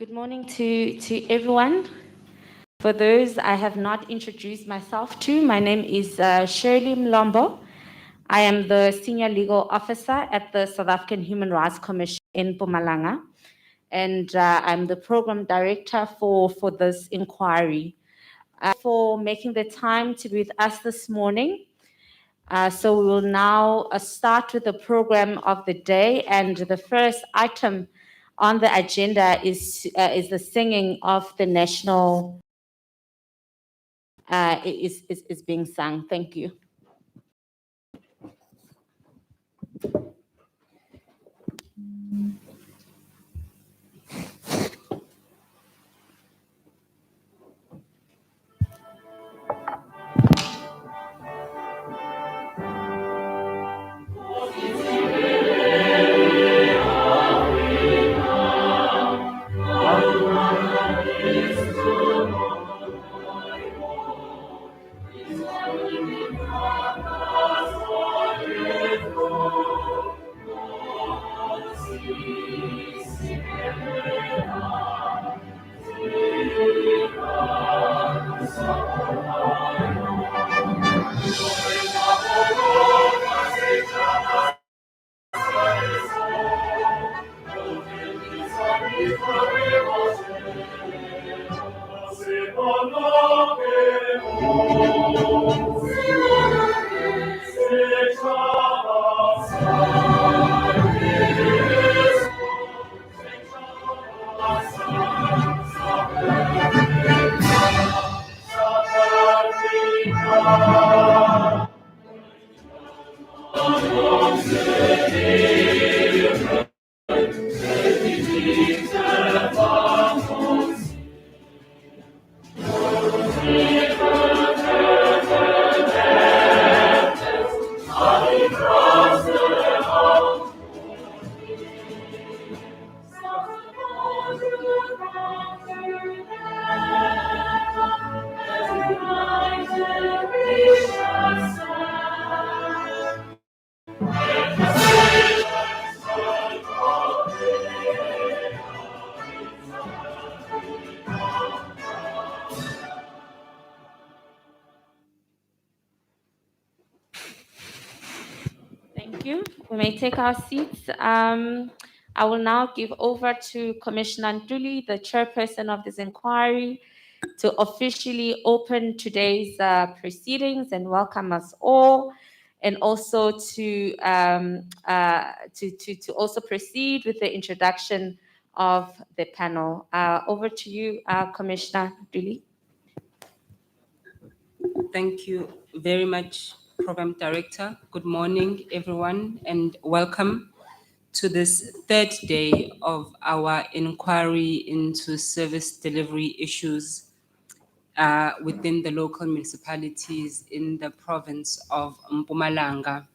Good morning to everyone. For those I have not introduced myself to, my name is Shirley Mlombo. I am the Senior Legal Officer at the South African Human Rights Commission in Mpumalanga, and I'm the Program Director for this inquiry. For making the time to be with us this morning. So we will now start with the program of the day, and the first item on the agenda is the singing of the national is being sung. Thank you. Thank you. We may take our seats. I will now give over to Commissioner Ntuli, the chairperson of this inquiry, to officially open today's proceedings and welcome us all, and also to also proceed with the introduction of the panel. Over to you, Commissioner Ntuli. Thank you very much, Program Director. Good morning, everyone, and welcome to this third day of our inquiry into service delivery issues within the local municipalities in the province of Mpumalanga.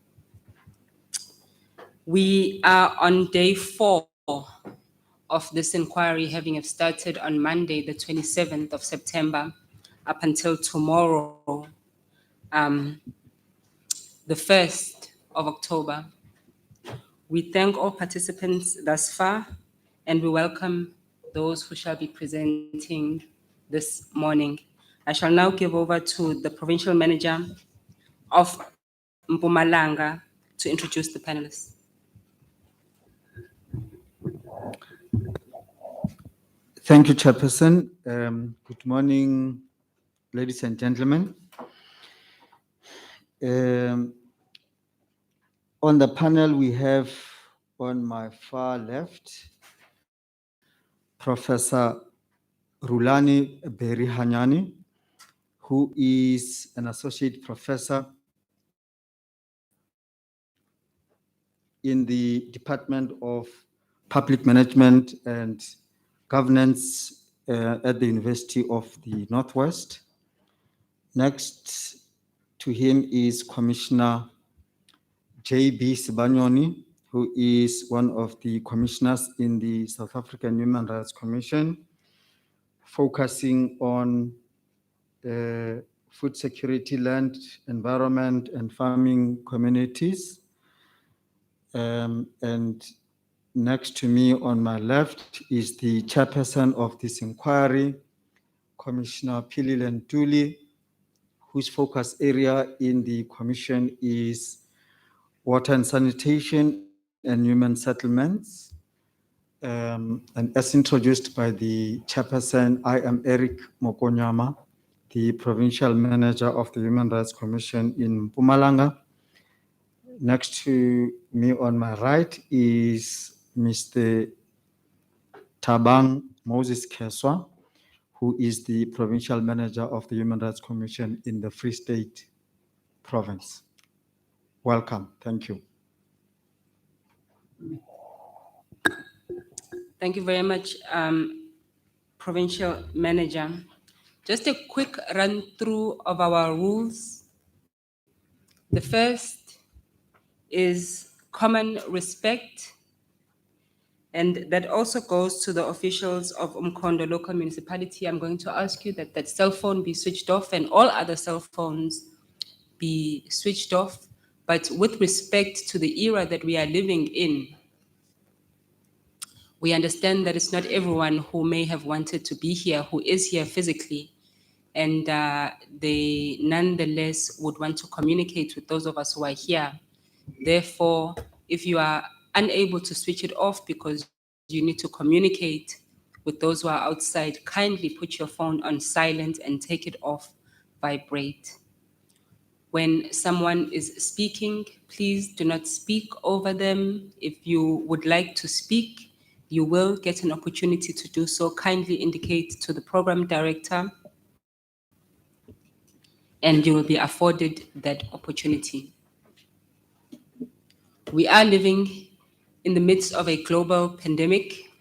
We are on day 4 of this inquiry, having started on Monday, the 27th of September, up until tomorrow, the 1st of October. We thank all participants thus far, and we welcome those who shall be presenting this morning. I shall now give over to the Provincial Manager of Mpumalanga to introduce the panelists. Thank you, Chairperson. Good morning, ladies and gentlemen. On the panel, we have on my far left, Professor Rulani Berihanyani, who is an associate professor in the Department of Public Management and Governance at the University of the Northwest. Next to him is Commissioner J.B. Sibanyoni, who is one of the commissioners in the South African Human Rights Commission, focusing on food security, land, environment, and farming communities. And Next to me on my left is the chairperson of this inquiry, Commissioner Pililen Tuli, whose focus area in the commission is water and sanitation and human settlements. And as introduced by the chairperson, I am Eric Mokonyama, the provincial manager of the Human Rights Commission in Mpumalanga. Next to me on my right is Mr. Tabang Moses Keswa, who is the provincial manager of the Human Rights Commission in the Free State province. Welcome. Thank you. Thank you very much, Provincial Manager. Just a quick run through of our rules. The first is common respect, and that also goes to the officials of Umkhondo local municipality. I'm going to ask you that that cell phone be switched off and all other cell phones be switched off. But with respect to the era that we are living in, we understand that it's not everyone who may have wanted to be here, who is here physically, and they nonetheless would want to communicate with those of us who are here. Therefore, if you are unable to switch it off because you need to communicate with those who are outside, kindly put your phone on silent and take it off vibrate. When someone is speaking, please do not speak over them. If you would like to speak, you will get an opportunity to do so. Kindly indicate to the program director, and you will be afforded that opportunity. We are living in the midst of a global pandemic,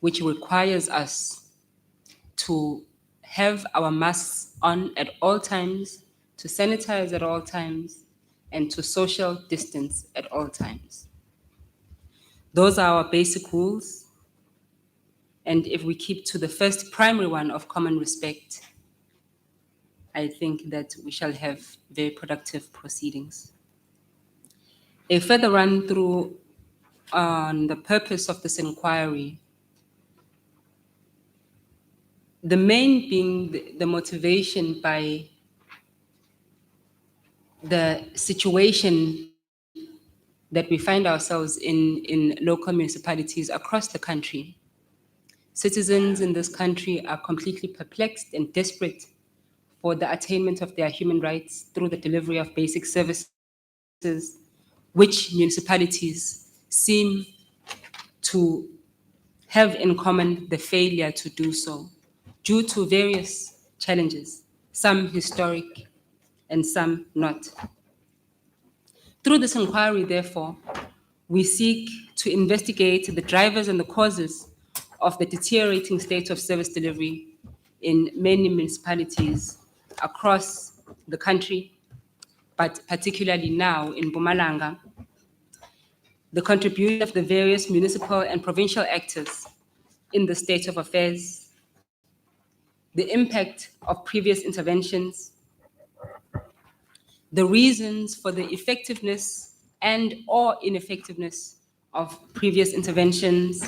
which requires us to have our masks on at all times, to sanitize at all times, and to social distance at all times. Those are our basic rules. And if we keep to the first primary one of common respect, I think that we shall have very productive proceedings. A further run through on the purpose of this inquiry, the main being the motivation by the situation that we find ourselves in local municipalities across the country. Citizens in this country are completely perplexed and desperate for the attainment of their human rights through the delivery of basic services, which municipalities seem to have in common the failure to do so due to various challenges, some historic and some not. Through this inquiry, therefore, we seek to investigate the drivers and the causes of the deteriorating state of service delivery in many municipalities across the country, but particularly now in Mpumalanga, the contribution of the various municipal and provincial actors in the state of affairs, the impact of previous interventions, the reasons for the effectiveness and or ineffectiveness of previous interventions.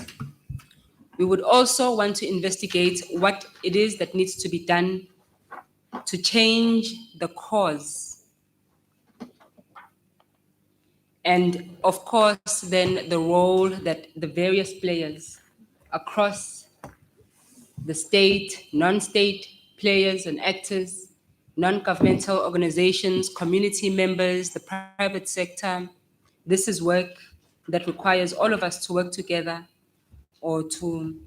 We would also want to investigate what it is that needs to be done to change the cause. And of course, then the role that the various players across the state, non-state players and actors, non-governmental organizations, community members, the private sector. This is work that requires all of us to work together or to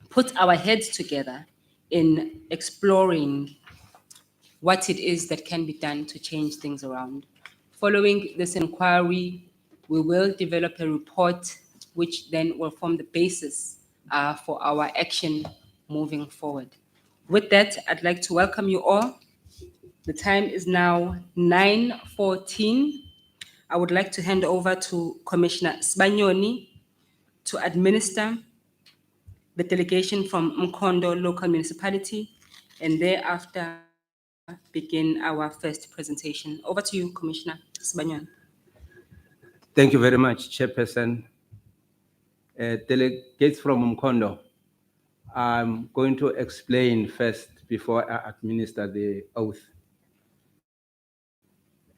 put our heads together in exploring what it is that can be done to change things around. Following this inquiry, we will develop a report which then will form the basis for our action moving forward. With that, I'd like to welcome you all. The time is now 9:14. I would like to hand over to Commissioner Sibanyoni to administer the delegation from Mkondo local municipality, and thereafter begin our first presentation. Over to you, Commissioner Sibanyoni. Thank you very much, Chairperson. Delegates from Mkondo, I'm going to explain first before I administer the oath.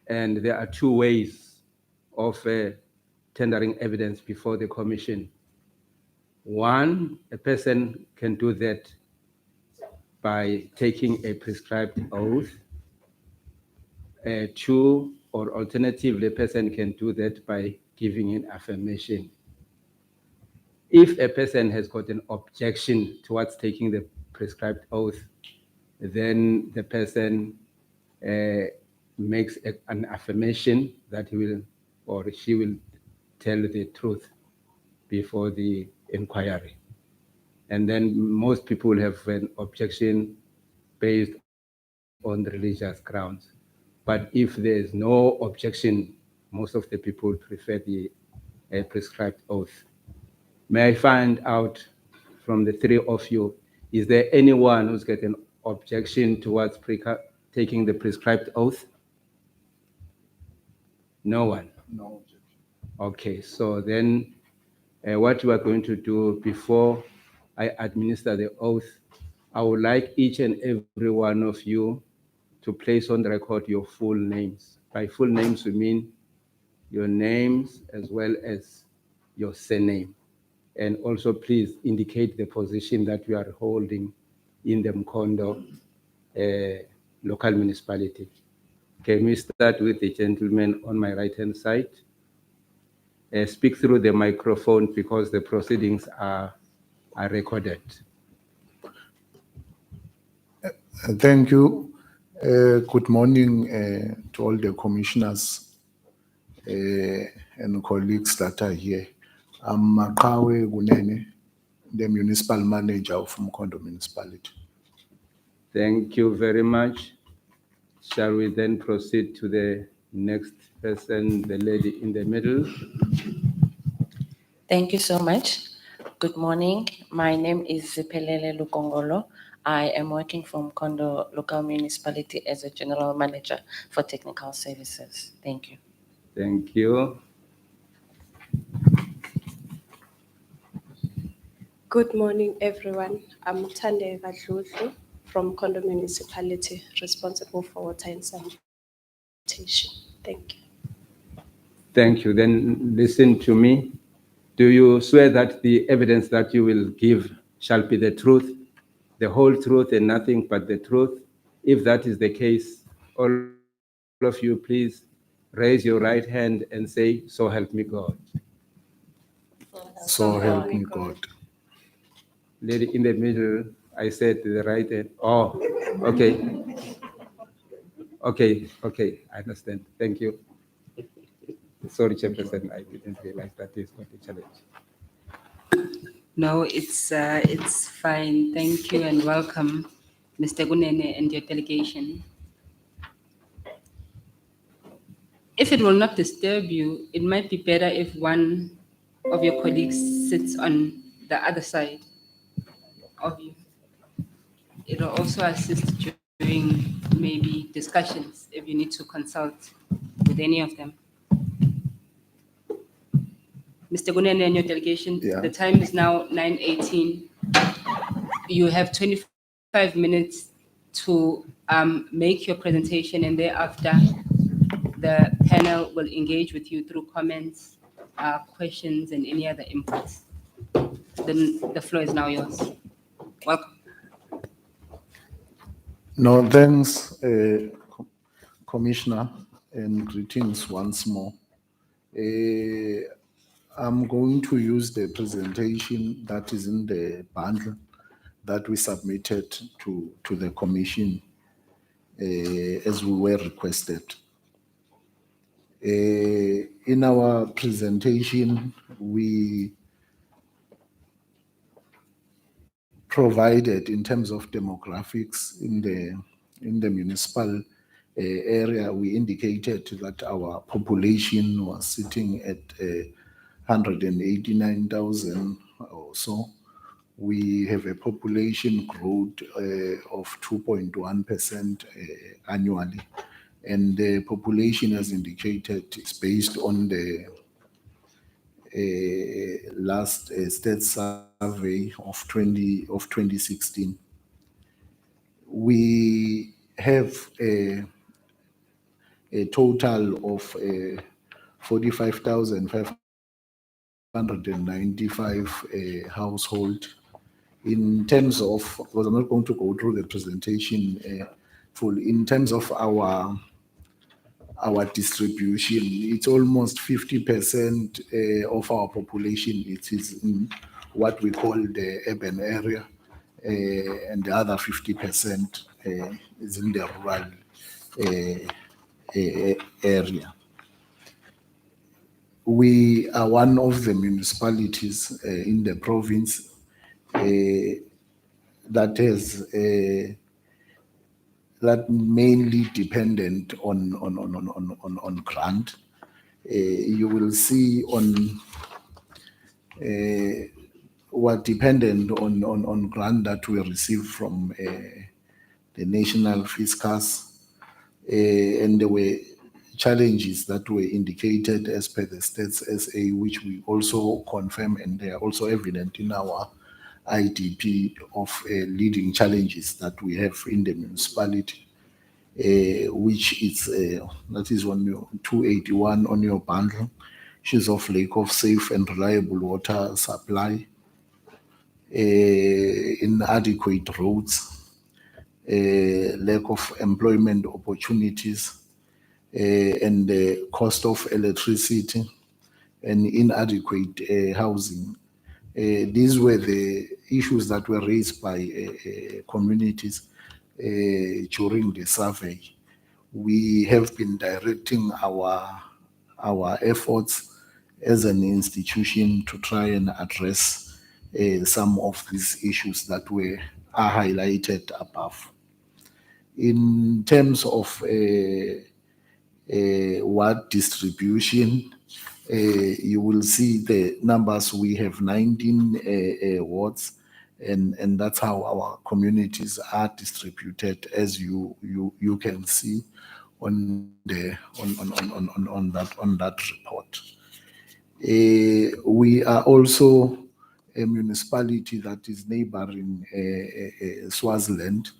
And there are two ways of tendering evidence before the commission. One, a person can do that by taking a prescribed oath. Two, or alternatively, a person can do that by giving an affirmation. If a person has got an objection towards taking the prescribed oath, then the person makes an affirmation that he will or she will tell the truth before the inquiry. And then most people have an objection based on religious grounds. But if there is no objection, most of the people prefer the prescribed oath. May I find out from the three of you, is there anyone who's got an objection towards taking the prescribed oath? No one? No objection. Okay, so then what we are going to do before I administer the oath, I would like each and every one of you to place on the record your full names. By full names, we mean your names as well as your surname. And also please indicate the position that you are holding in the Mkondo local municipality. Can we start with the gentleman on my right-hand side? Speak through the microphone because the proceedings are recorded. Thank you. Good morning to all the commissioners and colleagues that are here. I'm Makawe Gunene, the municipal manager of Mkondo Municipality. Thank you very much. Shall we then proceed to the next person, the lady in the middle? Thank you so much. Good morning. My name is Zipelele Lukongolo. I am working from Kondo Local Municipality as a General Manager for Technical Services. Thank you. Thank you. Good morning, everyone. I'm Tande Vadludlu from Kondo Municipality, responsible for water and sanitation. Thank you. Thank you. Then listen to me. Do you swear that the evidence that you will give shall be the truth, the whole truth and nothing but the truth? If that is the case, all of you please raise your right hand and say, "So help me God." So help me God. Lady in the middle, I said the right hand. Oh, okay. Okay, I understand. Thank you. Sorry, Chairperson, I didn't realize that is not a challenge. No, it's fine. Thank you and welcome, Mr. Gunene and your delegation. If it will not disturb you, it might be better if one of your colleagues sits on the other side of you. It will also assist during maybe discussions if you need to consult with any of them. Mr. Gunene and your delegation, Yeah. the time is now 9:18. You have 25 minutes to make your presentation, and thereafter the panel will engage with you through comments, questions, and any other inputs. Then the floor is now yours. Welcome. No, thanks, Commissioner, and greetings once more. I'm going to use the presentation that is in the bundle that we submitted to the Commission as we were requested. In our presentation, we provided in terms of demographics in the municipal area. We indicated that our population was sitting at 189,000 or so. We have a population growth of 2.1% annually. And the population, as indicated, is based on the last state survey of 2016. We have a total of 45,595 household. In terms of, because I'm not going to go through the presentation full, in terms of our distribution, it's almost 50% of our population. It is in what we call the urban area, and the other 50% is in the rural area. We are one of the municipalities in the province that has that mainly dependent on grant. You will see on what dependent on grant that we receive from the national fiscus, and there were challenges that were indicated as per the States SA, which we also confirm, and they are also evident in our IDP of leading challenges that we have in the municipality, which is that is on your 281 on your bundle, issues of lack of safe and reliable water supply, inadequate roads, lack of employment opportunities, and the cost of electricity, and inadequate housing. These were the issues that were raised by communities during the survey. We have been directing our efforts as an institution to try and address some of these issues that are highlighted above. In terms of ward distribution, you will see the numbers. We have 19 wards, and that's how our communities are distributed, as you can see on the on that report. We are also a municipality that is neighboring Swaziland.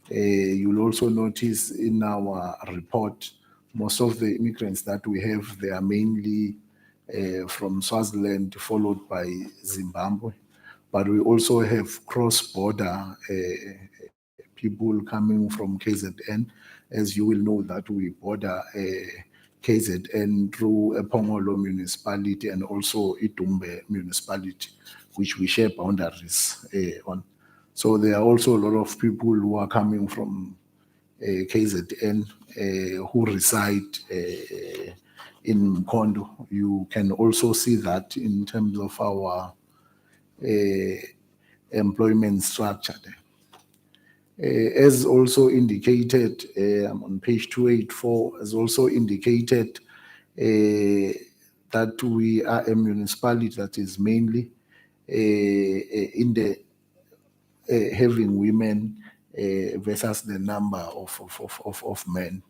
You'll also notice in our report, most of the immigrants that we have, they are mainly from Swaziland, followed by Zimbabwe. But we also have cross-border people coming from KZN. As you will know that we border KZN through a Pongolo municipality and also Itumbe municipality, which we share boundaries on. So there are also a lot of people who are coming from KZN who reside in Mkondo. You can also see that in terms of our employment structure there. As also indicated, on page 284, as also indicated that we are a municipality that is mainly in the having women versus the number of men.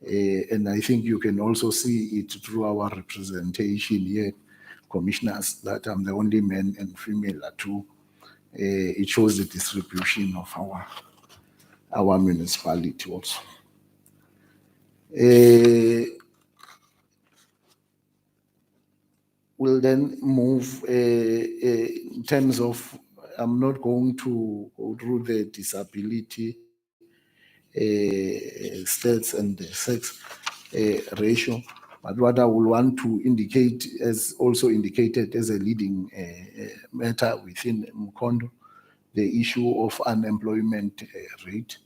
And I think you can also see it through our representation here, commissioners, that I'm the only man and female are two. It shows the distribution of our municipality also. We'll then move in terms of, I'm not going to go through the disability stats and the sex ratio, but what I will want to indicate, as also indicated as a leading matter within Mkondo, the issue of unemployment rate.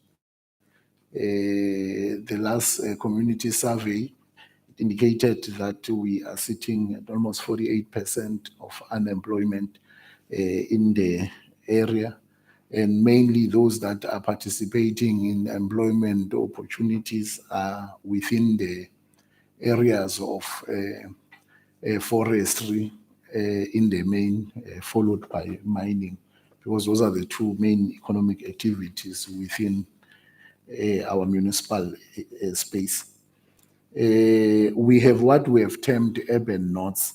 The last community survey indicated that we are sitting at almost 48% of unemployment in the area, and mainly those that are participating in employment opportunities are within the areas of forestry in the main, followed by mining, because those are the two main economic activities within our municipal space. We have what we have termed urban nodes,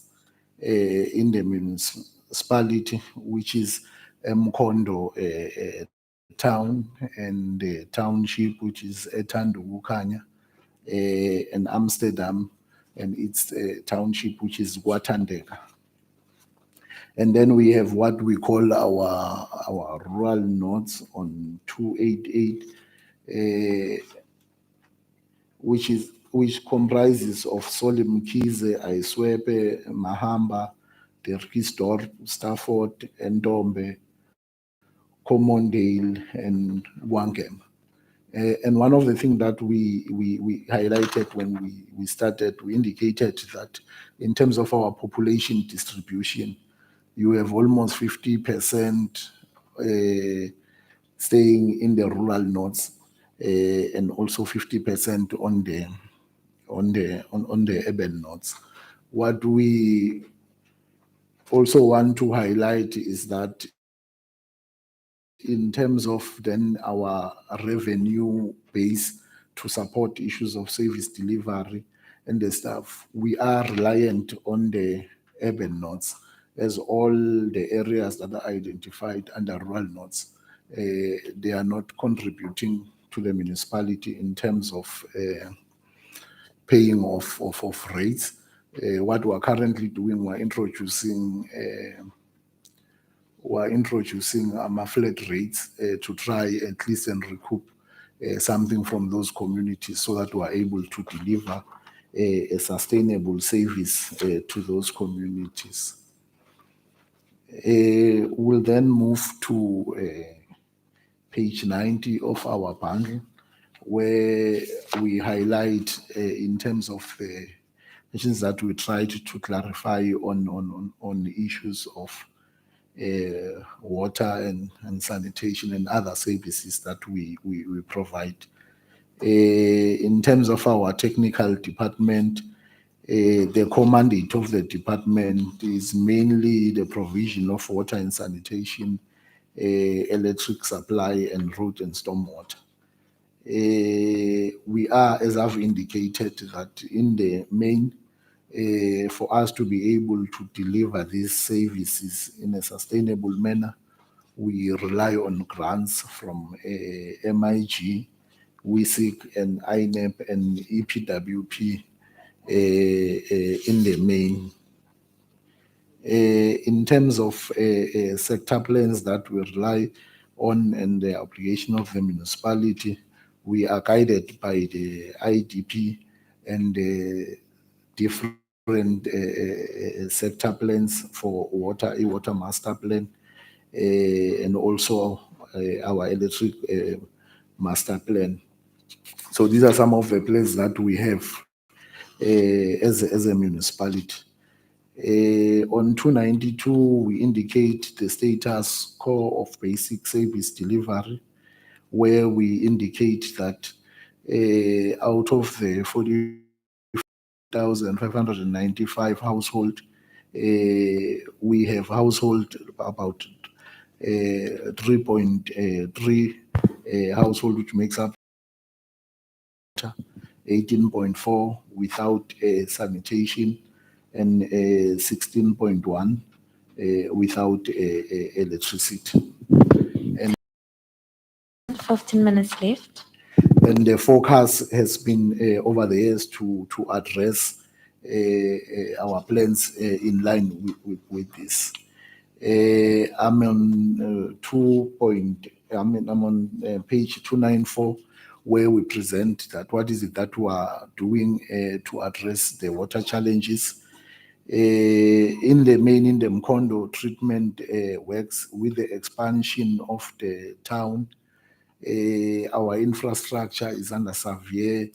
in the municipality, which is Mkondo town and the township, which is Etandukanya, and Amsterdam, and its township, which is Gwatandeka. And then we have what we call our rural nodes on 288, which comprises of Solimkize, Aiswepe, Mahamba, Dirkisdorp, Stafford, Ndombe, Commondale, and Wangem. And one of the things that we highlighted when we started, we indicated that in terms of our population distribution, you have almost 50% staying in the rural nodes, and also 50% on the urban nodes. What we also want to highlight is that in terms of then our revenue base to support issues of service delivery and the stuff, we are reliant on the urban nodes, as all the areas that are identified under rural nodes, they are not contributing to the municipality in terms of paying of rates. What we're currently doing, we're introducing flat rates to try at least and recoup something from those communities, so that we're able to deliver a sustainable service to those communities. We'll then move to page 90 of our bundle, where we highlight in terms of the issues that we tried to clarify on issues of water and sanitation and other services that we provide. In terms of our technical department, the core mandate of the department is mainly the provision of water and sanitation, electric supply, and road and stormwater. We are, as I've indicated, that in the main, for us to be able to deliver these services in a sustainable manner, we rely on grants from MIG, WISIC, and INEP and EPWP in the main. In terms of sector plans that we rely on and the obligation of the municipality, we are guided by the IDP and the different sector plans for water, a water master plan, and also our electric master plan. So these are some of the plans that we have as a municipality. On 292, we indicate the status quo of basic service delivery, where we indicate that out of the 40,595 household, we have household about 3.3 household, which makes up 18.4 without sanitation, and 16.1 without electricity. 15 minutes left. And the focus has been over the years to address our plans in line with this. I'm on I'm on page 294, where we present that what is it that we are doing to address the water challenges. In the main, in the Mkondo treatment works with the expansion of the town. Our infrastructure is under severe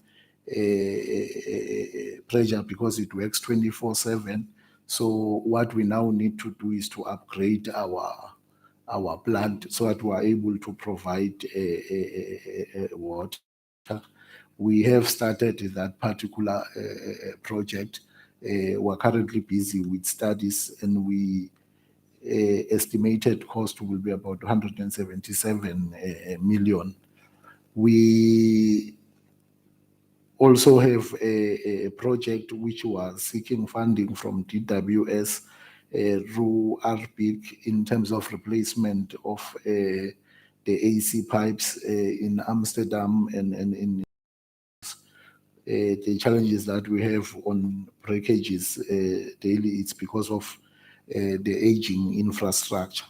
pressure because it works 24/7. So what we now need to do is to upgrade our plant so that we are able to provide water. We have started that particular project. We're currently busy with studies, and we estimated cost will be about 177 million. We also have a project which was seeking funding from DWS through RBIC in terms of replacement of the AC pipes in Amsterdam and in the challenges that we have on breakages daily. It's because of the aging infrastructure.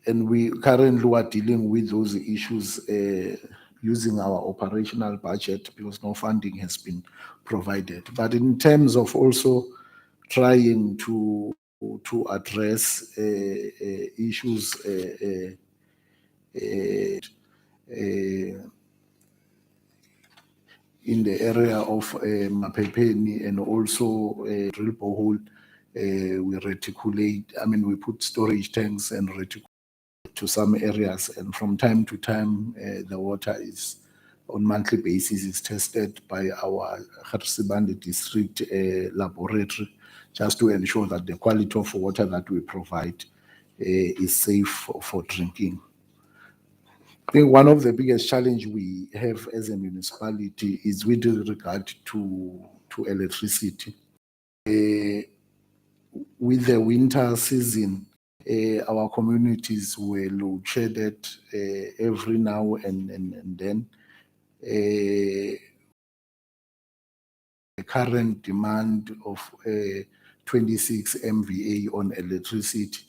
And we currently are dealing with those issues using our operational budget because no funding has been provided. But in terms of also trying to address issues in the area of Mapepeni and also drill borehole, we reticulate. I mean, we put storage tanks and reticulate to some areas, and from time to time, the water is on monthly basis is tested by our Garisibande district laboratory, just to ensure that the quality of water that we provide is safe for drinking. I think one of the biggest challenge we have as a municipality is with regard to electricity. With the winter season, our communities were load shedded every now and then. The current demand of 26 MVA on electricity,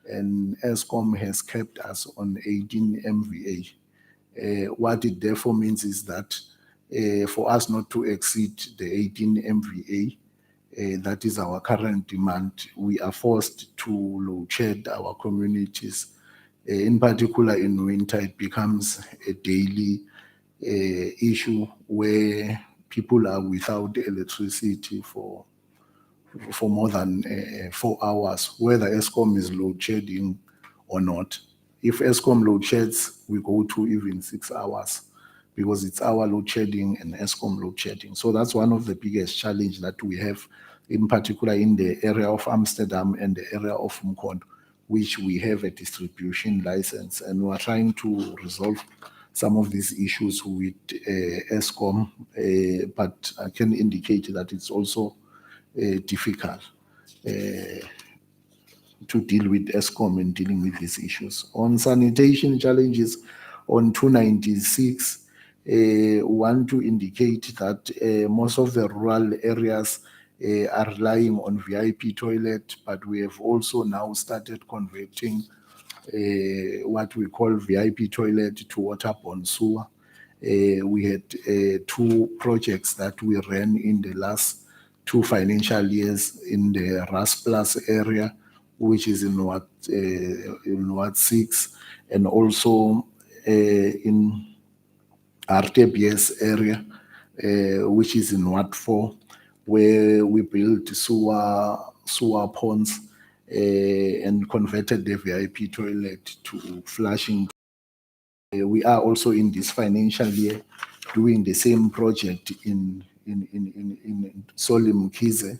and ESCOM has kept us on 18 MVA. What it therefore means is that for us not to exceed the 18 MVA, that is our current demand, we are forced to load shed our communities. In particular, in winter, it becomes a daily issue where people are without electricity for more than 4 hours, whether ESCOM is load shedding or not. If ESCOM load sheds, we go to even 6 hours because it's our load shedding and ESCOM load shedding. So that's one of the biggest challenge that we have, in particular in the area of Amsterdam and the area of Mkondo, which we have a distribution license, and we are trying to resolve some of these issues with ESCOM, but I can indicate that it's also difficult to deal with ESCOM in dealing with these issues. On sanitation challenges, on 296, want to indicate that most of the rural areas are relying on VIP toilet, but we have also now started converting what we call VIP toilet to waterborne sewer. We had 2 projects that we ran in the last 2 financial years in the Rasplas area, which is in Ward 6, and also in RTBS area, which is in Ward 4, where we built sewer ponds and converted the VIP toilet to flushing. We are also in this financial year doing the same project in Solim Kize,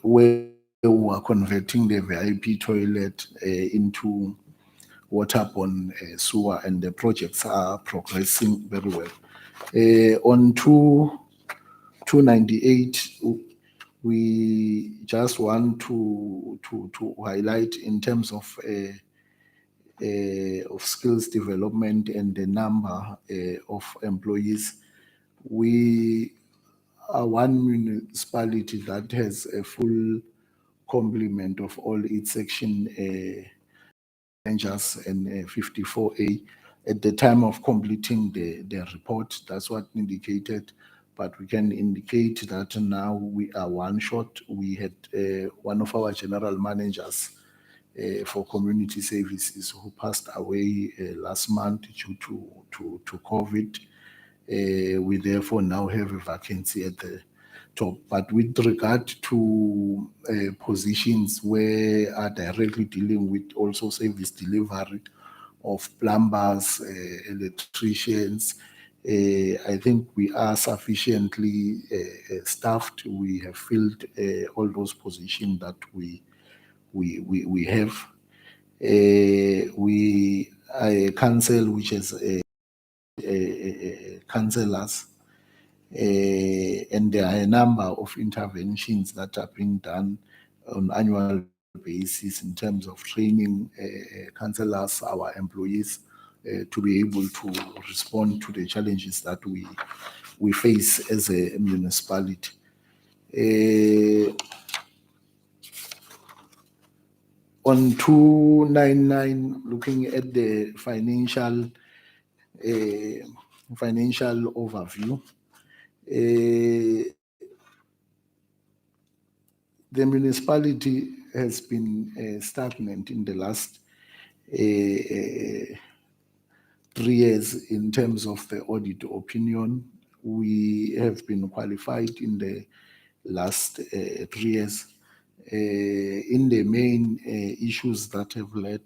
where we are converting the VIP toilet into waterborne sewer, and the projects are progressing very well. On 298, we just want to highlight in terms of skills development and the number of employees. We are one municipality that has a full complement of all its section managers and 54A. At the time of completing the report, that's what indicated, but we can indicate that now we are one short. We had one of our general managers for community services who passed away last month due to COVID. We therefore now have a vacancy at the top. But with regard to positions where are directly dealing with also service delivery of plumbers, electricians, I think we are sufficiently staffed. We have filled all those positions that we have. We are a council which has councillors, and there are a number of interventions that are being done on annual basis in terms of training councillors, our employees, to be able to respond to the challenges that we face as a municipality. On 299, looking at the financial overview, the municipality has been stagnant in the last 3 years in terms of the audit opinion. We have been qualified in the last 3 years. In the main issues that have led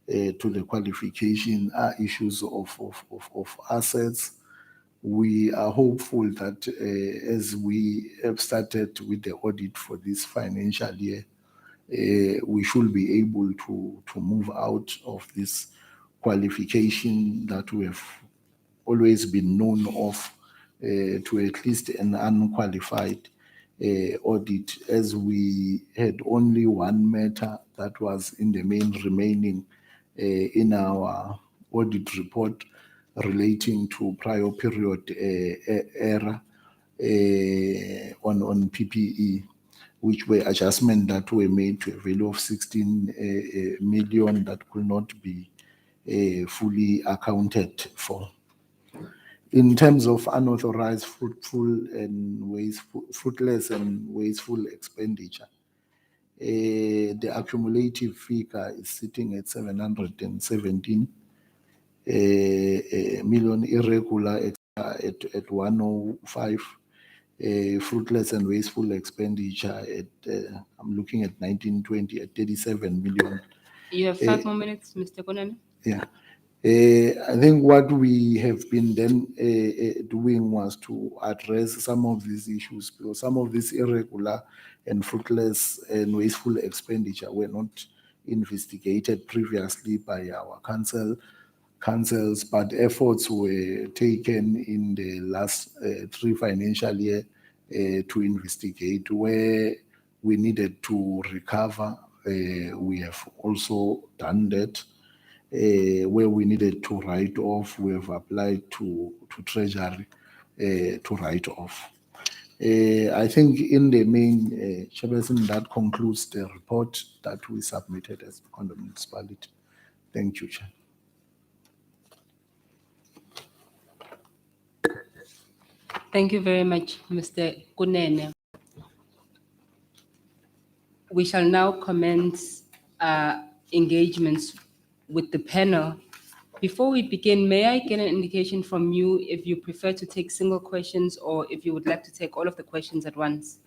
to the qualification are issues of assets. We are hopeful that as we have started with the audit for this financial year, we should be able to move out of this qualification that we have always been known of to at least an unqualified audit, as we had only one matter that was in the main remaining in our audit report relating to prior period error on PPE, which were adjustments that were made to a value of 16 million that could not be fully accounted for. In terms of unauthorized fruitless and wasteful expenditure, the accumulative figure is sitting at 717 million, irregular at 105, fruitless and wasteful expenditure at I'm looking at 1920 at 37 million. You have 5 more minutes, Mr. Konani. Yeah. I think what we have been then doing was to address some of these issues, because some of this irregular and fruitless and wasteful expenditure were not investigated previously by our councils, but efforts were taken in the last 3 financial year to investigate where we needed to recover. We have also done that. Where we needed to write off, we have applied to Treasury to write off. I think in the main, Chairperson, that concludes the report that we submitted as Kondo Municipality. Thank you, Chair. Thank you very much, Mr. Kunene. We shall now commence engagements with the panel. Before we begin, may I get an indication from you if you prefer to take single questions or if you would like to take all of the questions at once?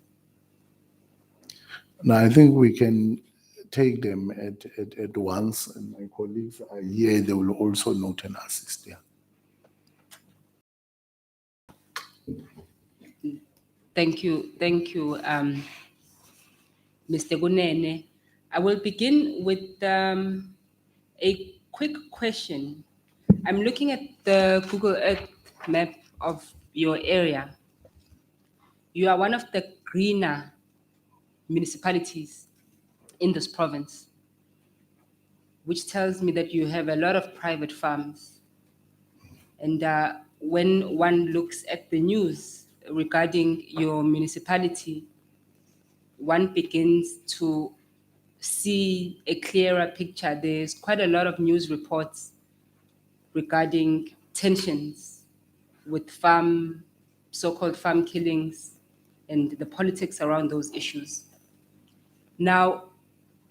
Now, I think we can take them at once, and my colleagues are here. They will also note and assist. Yeah. Thank you, Mr. Kunene. I will begin with a quick question. I'm looking at the Google Earth map of your area. You are one of the greener municipalities in this province, which tells me that you have a lot of private farms. And when one looks at the news regarding your municipality, one begins to see a clearer picture. There's quite a lot of news reports regarding tensions with so-called farm killings and the politics around those issues. Now,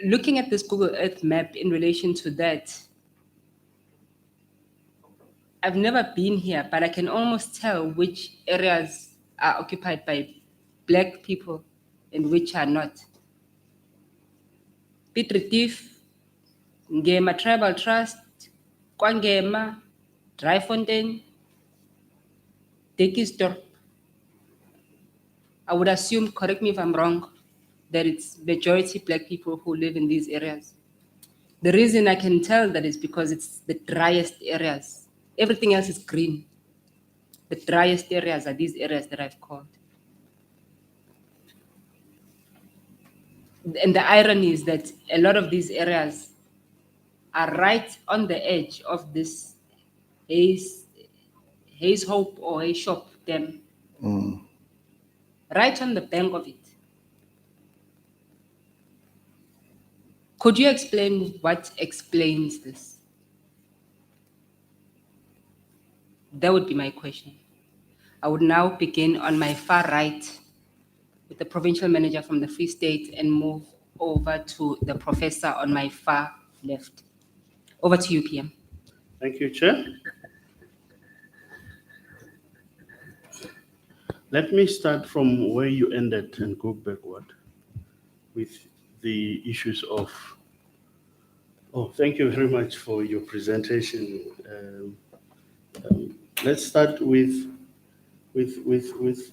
looking at this Google Earth map in relation to that, I've never been here, but I can almost tell which areas are occupied by Black people and which are not. Piet Retief, Ngema Tribal Trust, Kwangema, Dryfontein, Dekisdorp. I would assume, correct me if I'm wrong, that it's majority Black people who live in these areas. The reason I can tell that is because it's the driest areas. Everything else is green. The driest areas are these areas that I've called. And the irony is that a lot of these areas are right on the edge of this Hayes Hope or Hayes Shop Dam. Right on the bank of it. Could you explain what explains this? That would be my question. I would now begin on my far right with the provincial manager from the Free State and move over to the professor on my far left. Over to you, PM. Thank you, Chair. Let me start from where you ended and go backward with the issues of. Oh, thank you very much for your presentation. Let's start with the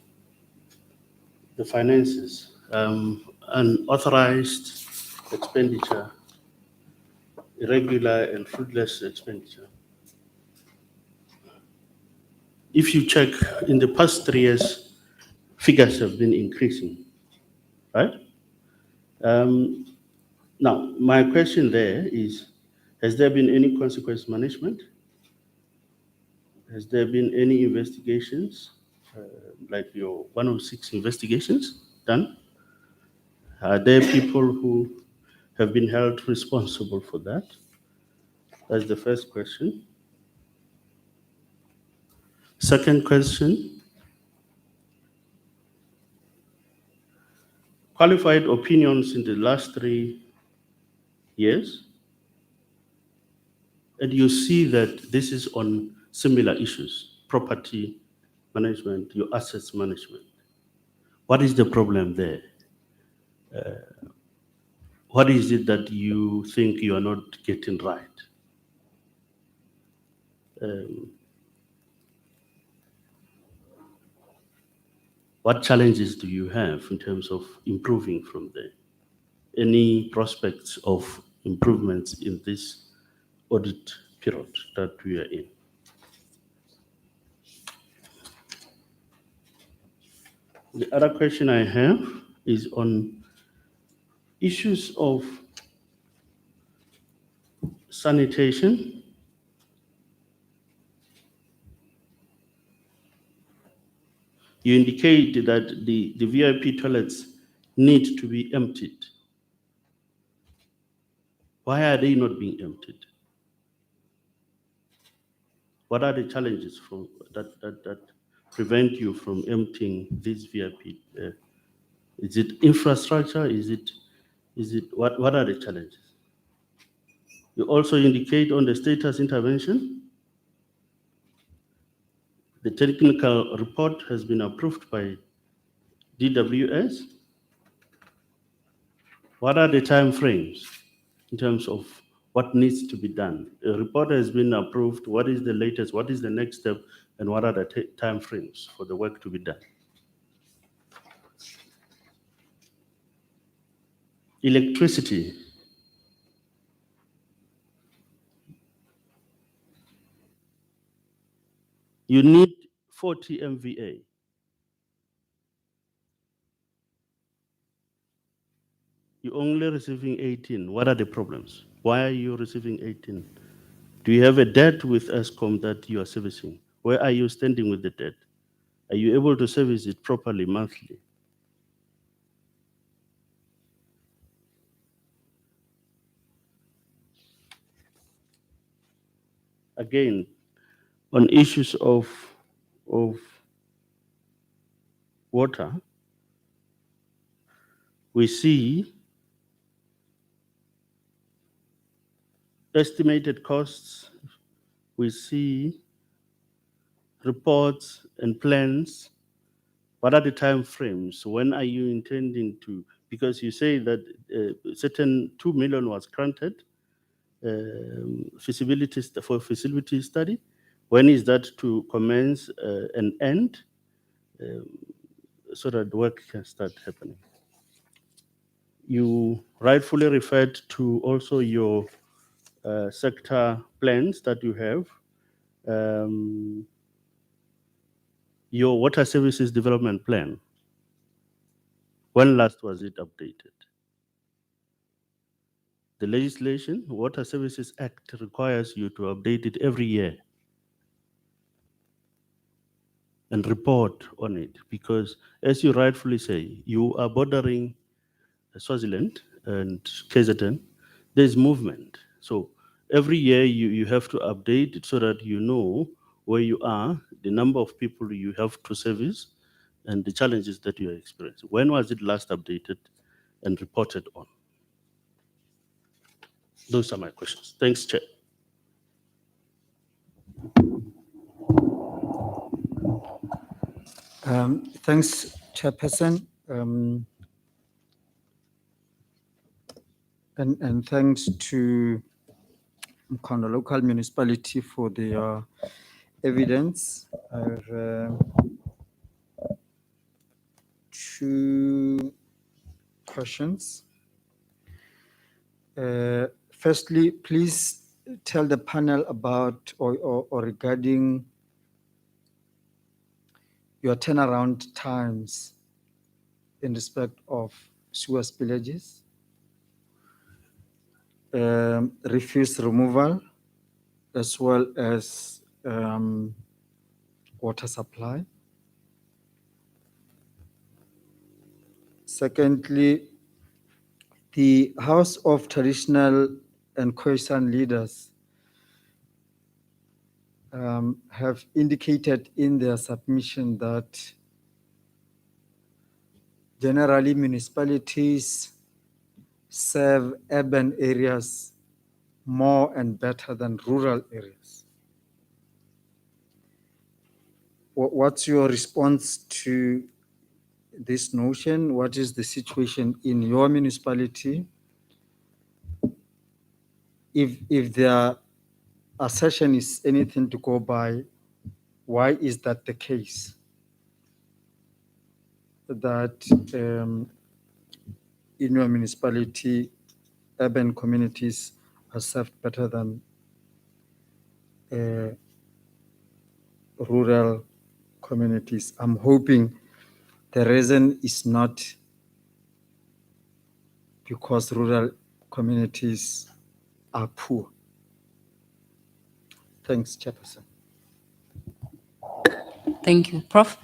finances. Unauthorized expenditure, irregular and fruitless expenditure. If you check in the past 3 years, figures have been increasing, right? Now, my question there is, has there been any consequence management? Has there been any investigations, like your 106 investigations done? Are there people who have been held responsible for that? That's the first question. Second question, qualified opinions in the last 3 years, and you see that this is on similar issues, property management, your assets management. What is the problem there? What is it that you think you are not getting right? What challenges do you have in terms of improving from there? Any prospects of improvements in this audit period that we are in? The other question I have is on issues of sanitation. You indicate that the VIP toilets need to be emptied. Why are they not being emptied? What are the challenges from that prevent you from emptying these VIP? Is it infrastructure? Is it what are the challenges? You also indicate on the status intervention. The technical report has been approved by DWS. What are the time frames in terms of what needs to be done? The report has been approved. What is the latest? What is the next step? And what are the time frames for the work to be done? Electricity. You need 40 MVA. You're only receiving 18. What are the problems? Why are you receiving 18? Do you have a debt with ESCOM that you are servicing? Where are you standing with the debt? Are you able to service it properly monthly? Again, on issues of water, we see estimated costs, we see reports and plans. What are the time frames? When are you intending to, because you say that certain 2 million was granted for feasibility study. When is that to commence and end so that work can start happening? You rightfully referred to also your sector plans that you have, your water services development plan, when last was it updated? The legislation, Water Services Act, requires you to update it every year and report on it, because as you rightfully say, you are bordering Swaziland and KZN, there's movement. So every year you have to update it so that you know where you are, the number of people you have to service, and the challenges that you are experiencing. When was it last updated and reported on? Those are my questions. Thanks, Chair. Thanks, Chairperson. And thanks to Mkondo Local Municipality for their evidence. I have two questions. Firstly, please tell the panel about or regarding your turnaround times in respect of sewer spillages, refuse removal, as well as water supply. Secondly, the House of Traditional and Khoisan Leaders have indicated in their submission that generally municipalities serve urban areas more and better than rural areas. What's your response to this notion? What is the situation in your municipality? If their assertion is anything to go by, why is that the case? That in your municipality, urban communities are served better than rural communities. I'm hoping the reason is not because rural communities are poor. Thanks, Chairperson. Thank you. Prof.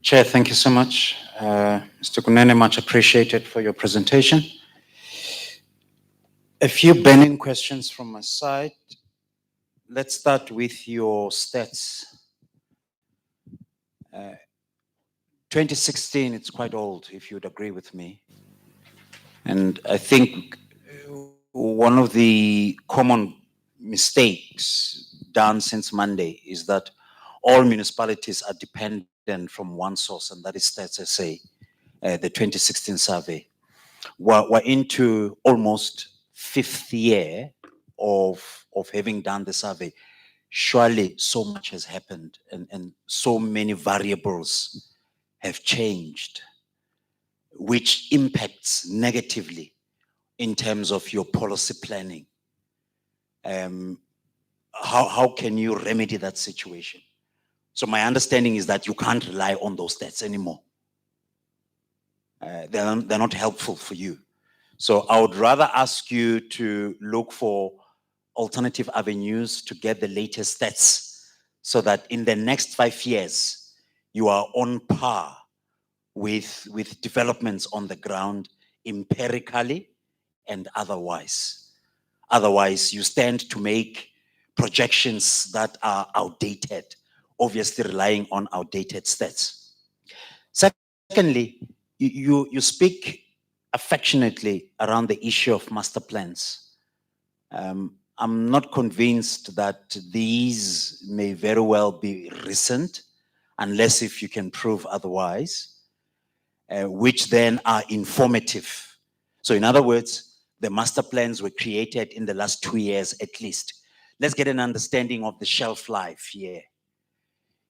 Chair, thank you so much. Mr. Kunene, much appreciated for your presentation. A few burning questions from my side. Let's start with your stats. 2016, it's quite old, if you'd agree with me. And I think one of the common mistakes done since Monday is that all municipalities are dependent from one source, and that is Stats SA, the 2016 survey. We're into almost 5th year of having done the survey. Surely so much has happened and so many variables have changed, which impacts negatively in terms of your policy planning. How can you remedy that situation? So my understanding is that you can't rely on those stats anymore. They're not helpful for you. So I would rather ask you to look for alternative avenues to get the latest stats so that in the next 5 years, you are on par with developments on the ground, empirically and otherwise. Otherwise, you stand to make projections that are outdated, obviously relying on outdated stats. Secondly, you speak affectionately around the issue of master plans. I'm not convinced that these may very well be recent, unless if you can prove otherwise, which then are informative. So in other words, the master plans were created in the last 2 years at least. Let's get an understanding of the shelf life here.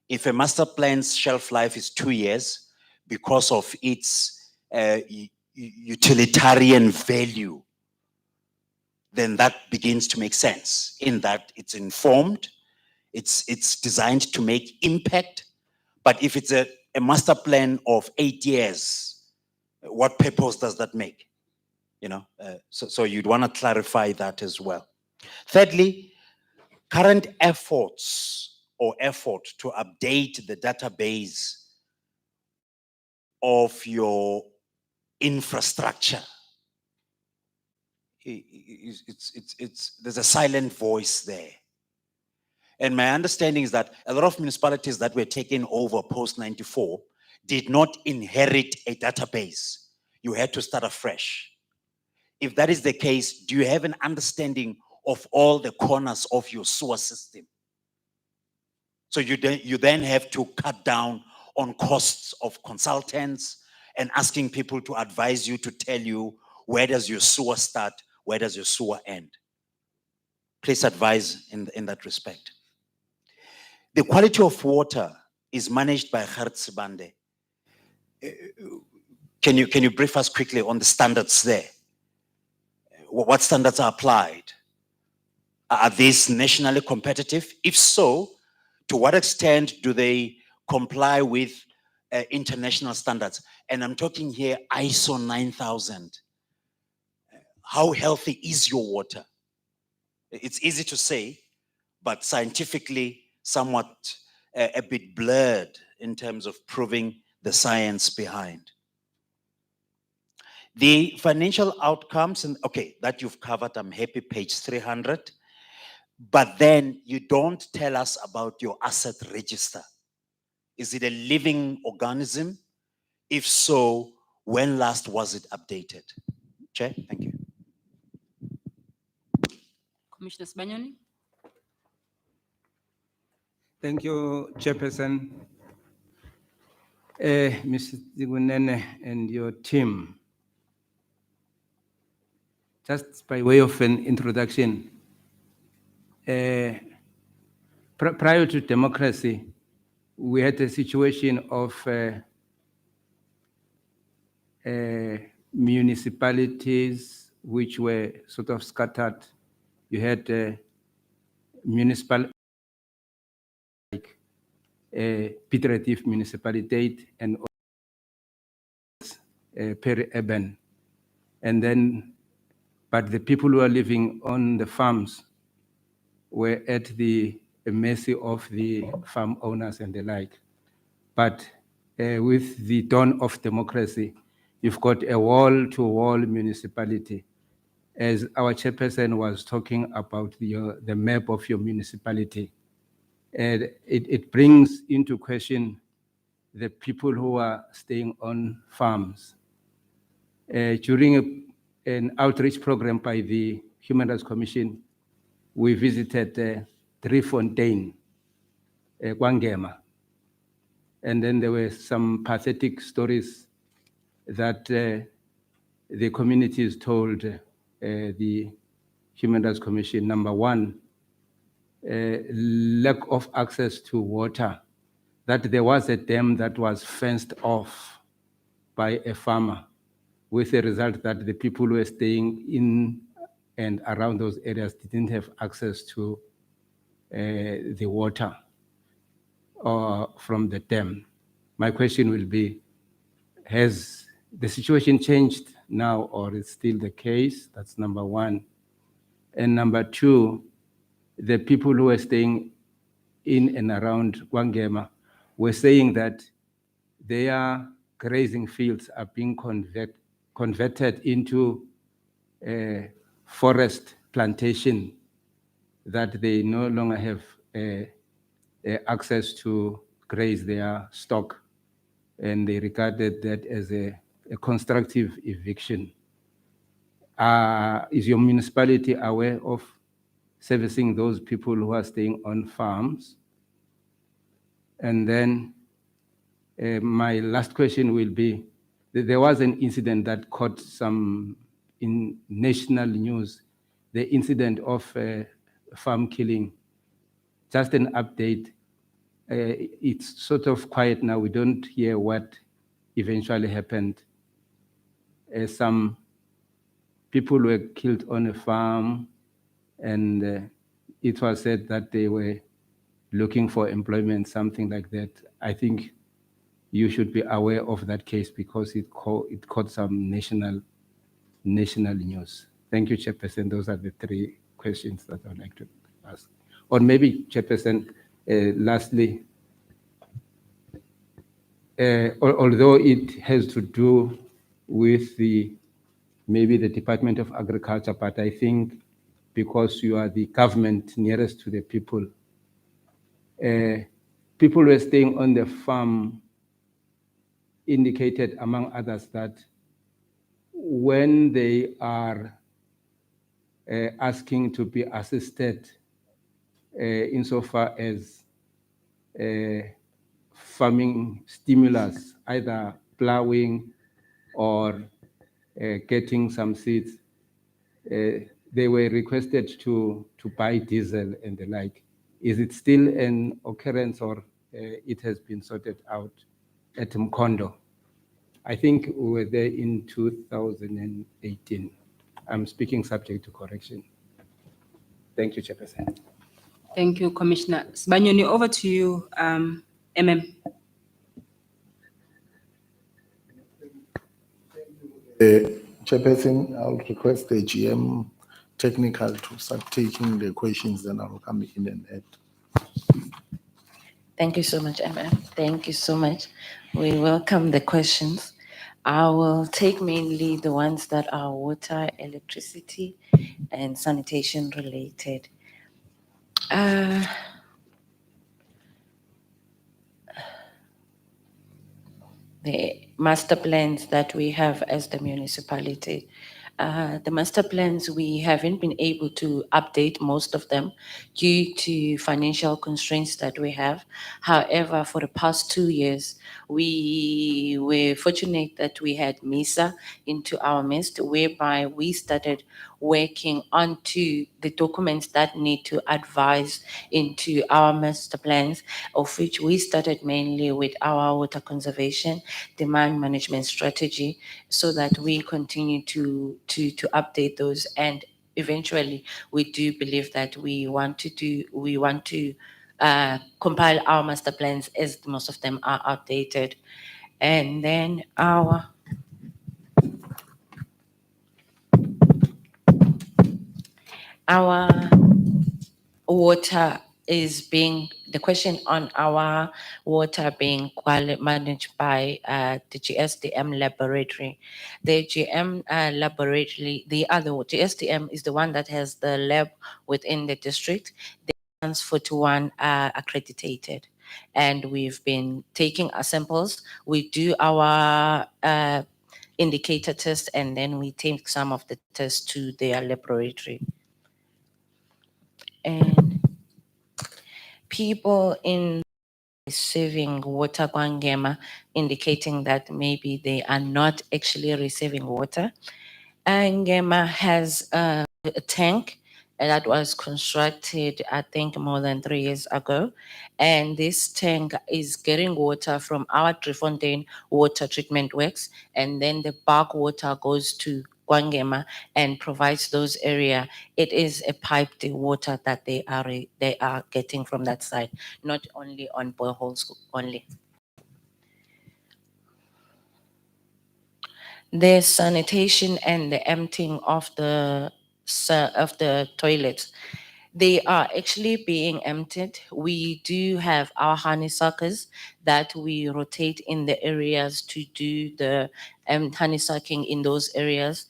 If a master plan's shelf life is 2 years, because of its utilitarian value, then that begins to make sense in that it's informed, it's designed to make impact. But if it's a master plan of 8 years, what purpose does that make? You know, so you'd want to clarify that as well. Thirdly, current efforts or effort to update the database of your infrastructure. There's a silent voice there. And my understanding is that a lot of municipalities that were taken over post 94 did not inherit a database. You had to start afresh. If that is the case, do you have an understanding of all the corners of your sewer system? So you then have to cut down on costs of consultants and asking people to advise you, to tell you, where does your sewer start, where does your sewer end? Please advise in that respect. The quality of water is managed by Bande. Can you brief us quickly on the standards there? What standards are applied? Are these nationally competitive? If so, to what extent do they comply with international standards? And I'm talking here ISO 9000. How healthy is your water? It's easy to say, but scientifically somewhat a bit blurred in terms of proving the science behind. The financial outcomes, and okay, that you've covered, I'm happy, page 300. But then you don't tell us about your asset register. Is it a living organism? If so, when last was it updated? Chair, thank you. Commissioner Sibanyoni. Thank you, Chairperson. Mr. Zigunene and your team. Just by way of an introduction, prior to democracy, we had a situation of municipalities which were sort of scattered. You had municipal, like Pieteretief municipality and peri-urban. And then, but the people who are living on the farms were at the mercy of the farm owners and the like. But with the dawn of democracy, you've got a wall-to-wall municipality. As our chairperson was talking about the map of your municipality, and it brings into question the people who are staying on farms. During an outreach program by the Human Rights Commission, we visited Driefontein, Kwangema. And then there were some pathetic stories that the communities told the Human Rights Commission. Number one, lack of access to water, that there was a dam that was fenced off by a farmer, with the result that the people who were staying in and around those areas didn't have access to the water from the dam. My question will be, has the situation changed now, or is still the case? That's number one. And number two, the people who are staying in and around Kwangema were saying that their grazing fields are being converted into forest plantation, that they no longer have access to graze their stock, and they regarded that as a constructive eviction. Is your municipality aware of servicing those people who are staying on farms? And then my last question will be, there was an incident that caught some in national news, the incident of farm killing. Just an update. It's sort of quiet now. We don't hear what eventually happened. some people were killed on a farm, and it was said that they were looking for employment, something like that. I think you should be aware of that case because it caught some national news. Thank you, Chairperson. Those are the three questions that I'd like to ask. Or maybe, Chairperson, lastly, although it has to do with maybe the Department of Agriculture, but I think because you are the government nearest to the people, people were staying on the farm indicated, among others, that when they are asking to be assisted insofar as farming stimulus, either plowing or getting some seeds, they were requested to buy diesel and the like. Is it still an occurrence or it has been sorted out at Mkondo? I think we were there in 2018. I'm speaking subject to correction. Thank you, Chairperson. Thank you, Commissioner. Sibanyoni, over to you, MM. Chairperson, I'll request the GM technical to start taking the questions, then I'll come in and add. Thank you so much, Emma. Thank you so much. We welcome the questions. I will take mainly the ones that are water, electricity, and sanitation related. The master plans that we have as the municipality. The master plans, we haven't been able to update most of them due to financial constraints that we have. However, for the past 2 years, we were fortunate that we had MISA into our midst, whereby we started working onto the documents that need to advise into our master plans, of which we started mainly with our water conservation, demand management strategy, so that we continue to update those. And eventually, we do believe that we want to compile our master plans as most of them are outdated. And then our water is being, the question on our water being managed by the GSDM laboratory. The laboratory, the other GSDM is the one that has the lab within the district. The ones 41 are accredited. And we've been taking our samples. We do our indicator test, and then we take some of the tests to their laboratory. And people in receiving water Kwangema, indicating that maybe they are not actually receiving water. Ngema has a tank that was constructed, I think, more than 3 years ago. And this tank is getting water from our Driefontein water treatment works. And then the bulk water goes to Kwangema and provides those area. It is a piped water that they are getting from that side, not only on boreholes only. The sanitation and the emptying of the toilets, they are actually being emptied. We do have our honeysuckers that we rotate in the areas to do the honeysucking in those areas.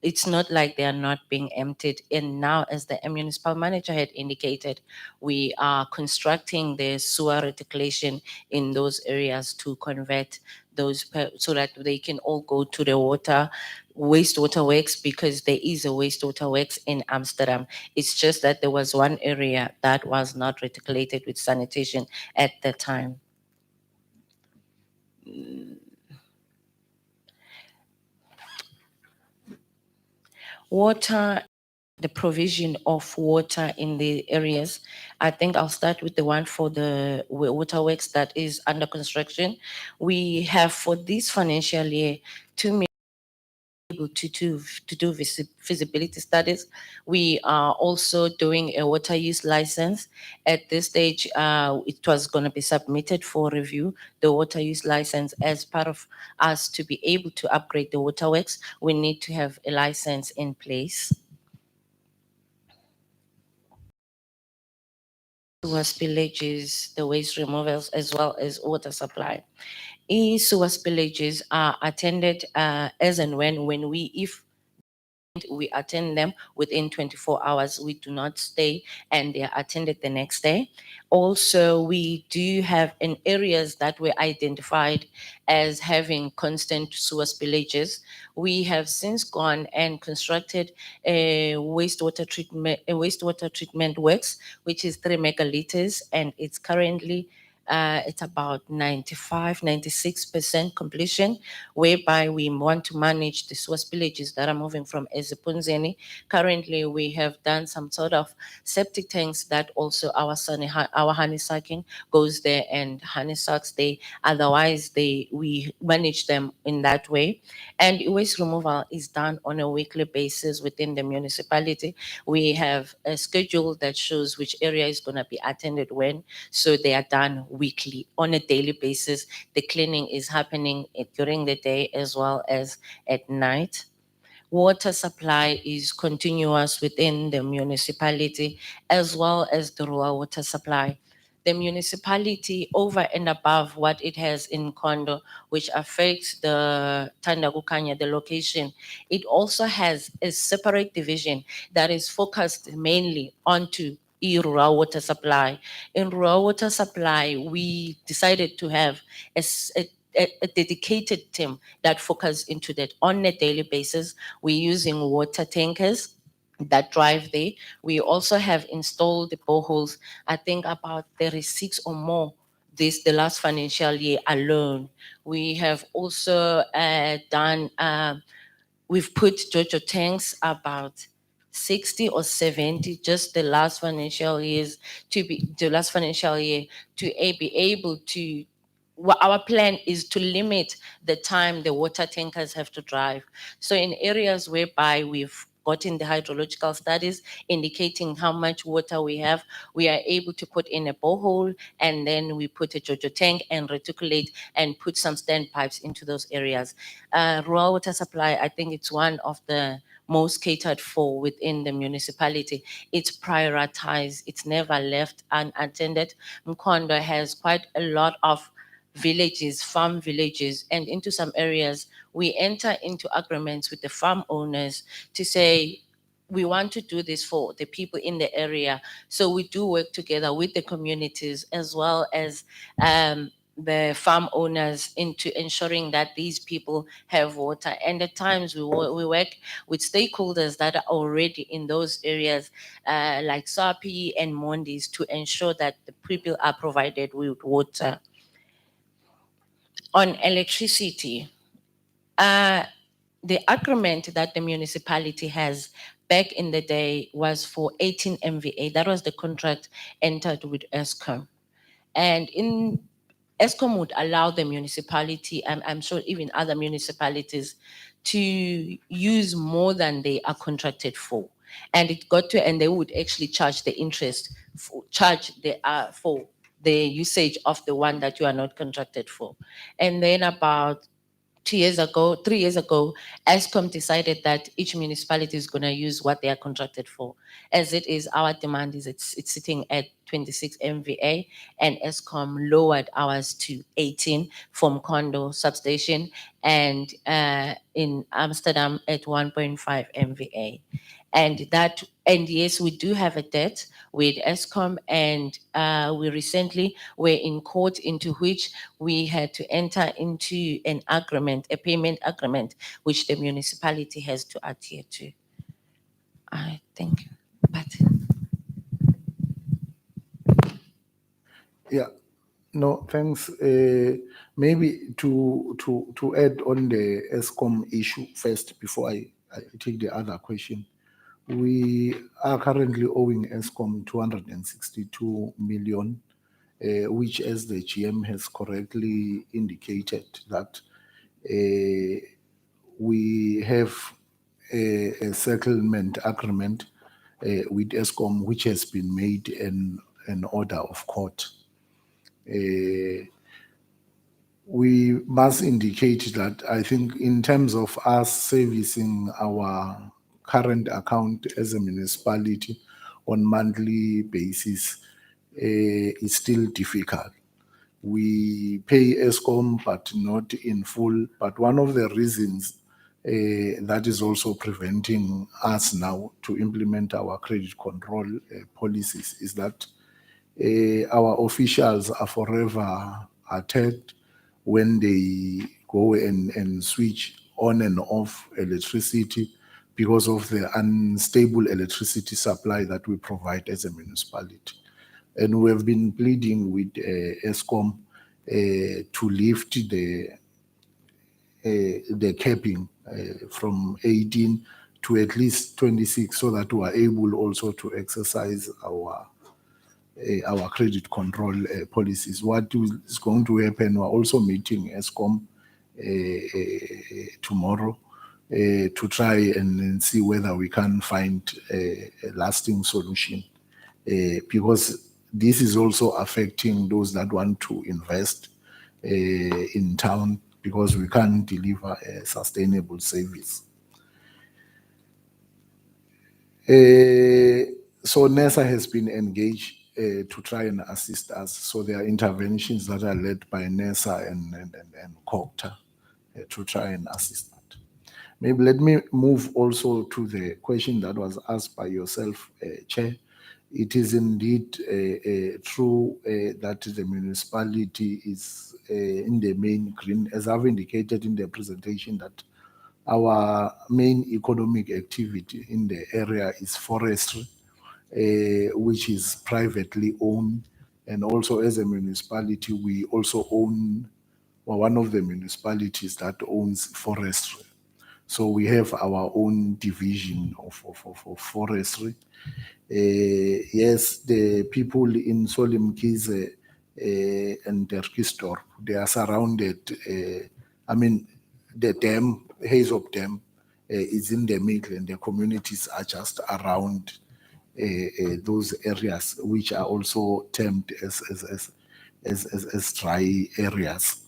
It's not like they are not being emptied. And now, as the municipal manager had indicated, we are constructing the sewer reticulation in those areas to convert those so that they can all go to the wastewater works, because there is a wastewater works in Amsterdam. It's just that there was one area that was not reticulated with sanitation at the time. Water, the provision of water in the areas. I think I'll start with the one for the water works that is under construction. We have, for this financial year, 2 million able to do feasibility studies. We are also doing a water use license. At this stage, it was going to be submitted for review, the water use license. As part of us to be able to upgrade the waterworks, we need to have a license in place. Sewer spillages, the waste removals, as well as water supply. Sewer spillages are attended as and when if we attend them within 24 hours. We do not stay and they are attended the next day. Also, we do have in areas that were identified as having constant sewer spillages. We have since gone and constructed a wastewater treatment works, which is 3 megaliters, and it's currently it's about 96% completion, whereby we want to manage the sewer spillages that are moving from Ezipunzeni. Currently, we have done some sort of septic tanks that also our honeysucking goes there and honeysucks they. Otherwise, we manage them in that way. And waste removal is done on a weekly basis within the municipality. We have a schedule that shows which area is going to be attended when, so they are done weekly on a daily basis. The cleaning is happening during the day as well as at night. Water supply is continuous within the municipality as well as the rural water supply. The municipality, over and above what it has in Kondo, which affects the Tandagukanya, the location, it also has a separate division that is focused mainly onto rural water supply. In rural water supply, we decided to have a dedicated team that focus into that on a daily basis. We're using water tankers that drive there. We also have installed the boreholes, I think about 36 or more the last financial year alone. We have also we've put JoJo tanks about 60 or 70 just the last financial year to be able to. Our plan is to limit the time the water tankers have to drive. So in areas whereby we've gotten the hydrological studies indicating how much water we have, we are able to put in a borehole, and then we put a JoJo tank and reticulate and put some standpipes into those areas. Rural water supply, I think it's one of the most catered for within the municipality. It's prioritized, it's never left unattended. Mkondo has quite a lot of villages, farm villages, and into some areas, we enter into agreements with the farm owners to say, we want to do this for the people in the area. So we do work together with the communities as well as the farm owners into ensuring that these people have water. And at times we work with stakeholders that are already in those areas, like SAPI and Mondis, to ensure that the people are provided with water. On electricity, the agreement that the municipality has back in the day was for 18 MVA. That was the contract entered with ESCOM. And ESCOM would allow the municipality, and I'm sure even other municipalities, to use more than they are contracted for. And they would actually charge the interest, for the usage of the one that you are not contracted for. And then about 3 years ago, ESCOM decided that each municipality is going to use what they are contracted for. As it is, our demand is it's sitting at 26 MVA, and ESCOM lowered ours to 18 from Kondo substation, and in Amsterdam at 1.5 MVA. And yes, we do have a debt with ESCOM, and we recently were in court into which we had to enter into an agreement, a payment agreement, which the municipality has to adhere to. I think, but Yeah, no, thanks. Maybe to add on the ESCOM issue first before I take the other question. We are currently owing ESCOM 262 million, which, as the GM has correctly indicated, that we have a settlement agreement with ESCOM, which has been made an order of court. We must indicate that I think in terms of us servicing our current account as a municipality on monthly basis, is still difficult. We pay ESCOM, but not in full. But one of the reasons that is also preventing us now to implement our credit control policies is that our officials are forever attacked when they go and switch on and off electricity because of the unstable electricity supply that we provide as a municipality. And we have been pleading with ESCOM to lift the capping from 18 to at least 26, so that we are able also to exercise our credit control policies. What is going to happen? We're also meeting ESCOM tomorrow to try and see whether we can find a lasting solution, because this is also affecting those that want to invest in town, because we can't deliver a sustainable service. So NESA has been engaged to try and assist us. So there are interventions that are led by NESA and COGTA to try and assist that. Maybe let me move also to the question that was asked by yourself, Chair. It is indeed true that the municipality is in the main green, as I've indicated in the presentation, that our main economic activity in the area is forestry, which is privately owned. And also as a municipality, we also own, well, one of the municipalities that owns forestry. So we have our own division of forestry. Yes, the people in Solimkize and Derkistorp, they are surrounded. The dam, Hazop Dam, is in the middle, and the communities are just around those areas, which are also termed as dry areas.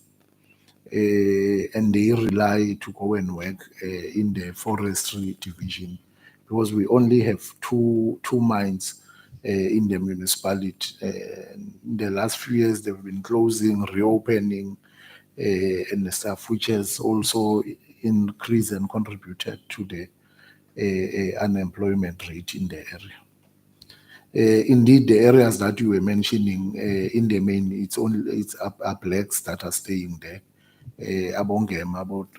And they rely to go and work in the forestry division, because we only have two mines in the municipality. In the last few years, they've been closing, reopening, and the stuff, which has also increased and contributed to the unemployment rate in the area. Indeed, the areas that you were mentioning, in the main, it's blacks that are staying there. Abongem, about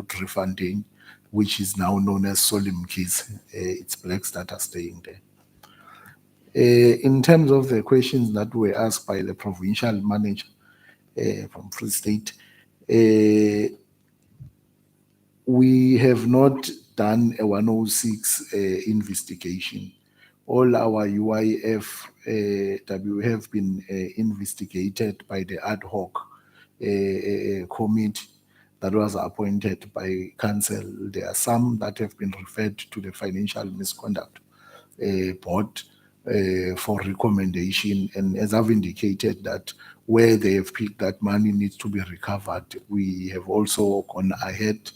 Driefontein, which is now known as Solimkize. It's blacks that are staying there. In terms of the questions that were asked by the provincial manager from Free State, we have not done a 106 investigation. All our UIF have been investigated by the ad hoc committee that was appointed by council. There are some that have been referred to the financial misconduct board for recommendation. And as I've indicated, that where they have picked that money needs to be recovered, we have also gone ahead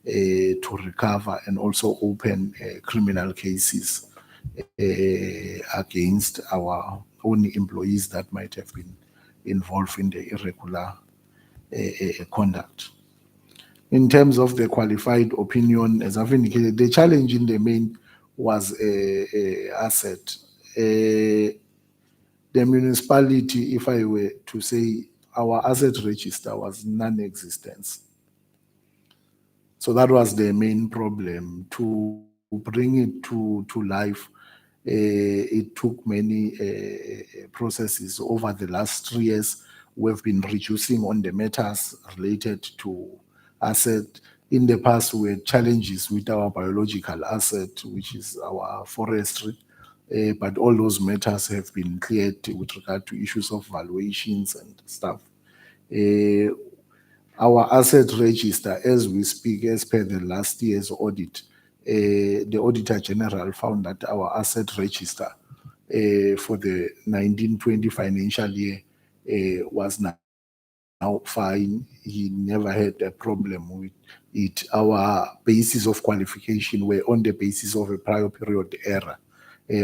to recover and also open criminal cases against our own employees that might have been involved in the irregular conduct. In terms of the qualified opinion, as I've indicated, the challenge in the main was asset. The municipality, if I were to say, our asset register was non-existent. So that was the main problem. To bring it to life, it took many processes over the last 3 years. We've been reducing on the matters related to asset. In the past, we had challenges with our biological asset, which is our forestry. But all those matters have been cleared with regard to issues of valuations and stuff. our asset register as we speak, as per the last year's audit, the Auditor General found that our asset register for the 1920 financial year was now fine. He never had a problem with it. Our basis of qualification were on the basis of a prior period error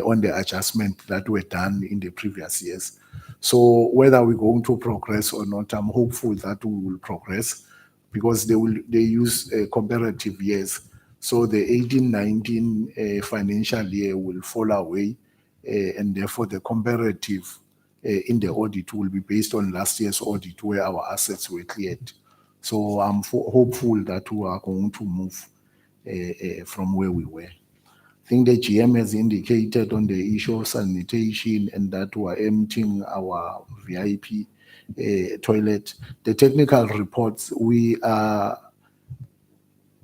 on the adjustment that were done in the previous years. So whether we're going to progress or not, I'm hopeful that we will progress because they use comparative years. So the 18-19 financial year will fall away, and therefore the comparative in the audit will be based on last year's audit where our assets were cleared. So I'm hopeful that we are going to move from where we were. I think the GM has indicated on the issue of sanitation and that we are emptying our VIP toilet. The technical reports, we are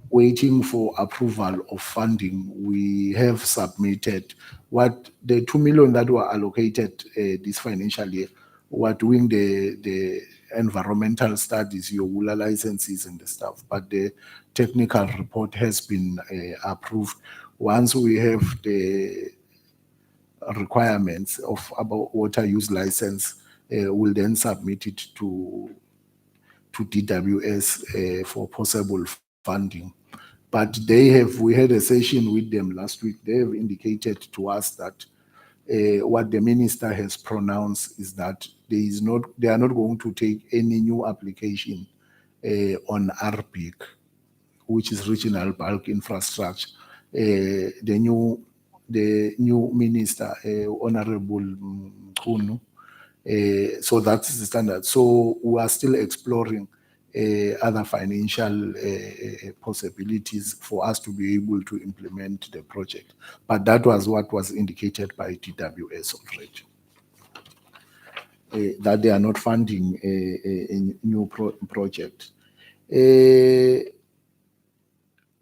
waiting for approval of funding. We have submitted what the 2 million that were allocated this financial year. We're doing the environmental studies, your WULA licenses and the stuff, but the technical report has been approved. Once we have the requirements of about water use license, we'll then submit it to DWS for possible funding. But we had a session with them last week. They have indicated to us that what the minister has pronounced is that they are not going to take any new application on RBIC, which is Regional Bulk Infrastructure. The new minister, Honorable Mkhunu, so that's the standard. So we are still exploring other financial possibilities for us to be able to implement the project. But that was what was indicated by DWS already. That they are not funding a new project.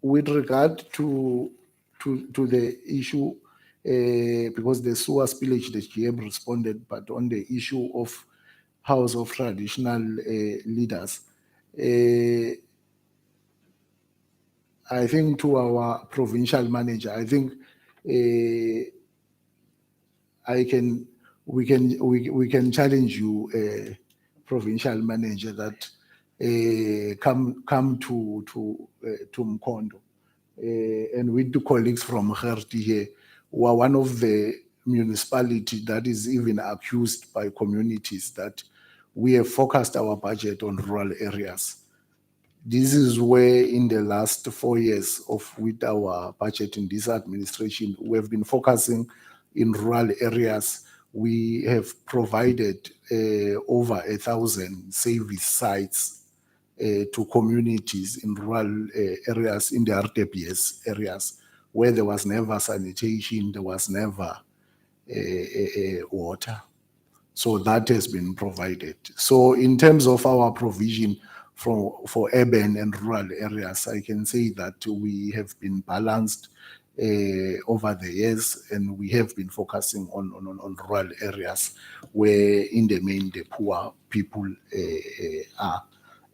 With regard to the issue, because the sewer spillage, the GM responded, but on the issue of House of Traditional Leaders, I think to our provincial manager, I think we can challenge you, provincial manager, that come to Mkhondo, and with the colleagues from Gerti here, who are one of the municipality that is even accused by communities that we have focused our budget on rural areas. This is where in the last 4 years with our budget in this administration, we have been focusing in rural areas. We have provided over 1,000 service sites to communities in rural areas, in the RTPS areas, where there was never sanitation, there was never water. So that has been provided. So in terms of our provision for urban and rural areas, I can say that we have been balanced over the years, and we have been focusing on rural areas where in the main the poor people are.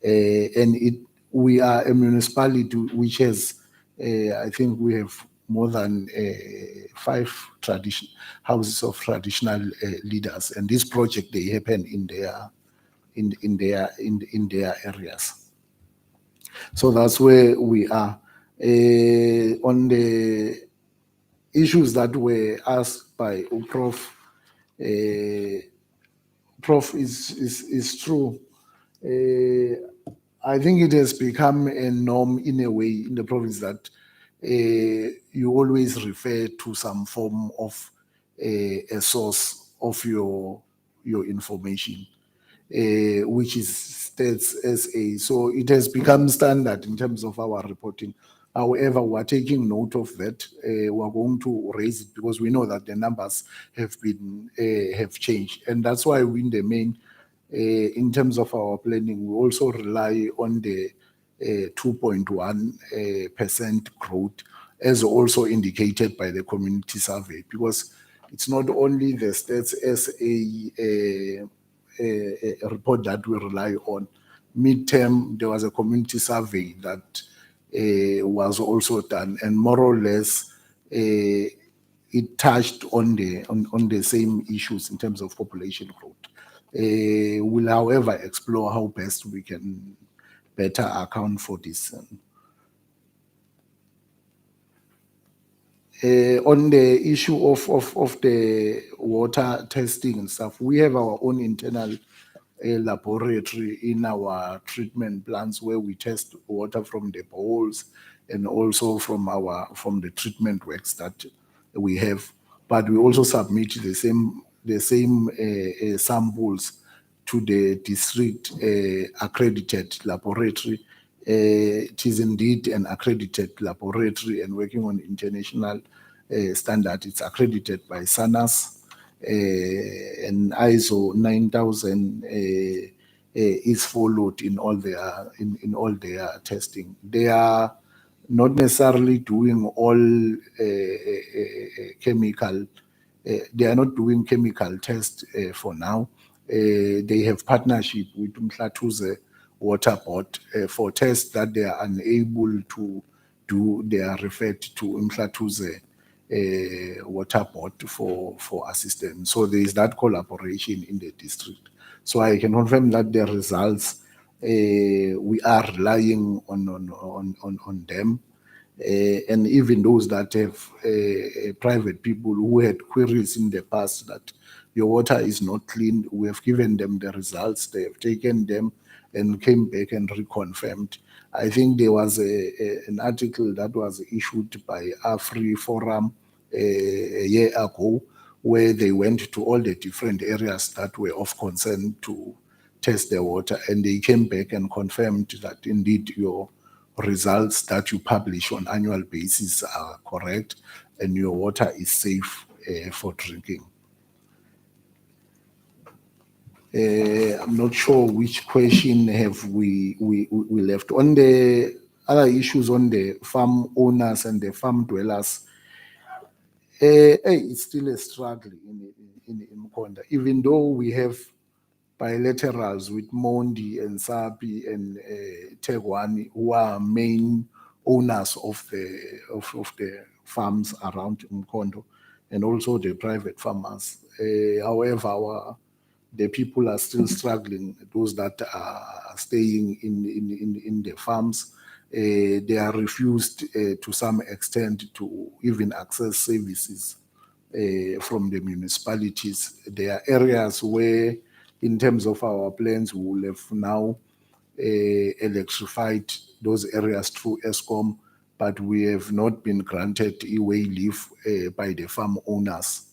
And we are a municipality which has, I think we have more than 5 houses of traditional leaders, and this project they happen in their areas. So that's where we are. On the issues that were asked by Prof, Prof is true. I think it has become a norm in a way in the province that you always refer to some form of a source of your information, which is Stats SA. So it has become standard in terms of our reporting. However, we're taking note of that. We're going to raise it because we know that the numbers have changed, and that's why we in the main, in terms of our planning, we also rely on the 2.1% growth, as also indicated by the community survey, because it's not only the Stats SA report that we rely on. midterm, there was a community survey that was also done, and more or less, it touched on the same issues in terms of population growth. We'll, however, explore how best we can better account for this. On the issue of the water testing and stuff, we have our own internal laboratory in our treatment plants where we test water from the boreholes and also from the treatment works that we have. But we also submit the same samples to the district accredited laboratory. It is indeed an accredited laboratory and working on international standard. It's accredited by SANAS, and ISO 9000 is followed in all their testing. They are not necessarily doing all chemical. They are not doing chemical tests for now. They have partnership with Mhlatuze Water Board for tests that they are unable to do. They are referred to Mhlatuze Water Board for assistance. So there is that collaboration in the district. So I can confirm that the results we are relying on them. And even those that have private people who had queries in the past that your water is not clean, we have given them the results. They have taken them and came back and reconfirmed. I think there was an article that was issued by Afri Forum a year ago, where they went to all the different areas that were of concern to test their water, and they came back and confirmed that indeed your results that you publish on annual basis are correct and your water is safe for drinking. I'm not sure which question have we left. On the other issues on the farm owners and the farm dwellers, it's still a struggle in Mkonda, even though we have bilaterals with Mondi and Sapi and Tegwani, who are main owners of the farms around Mkondo, and also the private farmers. However, the people are still struggling. Those that are staying in the farms, they are refused to some extent to even access services from the municipalities. There are areas where, in terms of our plans, we will have now electrified those areas through ESCOM, but we have not been granted e-way leave by the farm owners,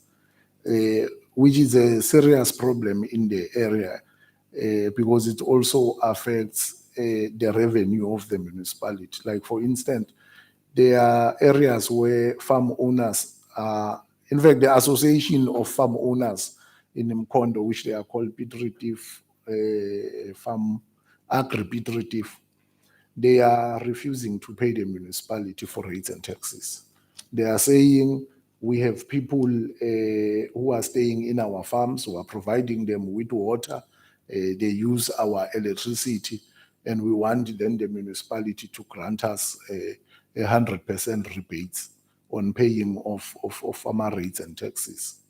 which is a serious problem in the area because it also affects the revenue of the municipality. Like, for instance, there are areas where farm owners are, in fact, the Association of Farm Owners in Mkondo, which they are called Petritive Farm Agri-Petritive, they are refusing to pay the municipality for rates and taxes. They are saying we have people who are staying in our farms, who are providing them with water, they use our electricity, and we want then the municipality to grant us 100% rebates on paying of farmer rates and taxes.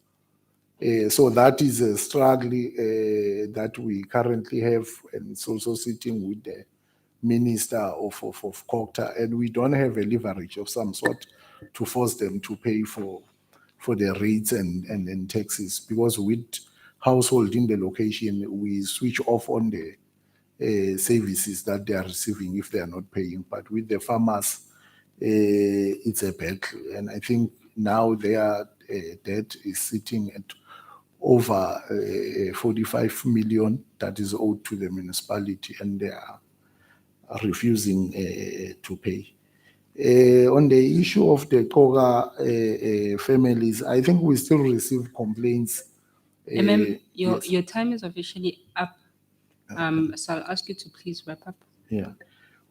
So that is a struggle that we currently have, and it's also sitting with the Minister of COGTA, and we don't have a leverage of some sort to force them to pay for the rates and taxes, because with household in the location, we switch off on the services that they are receiving if they are not paying. But with the farmers, it's a battle, and I think now their debt is sitting at over 45 million that is owed to the municipality, and they are refusing to pay. On the issue of the Koga families, I think we still receive complaints. Ma'am, Yes. your time is officially up. So I'll ask you to please wrap up. Yeah,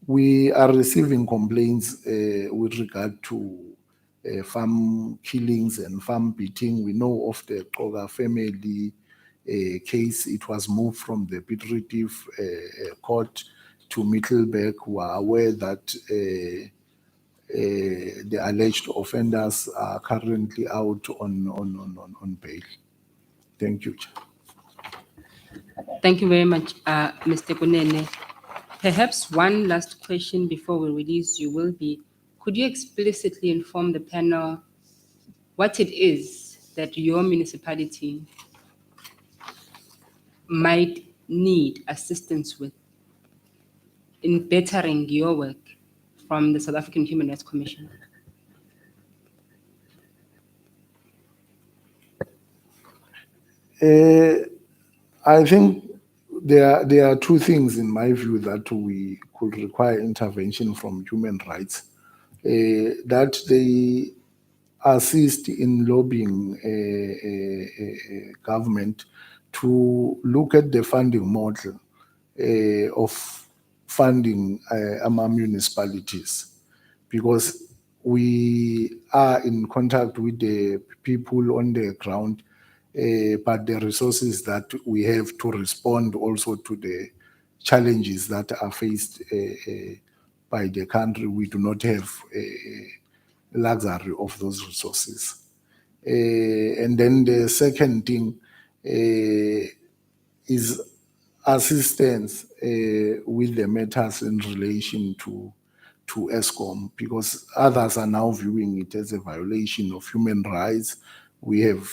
we are receiving complaints with regard to farm killings and farm beating. We know of the Koga family case. It was moved from the Piet court to Middelburg, who are aware that the alleged offenders are currently out on bail. Thank you, Chair. Thank you very much, Mr. Kunene. Perhaps one last question before we release you will be, could you explicitly inform the panel what it is that your municipality might need assistance with in bettering your work from the South African Human Rights Commission? I think there are two things in my view that we could require intervention from human rights, that they assist in lobbying government to look at the funding model of funding our municipalities, because we are in contact with the people on the ground, but the resources that we have to respond also to the challenges that are faced by the country, we do not have luxury of those resources. And then the second thing is assistance with the matters in relation to ESCOM, because others are now viewing it as a violation of human rights. We have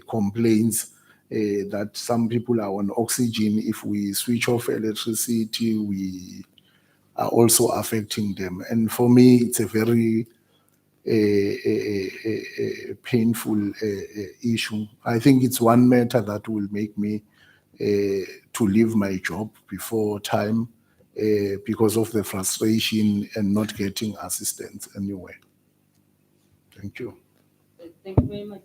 complaints that some people are on oxygen. If we switch off electricity, we are also affecting them. And for me, it's a very painful issue. I think it's one matter that will make me to leave my job before time because of the frustration and not getting assistance anywhere. Thank you. Thank you very much.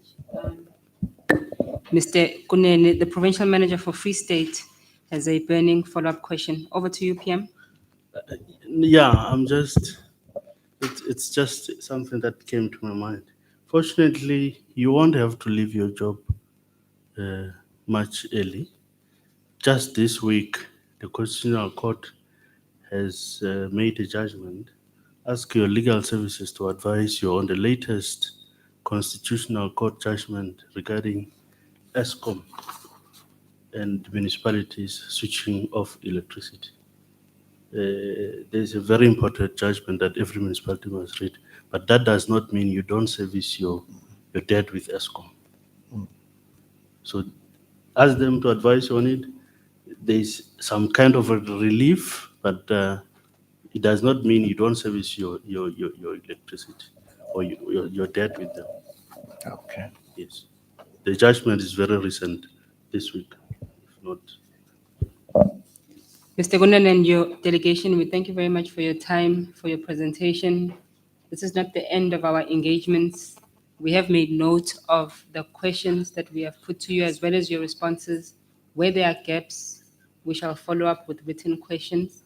Mr. Kunene, the Provincial Manager for Free State, has a burning follow-up question. Over to you, PM. Yeah, it's just something that came to my mind. Fortunately, you won't have to leave your job much early. Just this week, the Constitutional Court has made a judgment. Ask your legal services to advise you on the latest Constitutional Court judgment regarding ESCOM and municipalities switching off electricity. There's a very important judgment that every municipality must read, but that does not mean you don't service your debt with ESCOM. So ask them to advise you on it. There's some kind of a relief, but it does not mean you don't service your electricity or your debt with them. Okay. Yes. The judgment is very recent this week, if not. Mr. Kunene and your delegation, we thank you very much for your time, for your presentation. This is not the end of our engagements. We have made note of the questions that we have put to you as well as your responses. Where there are gaps, we shall follow up with written questions.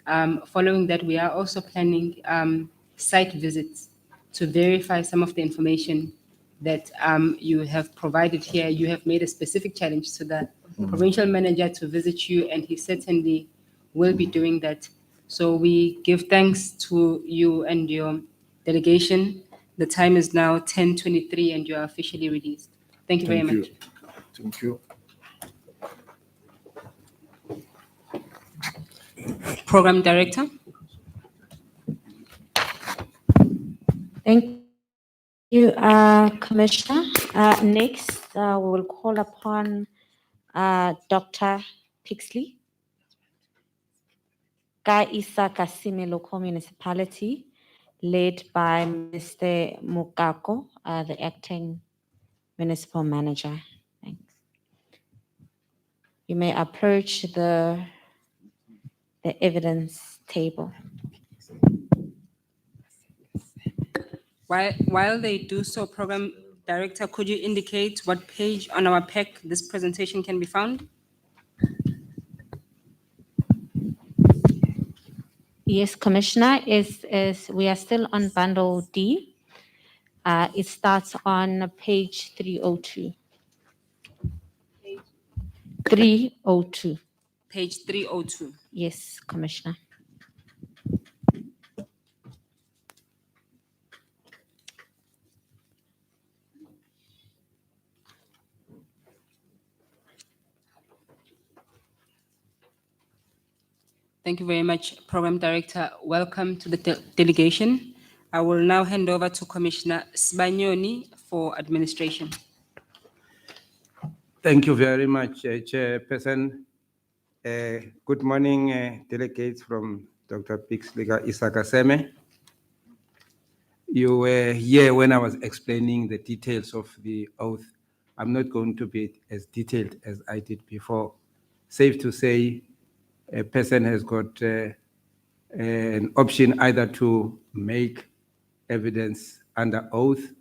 Following that, we are also planning site visits to verify some of the information that you have provided here. You have made a specific challenge to the provincial manager to visit you, and he certainly will be doing that. So we give thanks to you and your delegation. The time is now 10:23 and you are officially released. Thank you very much. Thank you. Program Director. Thank you, Commissioner. Next, we will call upon Dr. Pixley, Ka Isa Kasime Local Municipality, led by Mr. Mukako, the acting municipal manager. Thanks. You may approach the evidence table. While they do so, Program Director, could you indicate what page on our pack this presentation can be found? Yes, Commissioner, is we are still on Bundle D. It starts on page 302. 302. Page 302. Yes, Commissioner. Thank you very much, Program Director. Welcome to the delegation. I will now hand over to Commissioner Sbanyoni for administration. Thank you very much, Chairperson. Good morning, delegates from Dr. Pixliga Isakaseme. You were here when I was explaining the details of the oath. I'm not going to be as detailed as I did before. Safe to say, a person has got an option either to make evidence under oath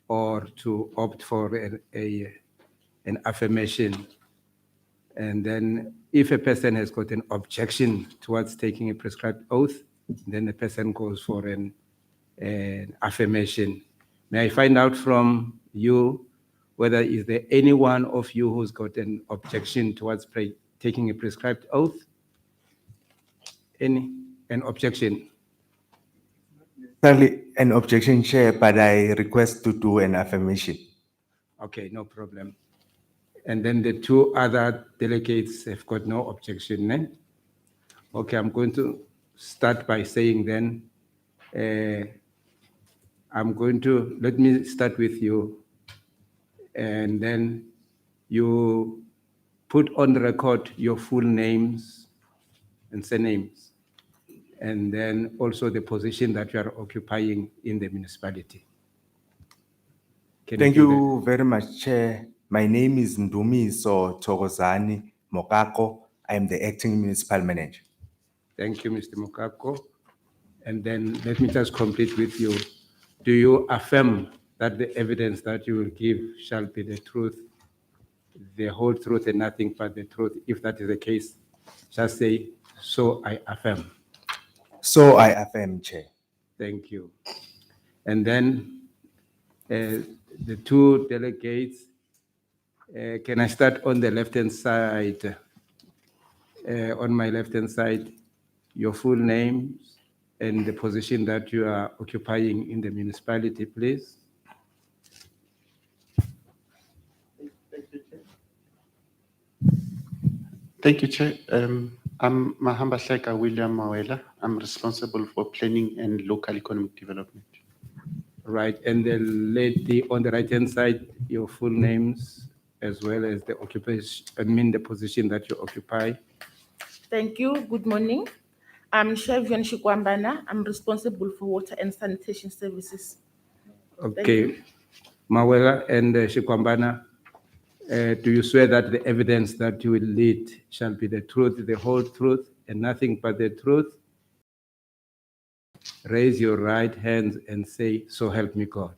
or to opt for an affirmation. And then if a person has got an objection towards taking a prescribed oath, then the person goes for an affirmation. May I find out from you whether is there any one of you who's got an objection towards taking a prescribed oath? An objection? Certainly an objection, Chair, but I request to do an affirmation. Okay, no problem. And then the two other delegates have got no objection, eh? Okay, I'm going to start by saying then, let me start with you. And then you put on the record your full names and surnames, and then also the position that you are occupying in the municipality. Can Thank do you very much, Chair. My name is Ndumiso Thokozani Mokako. I am the acting municipal manager. that? Thank you, Mr. Mukako. And then let me just complete with you. Do you affirm that the evidence that you will give shall be the truth, the whole truth and nothing but the truth? If that is the case, just say, so I affirm. So I affirm, Chair. Thank you. And then the two delegates, can I start on the left-hand side? On my left-hand side, your full names and the position that you are occupying in the municipality, please. Thank you, Chair. I'm Mahamba Sheka William Mawela. I'm responsible for planning and local economic development. Right, and the lady on the right-hand side, your full names as well as the occupation, the position that you occupy. Thank you. Good morning. I'm Shavian Shikwambana. I'm responsible for water and sanitation services. Okay, Mawela and Shikwambana, do you swear that the evidence that you will lead shall be the truth, the whole truth, and nothing but the truth? Raise your right hand and say, so help me God.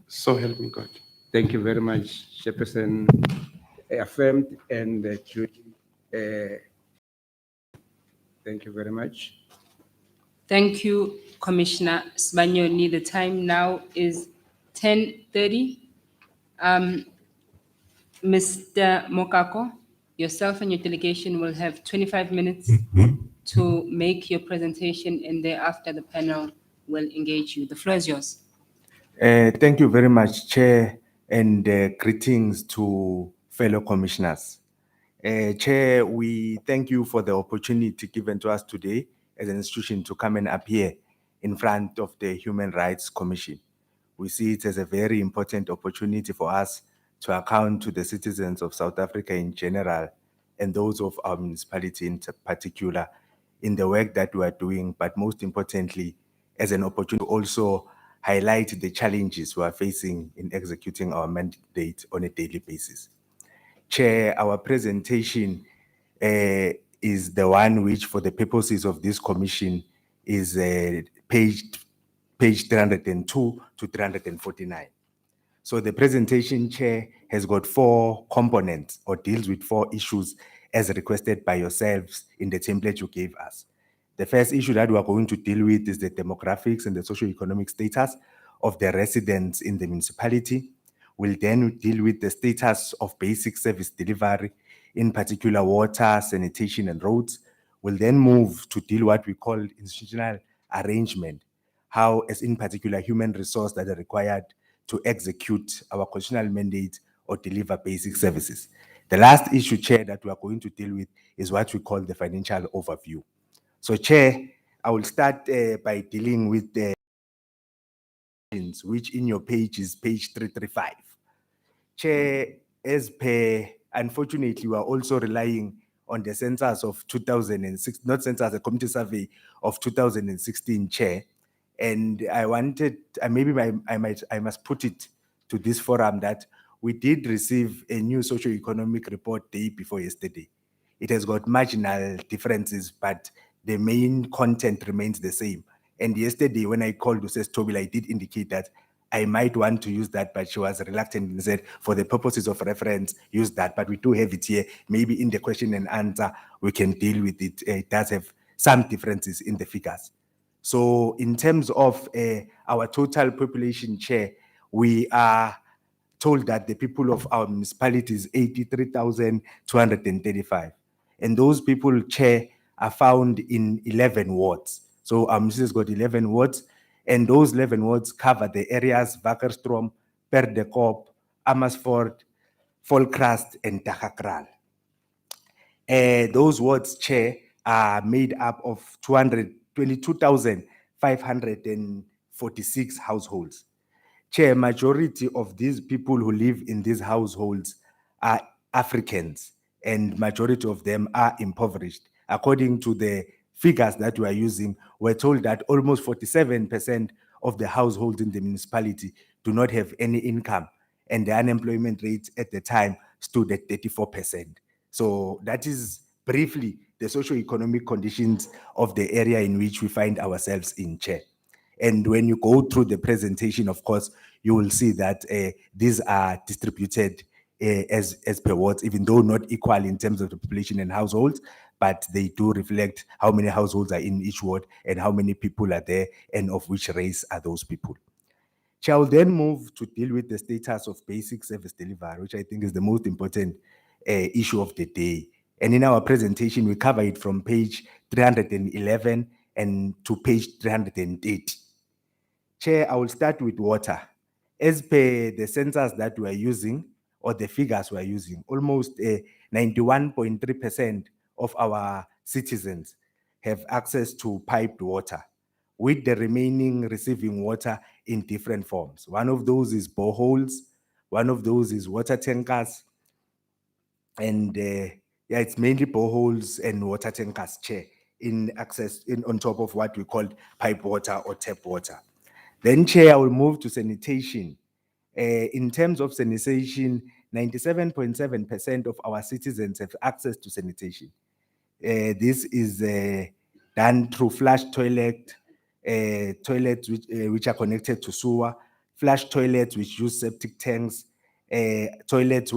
So help me God. Thank you very much, Chairperson. Affirmed and thank you very much. Thank you, Commissioner Sbanyoni. The time now is 10:30. Mr. Mokako, yourself and your delegation will have 25 minutes to make your presentation, and thereafter the panel will engage you. The floor is yours. Thank you very much, Chair, and greetings to fellow commissioners. Chair, we thank you for the opportunity given to us today as an institution to come and appear in front of the Human Rights Commission. We see it as a very important opportunity for us to account to the citizens of South Africa in general and those of our municipality in particular in the work that we are doing, but most importantly, as an opportunity to also highlight the challenges we are facing in executing our mandate on a daily basis. Chair, our presentation is the one which, for the purposes of this commission, is page 302 to 349. So the presentation, Chair, has got 4 components or deals with 4 issues as requested by yourselves in the template you gave us. The first issue that we are going to deal with is the demographics and the socio-economic status of the residents in the municipality. will then deal with the status of basic service delivery, in particular water, sanitation, and roads. We'll then move to deal what we call institutional arrangement, how, as in particular, human resource that are required to execute our constitutional mandate or deliver basic services. The last issue, Chair, that we are going to deal with is what we call the financial overview. So, Chair, I will start by dealing with the which in your page is page 335. Chair, as per, unfortunately, we are also relying on the census of 2006, not census, a community survey of 2016, Chair. And I wanted, maybe I must put it to this forum that we did receive a new socio-economic report day before yesterday. It has got marginal differences, but the main content remains the same. And yesterday, when I called Mrs. Tobile, I did indicate that I might want to use that, but she was reluctant and said, for the purposes of reference, use that. But we do have it here. Maybe in the question and answer, we can deal with it. It does have some differences in the figures. So in terms of our total population, Chair, we are told that the people of our municipality is 83,235. And those people, Chair, are found in 11 wards. So our municipality has got 11 wards, and those 11 wards cover the areas Wakkerstrom, Perdekop, Amersfoort, Volkrust, and Dagakral. Those wards, Chair, are made up of 222,546 households. Chair, majority of these people who live in these households are Africans, and majority of them are impoverished. According to the figures that we are using, we're told that almost 47% of the households in the municipality do not have any income, and the unemployment rate at the time stood at 34%. So that is briefly the socio-economic conditions of the area in which we find ourselves in, Chair. And when you go through the presentation, of course, you will see that these are distributed as per wards, even though not equal in terms of the population and households, but they do reflect how many households are in each ward and how many people are there and of which race are those people. Shall then move to deal with the status of basic service delivery, which I think is the most important issue of the day. And in our presentation, we cover it from page 311 and to page 330. Chair, I will start with water. As per the census that we are using, or the figures we are using, almost 91.3% of our citizens have access to piped water, with the remaining receiving water in different forms. One of those is boreholes, one of those is water tankers, and yeah, it's mainly boreholes and water tankers, Chair, in access on top of what we call pipe water or tap water. Then, Chair, I will move to sanitation. In terms of sanitation, 97.7% of our citizens have access to sanitation. This is done through flush toilets which are connected to sewer, flush toilets which use septic tanks, toilets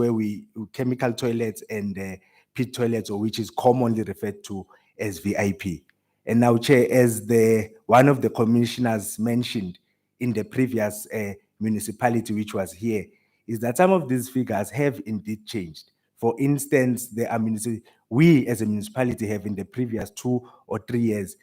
chemical toilets, and pit toilets, or which is commonly referred to as VIP. And now, Chair, as one of the commissioners mentioned in the previous municipality which was here, is that some of these figures have indeed changed. For instance, we as a municipality have in the previous 2 or 3 years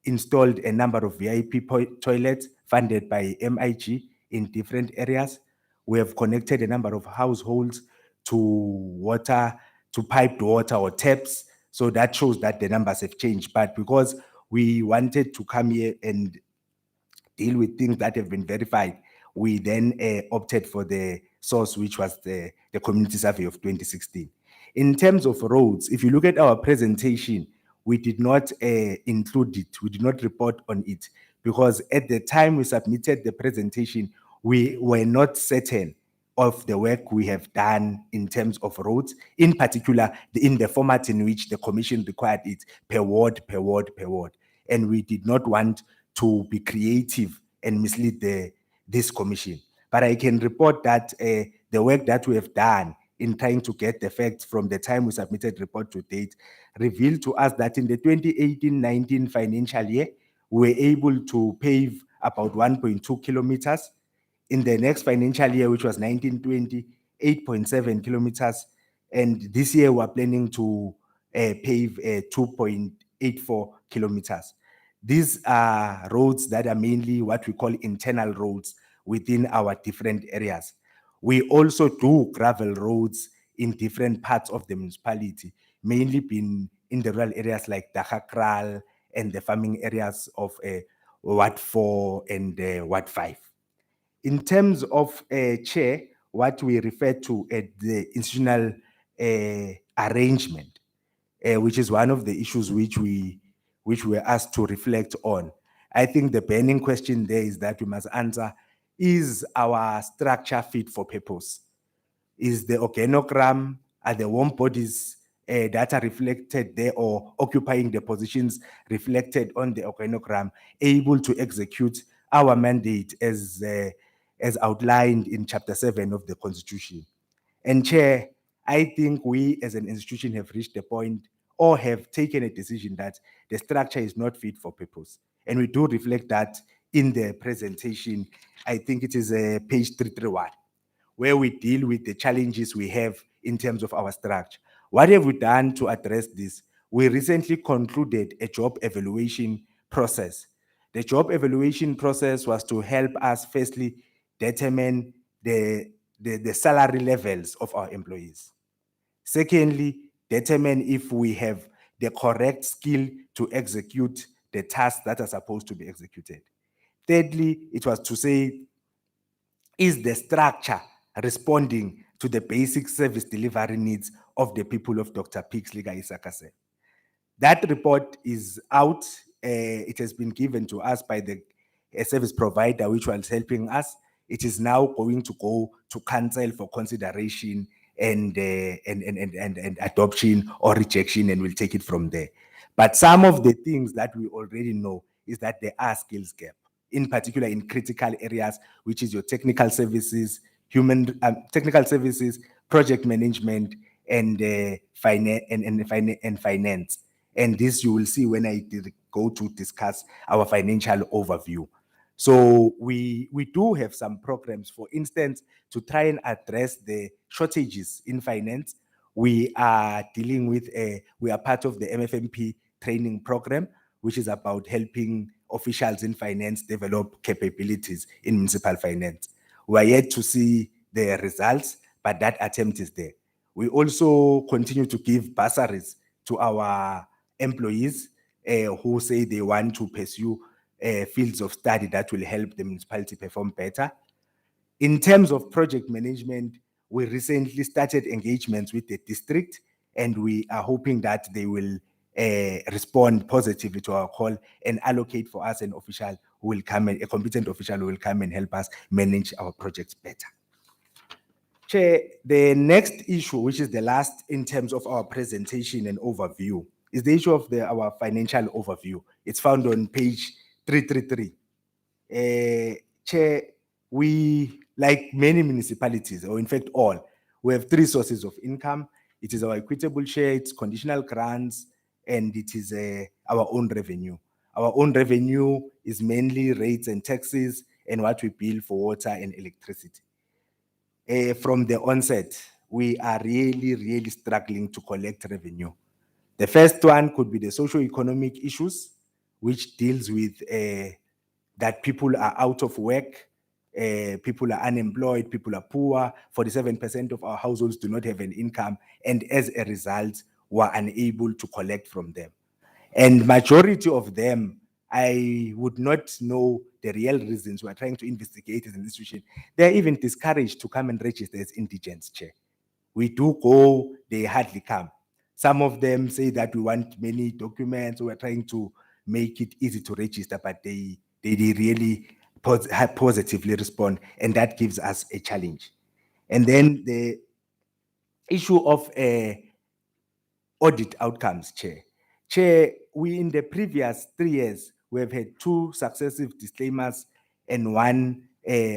installed a number of VIP toilets funded by MIG in different areas. We have connected a number of households to water, to piped water or taps. So that shows that the numbers have changed. But because we wanted to come here and deal with things that have been verified, we then opted for the source, which was the community survey of 2016. In terms of roads, if you look at our presentation, we did not include it, we did not report on it, because at the time we submitted the presentation, we were not certain of the work we have done in terms of roads, in particular in the format in which the commission required it, per ward, per ward, per ward. And we did not want to be creative and mislead this commission. But I can report that the work that we have done in trying to get the facts from the time we submitted report to date revealed to us that in the 2018-19 financial year, we were able to pave about 1.2 kilometers. In the next financial year, which was 1920, 8.7 kilometers. And this year we're planning to pave 2.84 kilometers. These are roads that are mainly what we call internal roads within our different areas. We also do gravel roads in different parts of the municipality, mainly been in the rural areas like Dachakral and the farming areas of Ward 4 and Ward 5. In terms of chair, what we refer to as the institutional arrangement, which is one of the issues which we were asked to reflect on. I think the burning question there is that we must answer, is our structure fit for purpose? Is the organogram, are the warm bodies that are reflected there or occupying the positions reflected on the organogram able to execute our mandate as outlined in Chapter 7 of the Constitution? And Chair, I think we as an institution have reached a point or have taken a decision that the structure is not fit for purpose. And we do reflect that in the presentation. I think it is page 331, where we deal with the challenges we have in terms of our structure. What have we done to address this? We recently concluded a job evaluation process. The job evaluation process was to help us firstly determine the salary levels of our employees. Secondly, determine if we have the correct skill to execute the tasks that are supposed to be executed. Thirdly, it was to say, is the structure responding to the basic service delivery needs of the people of Dr. Pixley Isakase? That report is out. It has been given to us by the service provider, which was helping us. It is now going to go to council for consideration and adoption or rejection, and we'll take it from there. But some of the things that we already know is that there are skills gap, in particular in critical areas, which is your technical services, technical services, project management, and finance. And this you will see when I go to discuss our financial overview. So we do have some programs, for instance, to try and address the shortages in finance. We are dealing with we are part of the MFMP training program, which is about helping officials in finance develop capabilities in municipal finance. We are yet to see the results, but that attempt is there. We also continue to give bursaries to our employees who say they want to pursue fields of study that will help the municipality perform better. In terms of project management, we recently started engagements with the district, and we are hoping that they will respond positively to our call and allocate for us an official who will come and a competent official who will come and help us manage our projects better. Chair, the next issue, which is the last in terms of our presentation and overview, is the issue of our financial overview. It's found on page 333. Chair, we, like many municipalities, or in fact all, we have three sources of income. It is our equitable share, it's conditional grants, and it is our own revenue. Our own revenue is mainly rates and taxes and what we bill for water and electricity. From the onset, we are really struggling to collect revenue. The first one could be the socio-economic issues, which deals with that people are out of work, people are unemployed, people are poor, 47% of our households do not have an income, and as a result, were unable to collect from them. And majority of them, I would not know the real reasons. We're trying to investigate as an institution. They're even discouraged to come and register as indigents, Chair. We do go, they hardly come. Some of them say that we want many documents. We're trying to make it easy to register, but they really positively respond, and that gives us a challenge. And then the issue of audit outcomes, Chair. Chair, we in the previous 3 years, we have had 2 successive disclaimers and 1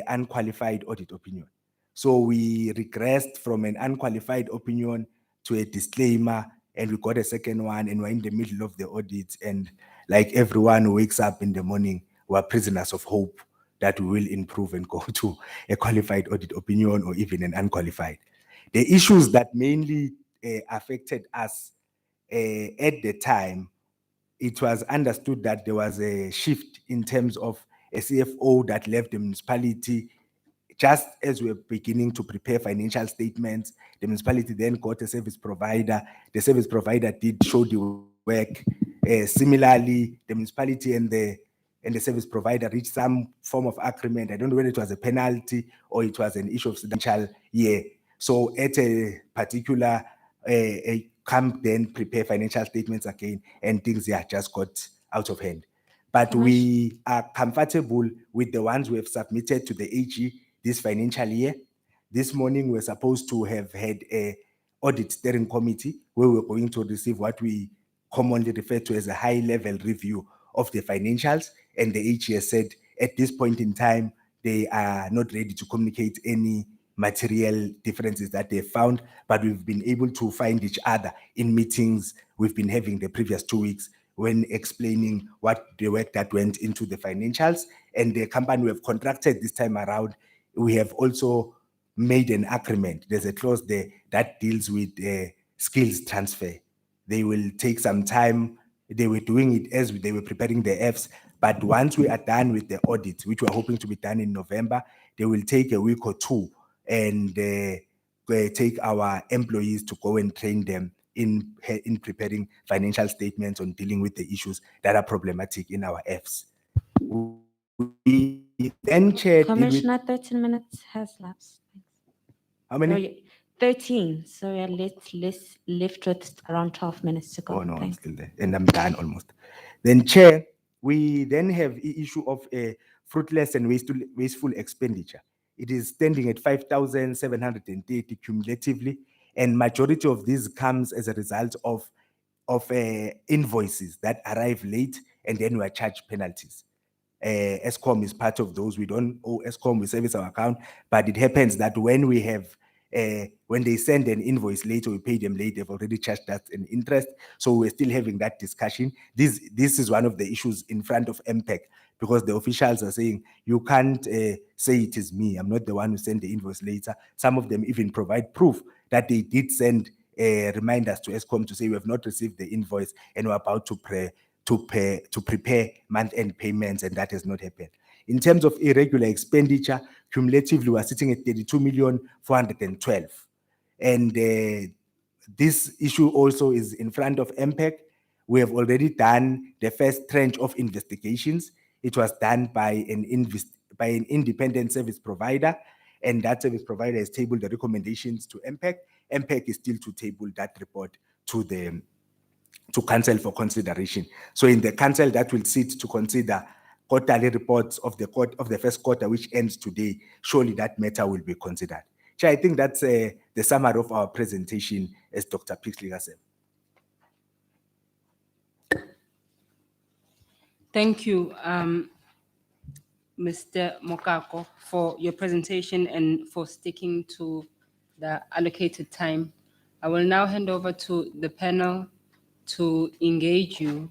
unqualified audit opinion. So we regressed from an unqualified opinion to a disclaimer, and we got a second one, and we're in the middle of the audit. And like everyone who wakes up in the morning, we're prisoners of hope that we will improve and go to a qualified audit opinion or even an unqualified. The issues that mainly affected us at the time, it was understood that there was a shift in terms of a CFO that left the municipality just as we were beginning to prepare financial statements. The municipality then got a service provider. The service provider did show the work. Similarly, the municipality and the service provider reached some form of agreement. I don't know whether it was a penalty or it was an issue of financial year. So at a particular come then prepare financial statements again, and things just got out of hand. But we are comfortable with the ones we have submitted to the AG this financial year. This morning, we're supposed to have had a audit steering committee where we're going to receive what we commonly refer to as a high-level review of the financials. And the AG has said at this point in time, they are not ready to communicate any material differences that they found, but we've been able to find each other in meetings we've been having the previous 2 weeks when explaining what the work that went into the financials. And the company we have contracted this time around, we have also made an agreement. There's a clause there that deals with skills transfer. They will take some time. They were doing it as they were preparing the Fs, but once we are done with the audit, which we're hoping to be done in November, they will take a week or two and take our employees to go and train them in preparing financial statements on dealing with the issues that are problematic in our Fs. We then chaired. Commissioner, 13 minutes has lapsed. How many? So 13. So yeah, let's left with around 12 minutes to go. Oh no, I'm Thanks. still there, and I'm done almost. Then, Chair, we then have the issue of a fruitless and wasteful expenditure. It is standing at 5,730 cumulatively, and majority of this comes as a result of invoices that arrive late and then we are charged penalties. ESCOM is part of those. We don't owe ESCOM, we service our account, but it happens that when we have when they send an invoice later, we pay them late, they've already charged us an interest. So we're still having that discussion. This is one of the issues in front of MPEC, because the officials are saying, you can't say it is me. I'm not the one who sent the invoice later. Some of them even provide proof that they did send reminders to ESCOM to say we have not received the invoice and we're about to prepare month-end payments, and that has not happened. In terms of irregular expenditure, cumulatively, we're sitting at 32,412,000. And this issue also is in front of MPEC. We have already done the first tranche of investigations. It was done by an independent service provider, and that service provider has tabled the recommendations to MPEC. MPEC is still to table that report to council for consideration. So in the council that will sit to consider quarterly reports of the first quarter, which ends today, surely that matter will be considered. Chair, I think that's the summary of our presentation, as Dr. Pixley said. Thank you, Mr. Mokako, for your presentation and for sticking to the allocated time. I will now hand over to the panel to engage you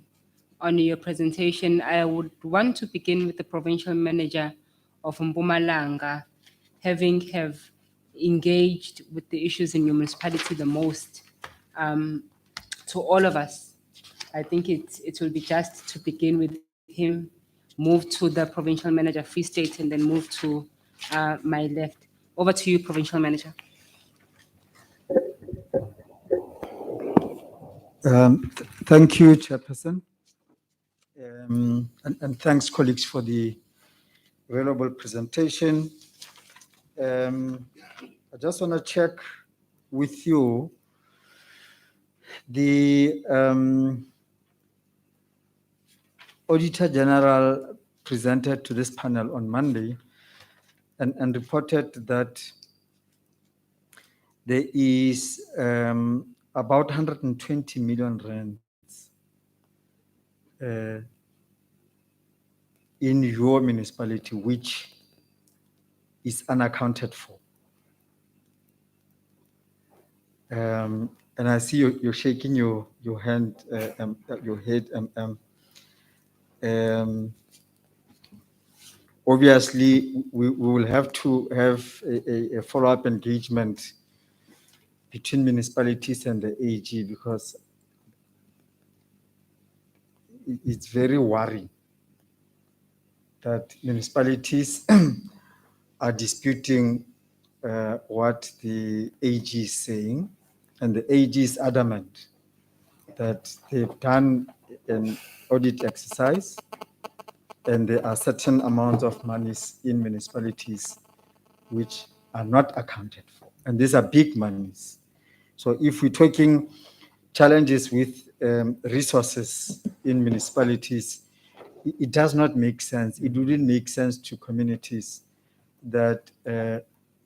on your presentation. I would want to begin with the provincial manager of Mpumalanga, having engaged with the issues in your municipality the most. To all of us, I think it will be just to begin with him, move to the provincial manager, Free State, and then move to my left. Over to you, provincial manager. Thank you, Chairperson. And thanks, colleagues, for the valuable presentation. I just want to check with you the Auditor General presented to this panel on Monday and reported that there is about 120 million rands in your municipality, which is unaccounted for. And I see you're shaking your hand, your head. obviously, we will have to have a follow-up engagement between municipalities and the AG because it's very worrying that municipalities are disputing what the AG is saying, and the AG is adamant that they've done an audit exercise and there are certain amounts of monies in municipalities which are not accounted for. And these are big monies. So if we're talking challenges with resources in municipalities, it does not make sense. It wouldn't make sense to communities that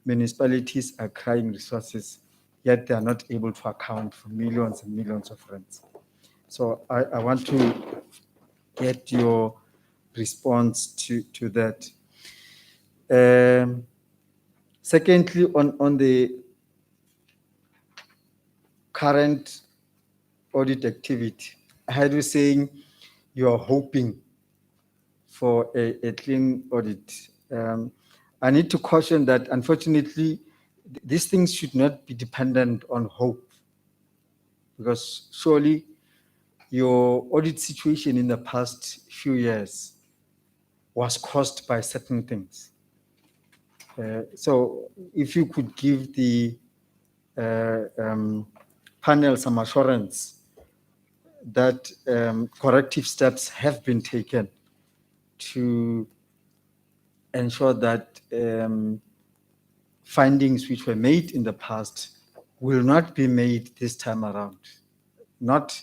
municipalities are crying resources, yet they are not able to account for millions and millions of rents. So I want to get your response to that. Secondly, on the current audit activity, I heard you saying you are hoping for a clean audit. I need to caution that, unfortunately, these things should not be dependent on hope, because surely your audit situation in the past few years was caused by certain things. So if you could give the panel some assurance that corrective steps have been taken to ensure that findings which were made in the past will not be made this time around. Not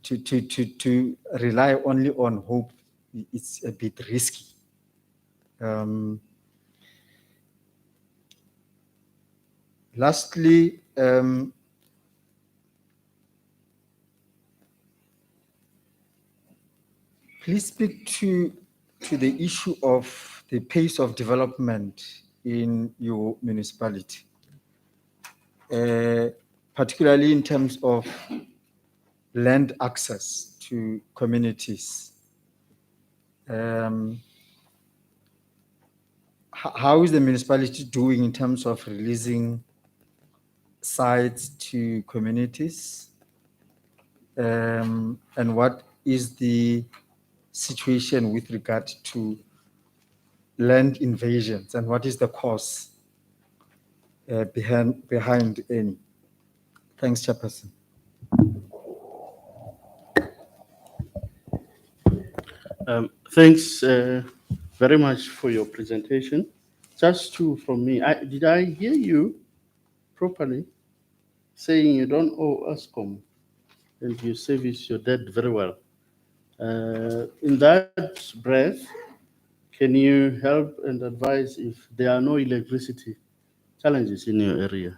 to rely only on hope, it's a bit risky. Lastly, please speak to the issue of the pace of development in your municipality, particularly in terms of land access to communities. How is the municipality doing in terms of releasing sites to communities? And what is the situation with regard to land invasions, and what is the cause behind any? Thanks, Chairperson. Thanks very much for your presentation. Just two from me. Did I hear you properly saying you don't owe Eskom and you service your debt very well? In that breath, can you help and advise if there are no electricity challenges in your area?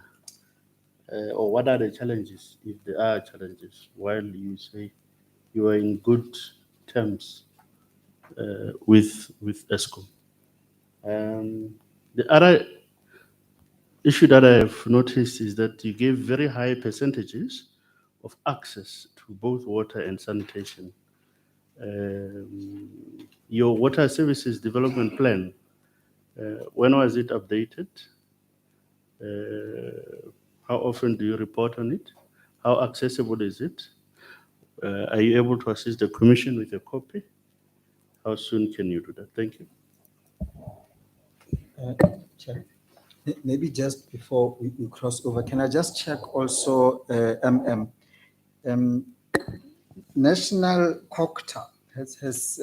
Or what are the challenges, if there are challenges, while you say you are in good terms with Eskom? The other issue that I have noticed is that you give very high percentages of access to both water and sanitation. Your water services development plan, when was it updated? How often do you report on it? How accessible is it? Are you able to assist the Commission with a copy? How soon can you do that? Thank you. Chair, maybe just before we cross over, can I just check also, National COCTA has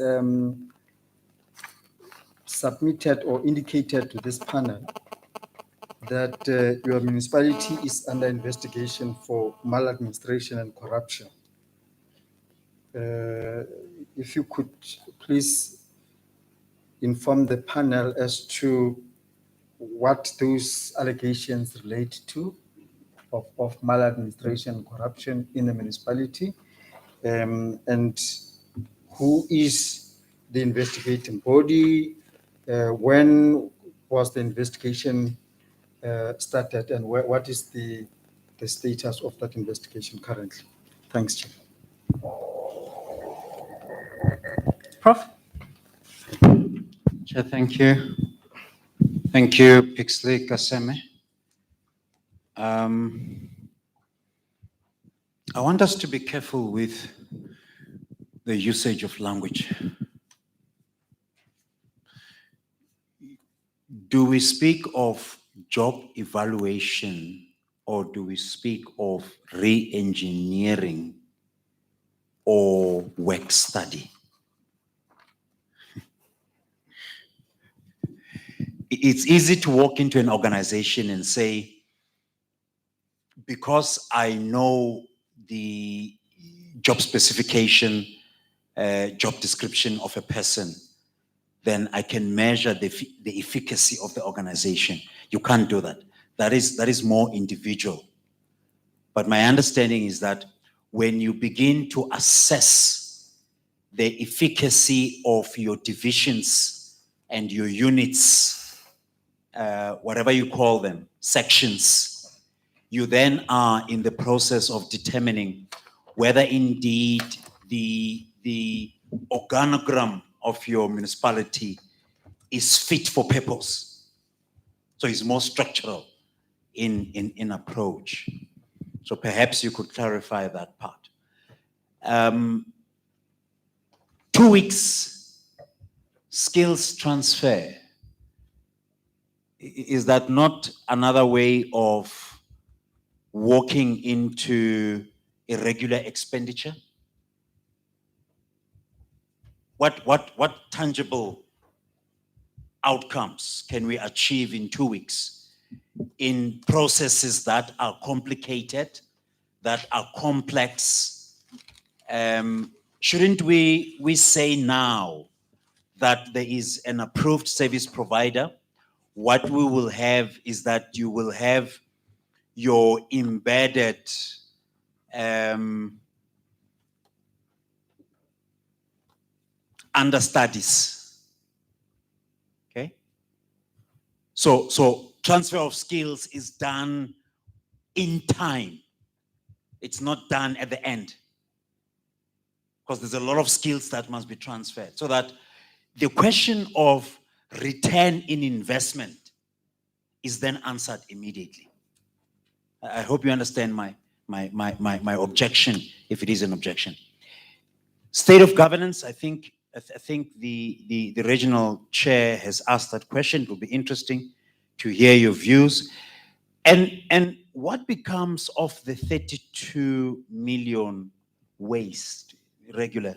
submitted or indicated to this panel that your municipality is under investigation for maladministration and corruption. If you could please inform the panel as to what those allegations relate to of maladministration and corruption in the municipality, and who is the investigating body, when was the investigation started, and what is the status of that investigation currently? Thanks, Chair. Prof? Chair, thank you. Thank you, Pixley Kaseme. I want us to be careful with the usage of language. Do we speak of job evaluation or do we speak of re-engineering or work study? It's easy to walk into an organization and say, because I know the job specification, job description of a person, then I can measure the efficacy of the organization. You can't do that. That is more individual. But my understanding is that when you begin to assess the efficacy of your divisions and your units, whatever you call them, sections, you then are in the process of determining whether indeed the organogram of your municipality is fit for purpose. So it's more structural in approach. So perhaps you could clarify that part. 2 weeks skills transfer. Is that not another way of walking into irregular expenditure? What tangible outcomes can we achieve in 2 weeks in processes that are complicated, that are complex? Shouldn't we say now that there is an approved service provider? What we will have is that you will have your embedded understudies. Okay? So transfer of skills is done in time. It's not done at the end. Because there's a lot of skills that must be transferred. So that the question of return in investment is then answered immediately. I hope you understand my objection, if it is an objection. State of governance, I think the regional chair has asked that question. It will be interesting to hear your views. And what becomes of the 32 million waste regular?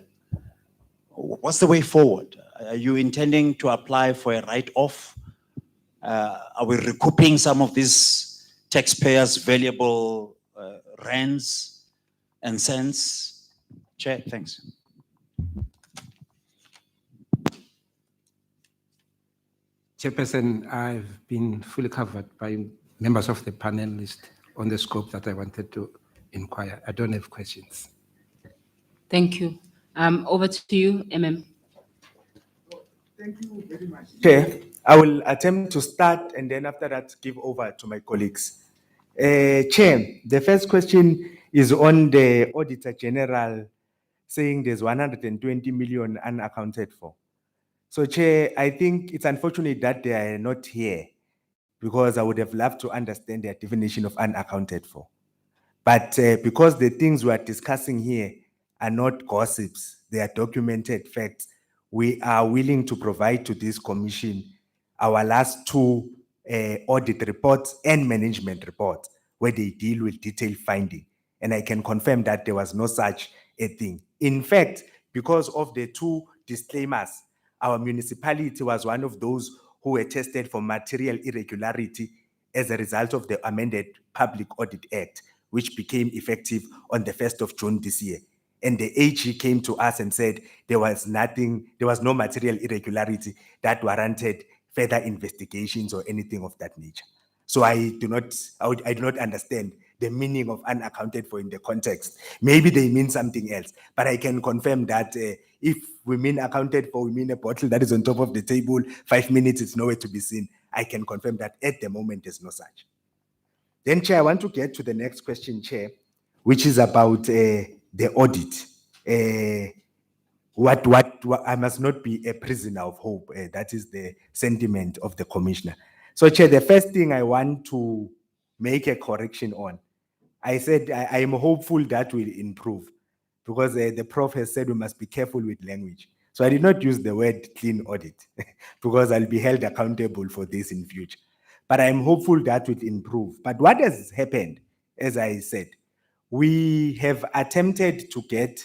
What's the way forward? Are you intending to apply for a write-off? Are we recouping some of these taxpayers' valuable rands and cents? Chair, thanks. Chairperson, I've been fully covered by members of the panelist on the scope that I wanted to inquire. I don't have questions. Thank you. Over to you, MM. Thank you very much. Chair, I will attempt to start and then after that give over to my colleagues. Chair, the first question is on the Auditor General saying there's 120 million unaccounted for. So Chair, I think it's unfortunate that they are not here because I would have loved to understand their definition of unaccounted for. But because the things we are discussing here are not gossips, they are documented facts, we are willing to provide to this commission our last two audit reports and management reports where they deal with detailed finding. And I can confirm that there was no such a thing. In fact, because of the two disclaimers, our municipality was one of those who were tested for material irregularity as a result of the amended Public Audit Act, which became effective on the 1st of June this year. And the AG came to us and said there was no material irregularity that warranted further investigations or anything of that nature. So I do not understand the meaning of unaccounted for in the context. Maybe they mean something else, but I can confirm that if we mean accounted for, we mean a bottle that is on top of the table, 5 minutes, it's nowhere to be seen. I can confirm that at the moment there's no such. Then, Chair, I want to get to the next question, Chair, which is about the audit. I must not be a prisoner of hope. That is the sentiment of the commissioner. So, Chair, the first thing I want to make a correction on, I said I am hopeful that will improve because the prof has said we must be careful with language. So I did not use the word clean audit because I'll be held accountable for this in future. But I'm hopeful that will improve. But what has happened, as I said, we have attempted to get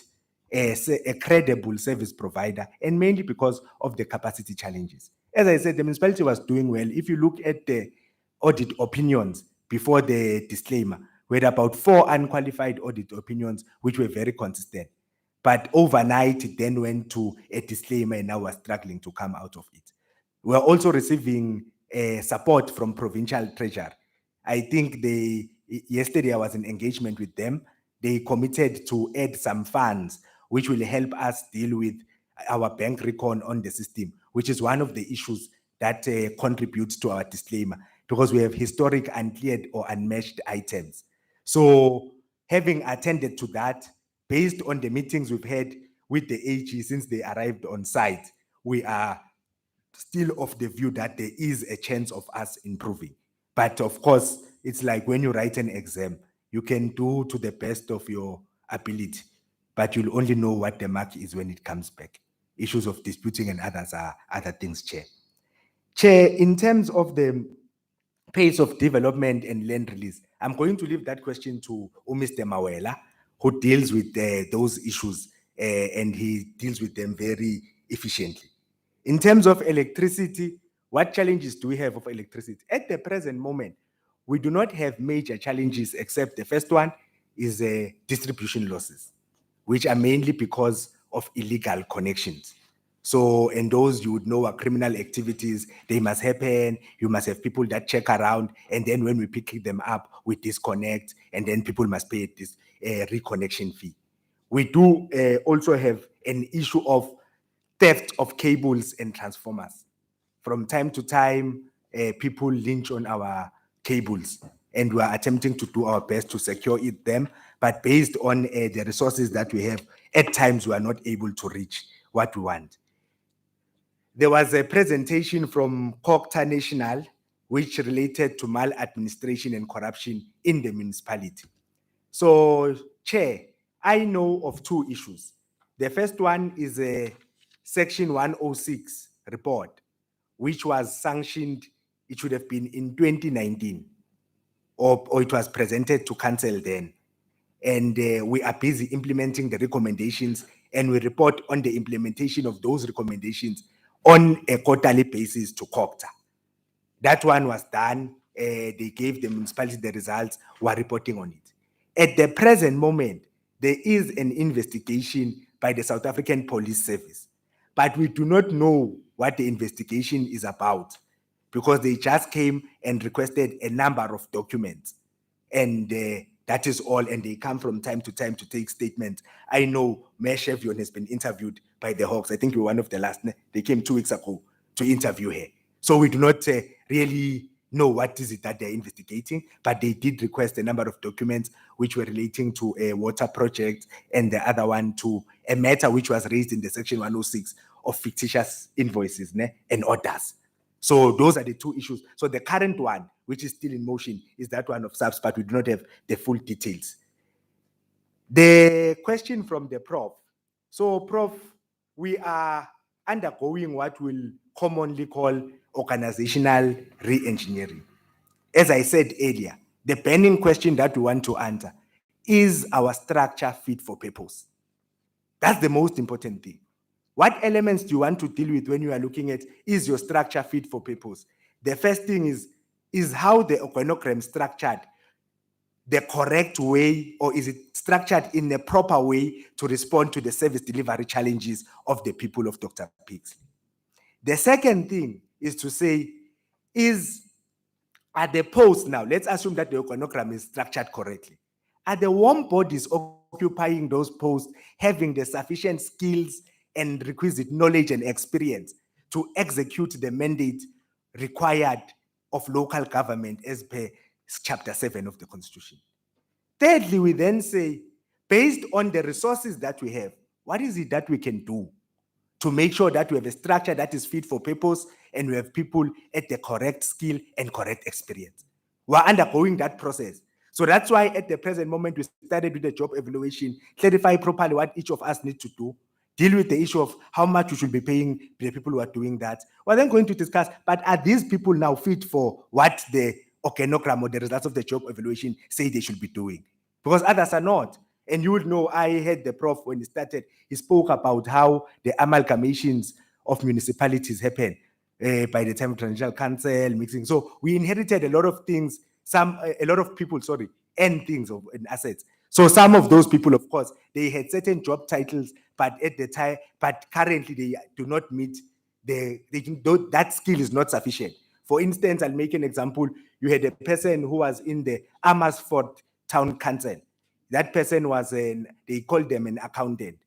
a credible service provider, and mainly because of the capacity challenges. As I said, the municipality was doing well. If you look at the audit opinions before the disclaimer, we had about 4 unqualified audit opinions, which were very consistent. But overnight, it then went to a disclaimer, and now we're struggling to come out of it. We're also receiving support from provincial treasury. I think yesterday I was in engagement with them. They committed to add some funds which will help us deal with our bank recon on the system, which is one of the issues that contributes to our disclaimer, because we have historic uncleared or unmatched items. So having attended to that, based on the meetings we've had with the AG since they arrived on site, we are still of the view that there is a chance of us improving. But of course, it's like when you write an exam, you can do to the best of your ability, but you'll only know what the mark is when it comes back. Issues of disputing and others are other things, Chair. Chair, in terms of the pace of development and land release, I'm going to leave that question to Mr. Mawela, who deals with those issues and he deals with them very efficiently. In terms of electricity, what challenges do we have of electricity? At the present moment, we do not have major challenges, except the first one is distribution losses, which are mainly because of illegal connections. So, and those you would know are criminal activities, they must happen, you must have people that check around, and then when we pick them up, we disconnect, and then people must pay this reconnection fee. We do also have an issue of theft of cables and transformers. From time to time, people lynch on our cables, and we are attempting to do our best to secure them. But based on the resources that we have, at times we are not able to reach what we want. There was a presentation from Cocta National, which related to maladministration and corruption in the municipality. So, Chair, I know of 2 issues. The first one is a Section 106 report, which was sanctioned, it should have been in 2019, or it was presented to council then. And we are busy implementing the recommendations, and we report on the implementation of those recommendations on a quarterly basis to COCTA. That one was done. They gave the municipality the results. We're reporting on it. At the present moment, there is an investigation by the South African Police Service, but we do not know what the investigation is about, because they just came and requested a number of documents, and that is all. And they come from time to time to take statements. I know Mayor Shevion has been interviewed by the Hawks. I think we were one of the last. They came 2 weeks ago to interview her. So we do not really know what is it that they're investigating, but they did request a number of documents which were relating to a water project, and the other one to a matter which was raised in the Section 106 of fictitious invoices and orders. So those are the 2 issues. So the current one, which is still in motion, is that one of SAPS, but we do not have the full details. The question from the Prof. So, Prof, we are undergoing what we'll commonly call organizational re-engineering. As I said earlier, the burning question that we want to answer is our structure fit for purpose? That's the most important thing. What elements do you want to deal with when you are looking at, is your structure fit for purpose? The first thing is how the organogram structured the correct way, or is it structured in the proper way to respond to the service delivery challenges of the people of Dr. Pixley? The second thing is to say, are the posts now, let's assume that the organogram is structured correctly. Are the warm bodies occupying those posts having the sufficient skills and requisite knowledge and experience to execute the mandate required of local government as per Chapter 7 of the Constitution? Thirdly, we then say, based on the resources that we have, what is it that we can do to make sure that we have a structure that is fit for purpose and we have people at the correct skill and correct experience. We're undergoing that process. So that's why at the present moment, we started with the job evaluation, clarify properly what each of us need to do, deal with the issue of how much we should be paying the people who are doing that. We're then going to discuss, but are these people now fit for what the organogram or the results of the job evaluation say they should be doing? Because others are not. And you would know, I heard the prof when he started, he spoke about how the amalgamations of municipalities happen by the time of transitional council, mixing. So we inherited a lot of things, a lot of people, and things and assets. So some of those people, of course, they had certain job titles, but at the time, but currently they do not meet that skill is not sufficient. For instance, I'll make an example. You had a person who was in the Amersfoort Town Council. That person was they called them an accountant.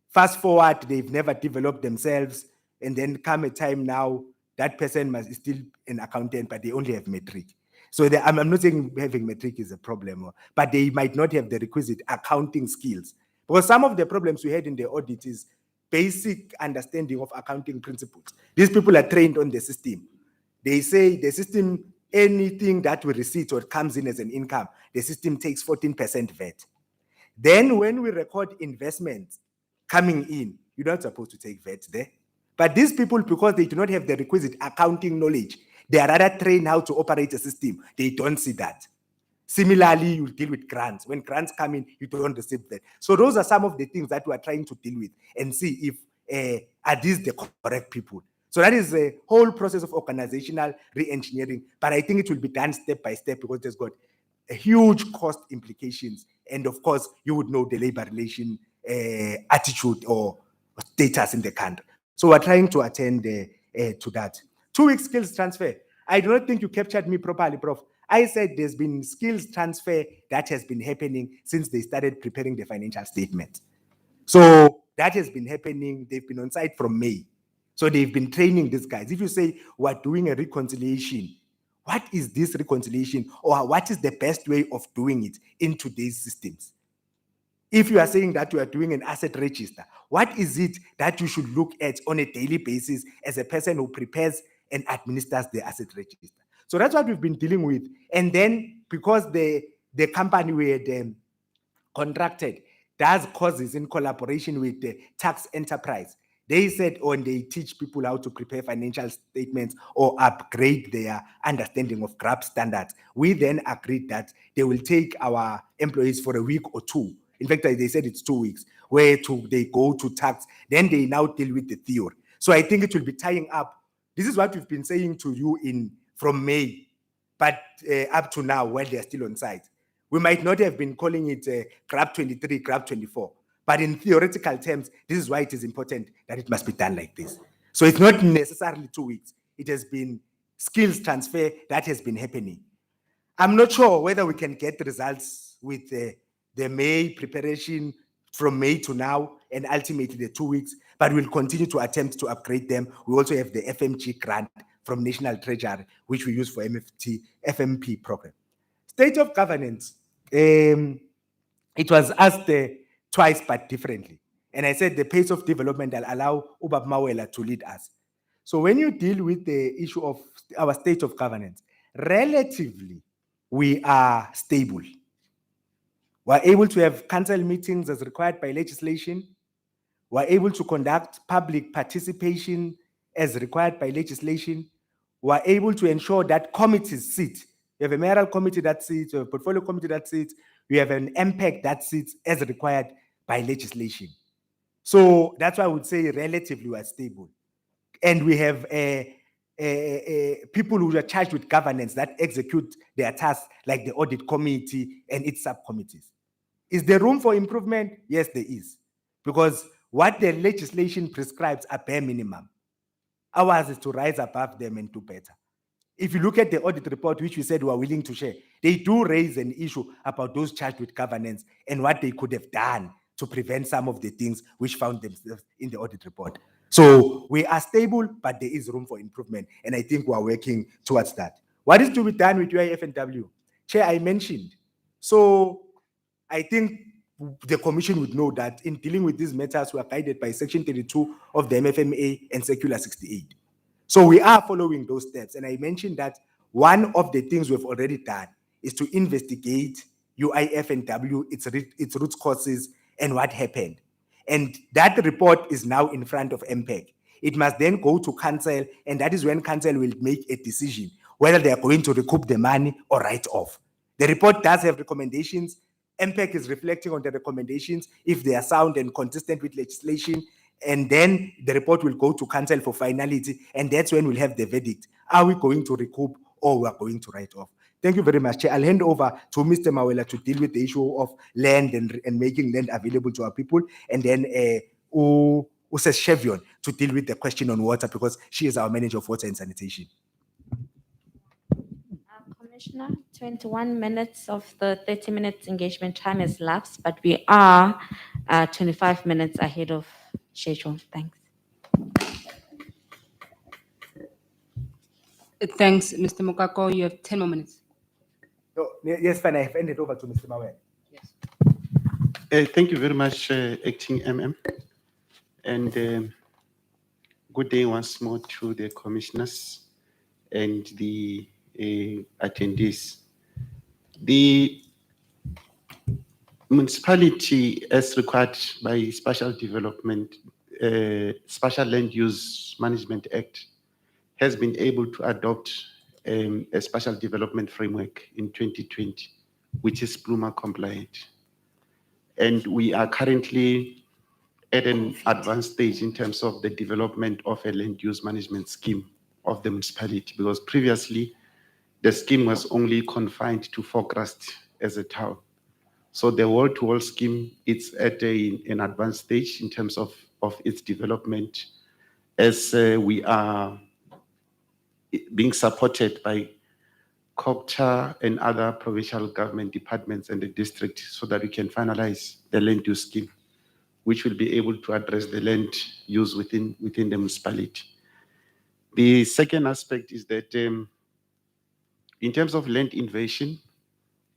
Fast forward, they've never developed themselves, and then come a time now, that person must still an accountant, but they only have metric. So I'm not saying having metric is a problem, but they might not have the requisite accounting skills. Because some of the problems we had in the audit is basic understanding of accounting principles. These people are trained on the system. They say the system, anything that we receive or comes in as an income, the system takes 14% VAT. Then when we record investments coming in, you're not supposed to take VAT there. But these people, because they do not have the requisite accounting knowledge, they are rather trained how to operate a system. They don't see that. Similarly, you deal with grants. When grants come in, you don't receive that. So those are some of the things that we are trying to deal with and see if are these the correct people. So that is a whole process of organizational re-engineering, but I think it will be done step by step because there's got a huge cost implications. And of course, you would know the labor relation attitude or status in the country. So we're trying to attend to that. 2 week skills transfer. I do not think you captured me properly, Prof. I said there's been skills transfer that has been happening since they started preparing the financial statement. So that has been happening. They've been on site from May. So they've been training these guys. If you say we're doing a reconciliation, what is this reconciliation or what is the best way of doing it in today's systems? If you are saying that you are doing an asset register, what is it that you should look at on a daily basis as a person who prepares and administers the asset register? So that's what we've been dealing with. And then because the company we had contracted does courses in collaboration with the tax enterprise, they said when they teach people how to prepare financial statements or upgrade their understanding of GRAP standards, we then agreed that they will take our employees for a week or 2. In fact, they said it's 2 weeks, where they go to tax, then they now deal with the theory. So I think it will be tying up. This is what we've been saying to you from May, but up to now, while they're still on site. We might not have been calling it GRAP 23, GRAP 24, but in theoretical terms, this is why it is important that it must be done like this. So it's not necessarily 2 weeks. It has been skills transfer that has been happening. I'm not sure whether we can get the results with the May preparation from May to now and ultimately the 2 weeks, but we'll continue to attempt to upgrade them. We also have the FMG grant from National Treasury, which we use for FMP program. State of governance. It was asked twice, but differently. And I said the pace of development will allow Ubab Mawela to lead us. So when you deal with the issue of our state of governance, relatively, we are stable. We're able to have council meetings as required by legislation. We're able to conduct public participation as required by legislation. We're able to ensure that committees sit. We have a mayoral committee that sits, we have a portfolio committee that sits, we have an MPEC that sits as required by legislation. So that's why I would say relatively we are stable. And we have people who are charged with governance that execute their tasks, like the audit committee and its subcommittees. Is there room for improvement? Yes, there is. Because what the legislation prescribes are bare minimum. Ours is to rise above them and do better. If you look at the audit report, which we said we are willing to share, they do raise an issue about those charged with governance and what they could have done to prevent some of the things which found themselves in the audit report. So we are stable, but there is room for improvement. And I think we are working towards that. What is to be done with UIF and W? Chair, I mentioned. So I think the commission would know that in dealing with these matters, we are guided by Section 32 of the MFMA and Circular 68. So we are following those steps. And I mentioned that one of the things we've already done is to investigate UIF and W, its root causes, and what happened. And that report is now in front of MPEG. It must then go to council, and that is when council will make a decision whether they are going to recoup the money or write off. The report does have recommendations. MPEG is reflecting on the recommendations if they are sound and consistent with legislation, and then the report will go to council for finality, and that's when we'll have the verdict. Are we going to recoup or we are going to write off? Thank you very much, Chair. I'll hand over to Mr. Mawela to deal with the issue of land and making land available to our people, and then Uses Shevion to deal with the question on water, because she is our manager of water and sanitation. Commissioner, 21 minutes of the 30 minutes engagement time has lapsed, but we are 25 minutes ahead of schedule. Thanks. Thanks, Mr. Mokako. You have 10 more minutes. Yes, fine. I have handed over to Mr. Mawela. Yes. Thank you very much, Acting MM. And good day once more to the commissioners and the attendees. The municipality, as required by Special Development, Special Land Use Management Act, has been able to adopt a special development framework in 2020, which is Pluma compliant. And we are currently at an advanced stage in terms of the development of a land use management scheme of the municipality, because previously the scheme was only confined to Forecrest as a town. So the wall-to-wall scheme, it's at an advanced stage in terms of its development, as we are being supported by COPTA and other provincial government departments and the district, so that we can finalize the land use scheme, which will be able to address the land use within the municipality. The second aspect is that in terms of land invasion,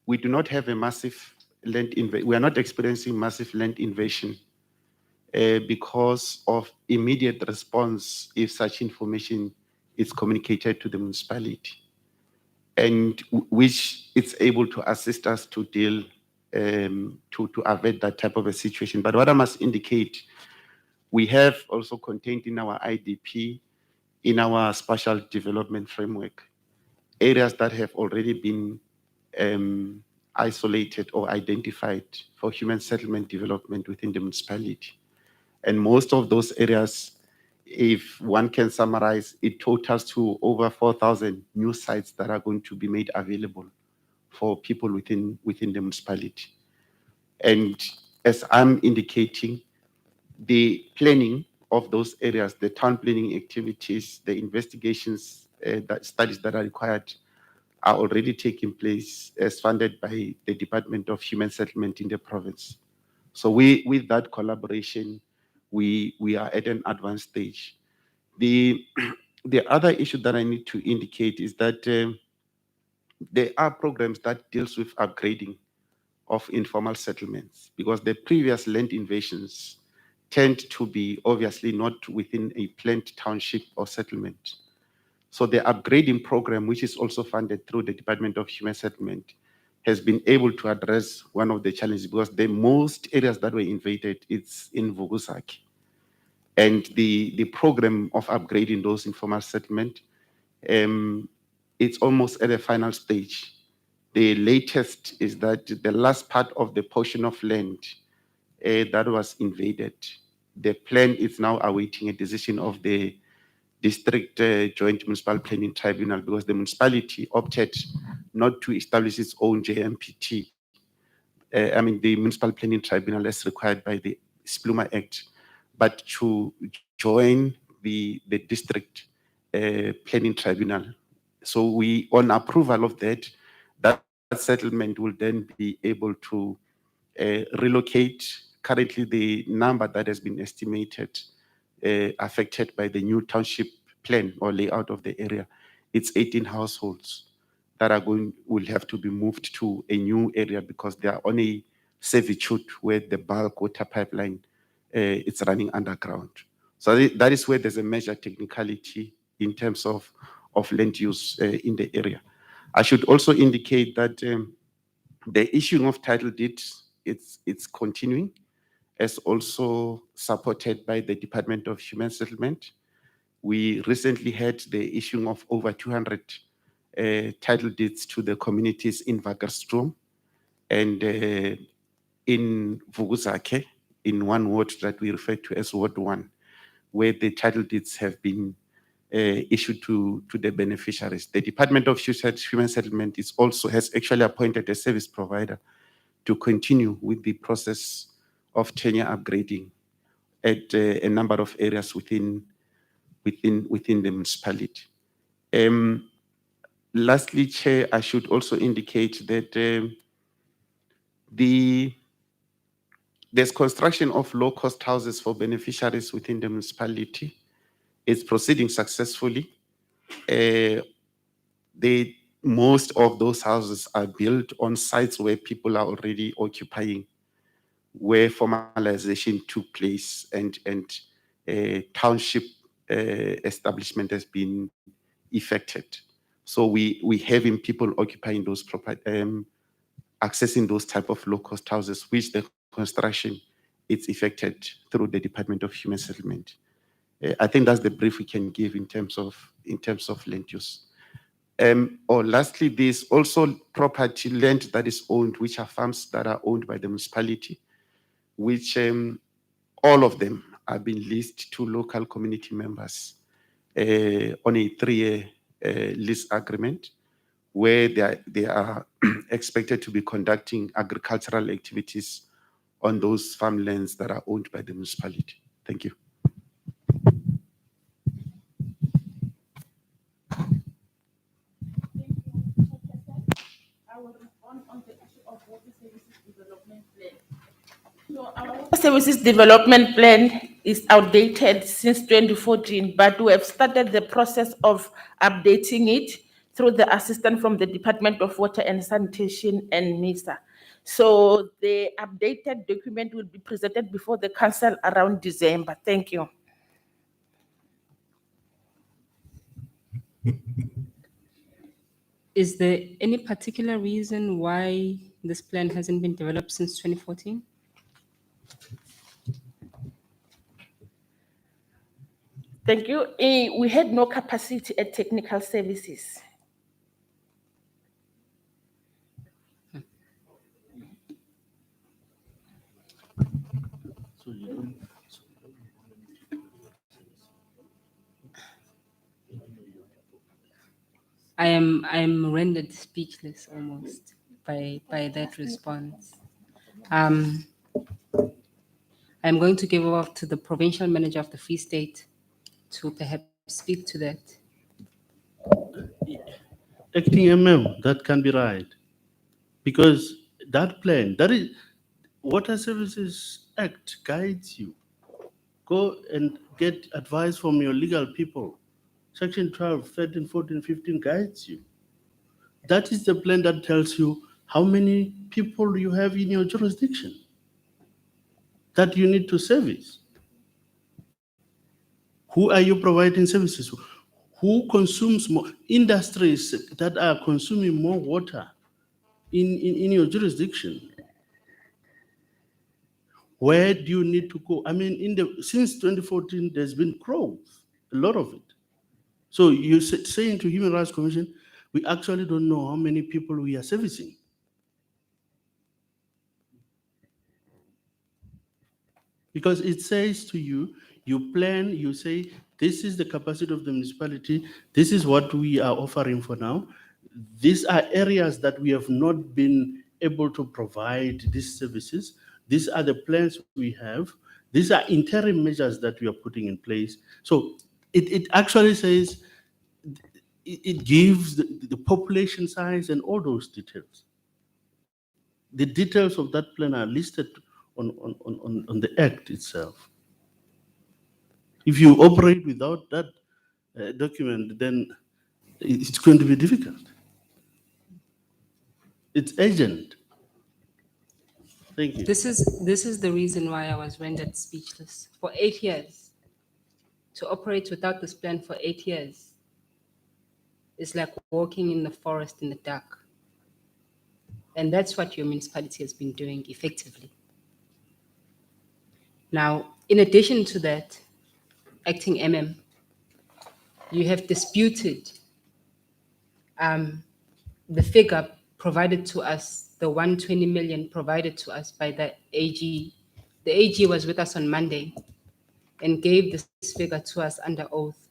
we do not have a massive land invasion. We are not experiencing massive land invasion because of immediate response if such information is communicated to the municipality, and which it's able to assist us to deal, to avert that type of a situation. But what I must indicate, we have also contained in our IDP, in our special development framework, areas that have already been isolated or identified for human settlement development within the municipality. And most of those areas, if one can summarize, it totals to over 4,000 new sites that are going to be made available for people within the municipality. And as I'm indicating, the planning of those areas, the town planning activities, the investigations, studies that are required are already taking place as funded by the Department of Human Settlement in the province. So with that collaboration, we are at an advanced stage. The other issue that I need to indicate is that there are programs that deals with upgrading of informal settlements, because the previous land invasions tend to be obviously not within a planned township or settlement. So the upgrading program, which is also funded through the Department of Human Settlement, has been able to address one of the challenges, because the most areas that were invaded, it's in Vugusaki. And the program of upgrading those informal settlement, it's almost at a final stage. The latest is that the last part of the portion of land that was invaded, the plan is now awaiting a decision of the District Joint Municipal Planning Tribunal, because the municipality opted not to establish its own JMPT. The Municipal Planning Tribunal as required by the Spluma Act, but to join the District Planning Tribunal. So we, on approval of that settlement will then be able to relocate. Currently, the number that has been estimated affected by the new township plan or layout of the area, it's 18 households that will have to be moved to a new area, because they are on a servitude where the bulk water pipeline it's running underground. So that is where there's a major technicality in terms of land use in the area. I should also indicate that the issuing of title deeds, it's continuing, as also supported by the Department of Human Settlement. We recently had the issuing of over 200 title deeds to the communities in Vagerstroom and in Vuguzake, in one ward that we refer to as Ward 1, where the title deeds have been issued to the beneficiaries. The Department of Human Settlement has actually appointed a service provider to continue with the process of tenure upgrading at a number of areas within the municipality. Lastly, Chair, I should also indicate that there's construction of low-cost houses for beneficiaries within the municipality. It's proceeding successfully. Most of those houses are built on sites where people are already occupying, where formalization took place and township establishment has been effected. So we having people occupying those accessing those type of low-cost houses, which the construction is effected through the Department of Human Settlement. I think that's the brief we can give in terms of land use. Lastly, there's also property land that is owned, which are farms that are owned by the municipality, which all of them are being leased to local community members on a 3-year lease agreement, where they are expected to be conducting agricultural activities on those farmlands that are owned by the municipality. Thank you. I will respond on the issue of water services development plan. So our water services development plan is outdated since 2014, but we have started the process of updating it through the assistance from the Department of Water and Sanitation and MISA. So the updated document will be presented before the council around December. Thank you. Is there any particular reason why this plan hasn't been developed since 2014? Thank you. We had no capacity at technical services. I am rendered speechless almost by that response. I'm going to give over to the provincial manager of the Free State to perhaps speak to that. Acting MM, that can be right. Because that plan, that is, Water Services Act guides you. Go and get advice from your legal people. Section 12, 13, 14, 15 guides you. That is the plan that tells you how many people you have in your jurisdiction that you need to service. Who are you providing services to? Who consumes more? Industries that are consuming more water in your jurisdiction. Where do you need to go? I mean, since 2014, there's been growth, a lot of it. So you saying to Human Rights Commission, we actually don't know how many people we are servicing. Because it says to you, you plan, you say, this is the capacity of the municipality, this is what we are offering for now. These are areas that we have not been able to provide these services. These are the plans we have. These are interim measures that we are putting in place. So it actually says, it gives the population size and all those details. The details of that plan are listed on the Act itself. If you operate without that document, then it's going to be difficult. It's urgent. Thank you. This is the reason why I was rendered speechless. For 8 years, to operate without this plan for 8 years is like walking in the forest in the dark. And that's what your municipality has been doing effectively. Now, in addition to that, acting MM, you have disputed the figure provided to us, the 120 million provided to us by the AG. The AG was with us on Monday and gave this figure to us under oath.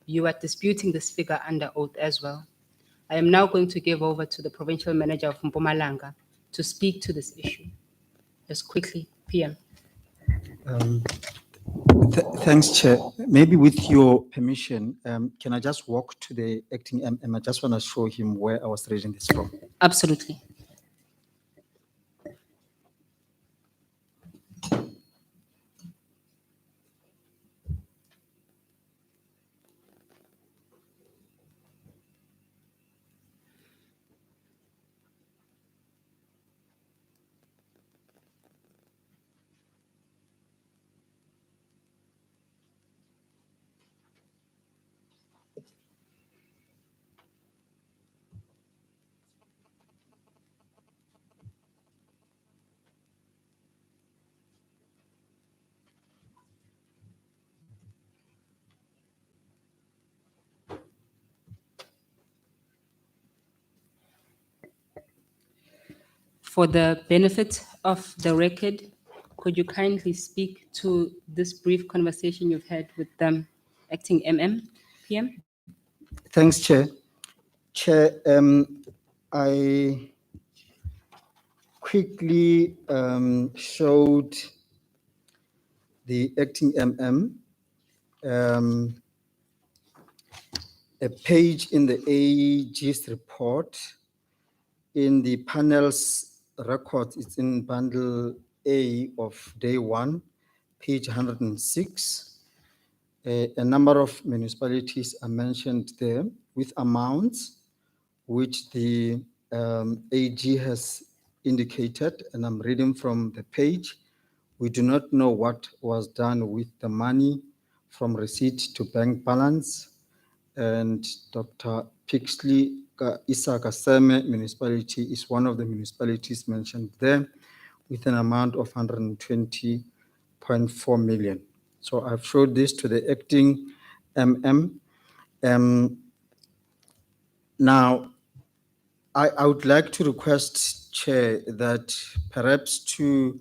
You are disputing this figure under oath as well. I am now going to give over to the provincial manager of Mpumalanga to speak to this issue. Just quickly, PM. Thanks, Chair. Maybe with your permission, can I just walk to the acting MM? I just want to show him where I was reading this from. Absolutely. For the benefit of the record, could you kindly speak to this brief conversation you've had with them, acting MM, PM? Thanks, Chair. Chair, I quickly showed the acting MM a page in the AG's report. In the panel's record, it's in bundle A of day 1, page 106. A number of municipalities are mentioned there with amounts which the AG has indicated, and I'm reading from the page. We do not know what was done with the money from receipt to bank balance. And Dr. Pixley Isakaseme municipality is one of the municipalities mentioned there with an amount of 120.4 million. So I've showed this to the acting MM. Now, I would like to request, Chair, that perhaps to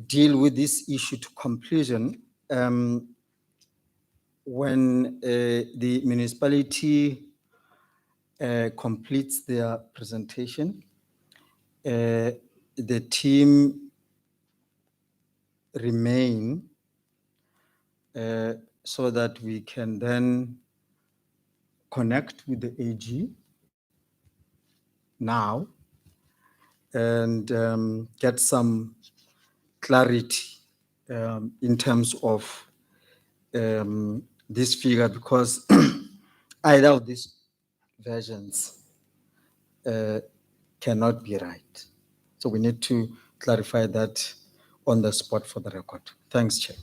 deal with this issue to completion, when the municipality completes their presentation, the team remain so that we can then connect with the AG now and get some clarity in terms of this figure, because either of these versions cannot be right. So we need to clarify that on the spot for the record. Thanks, Chair.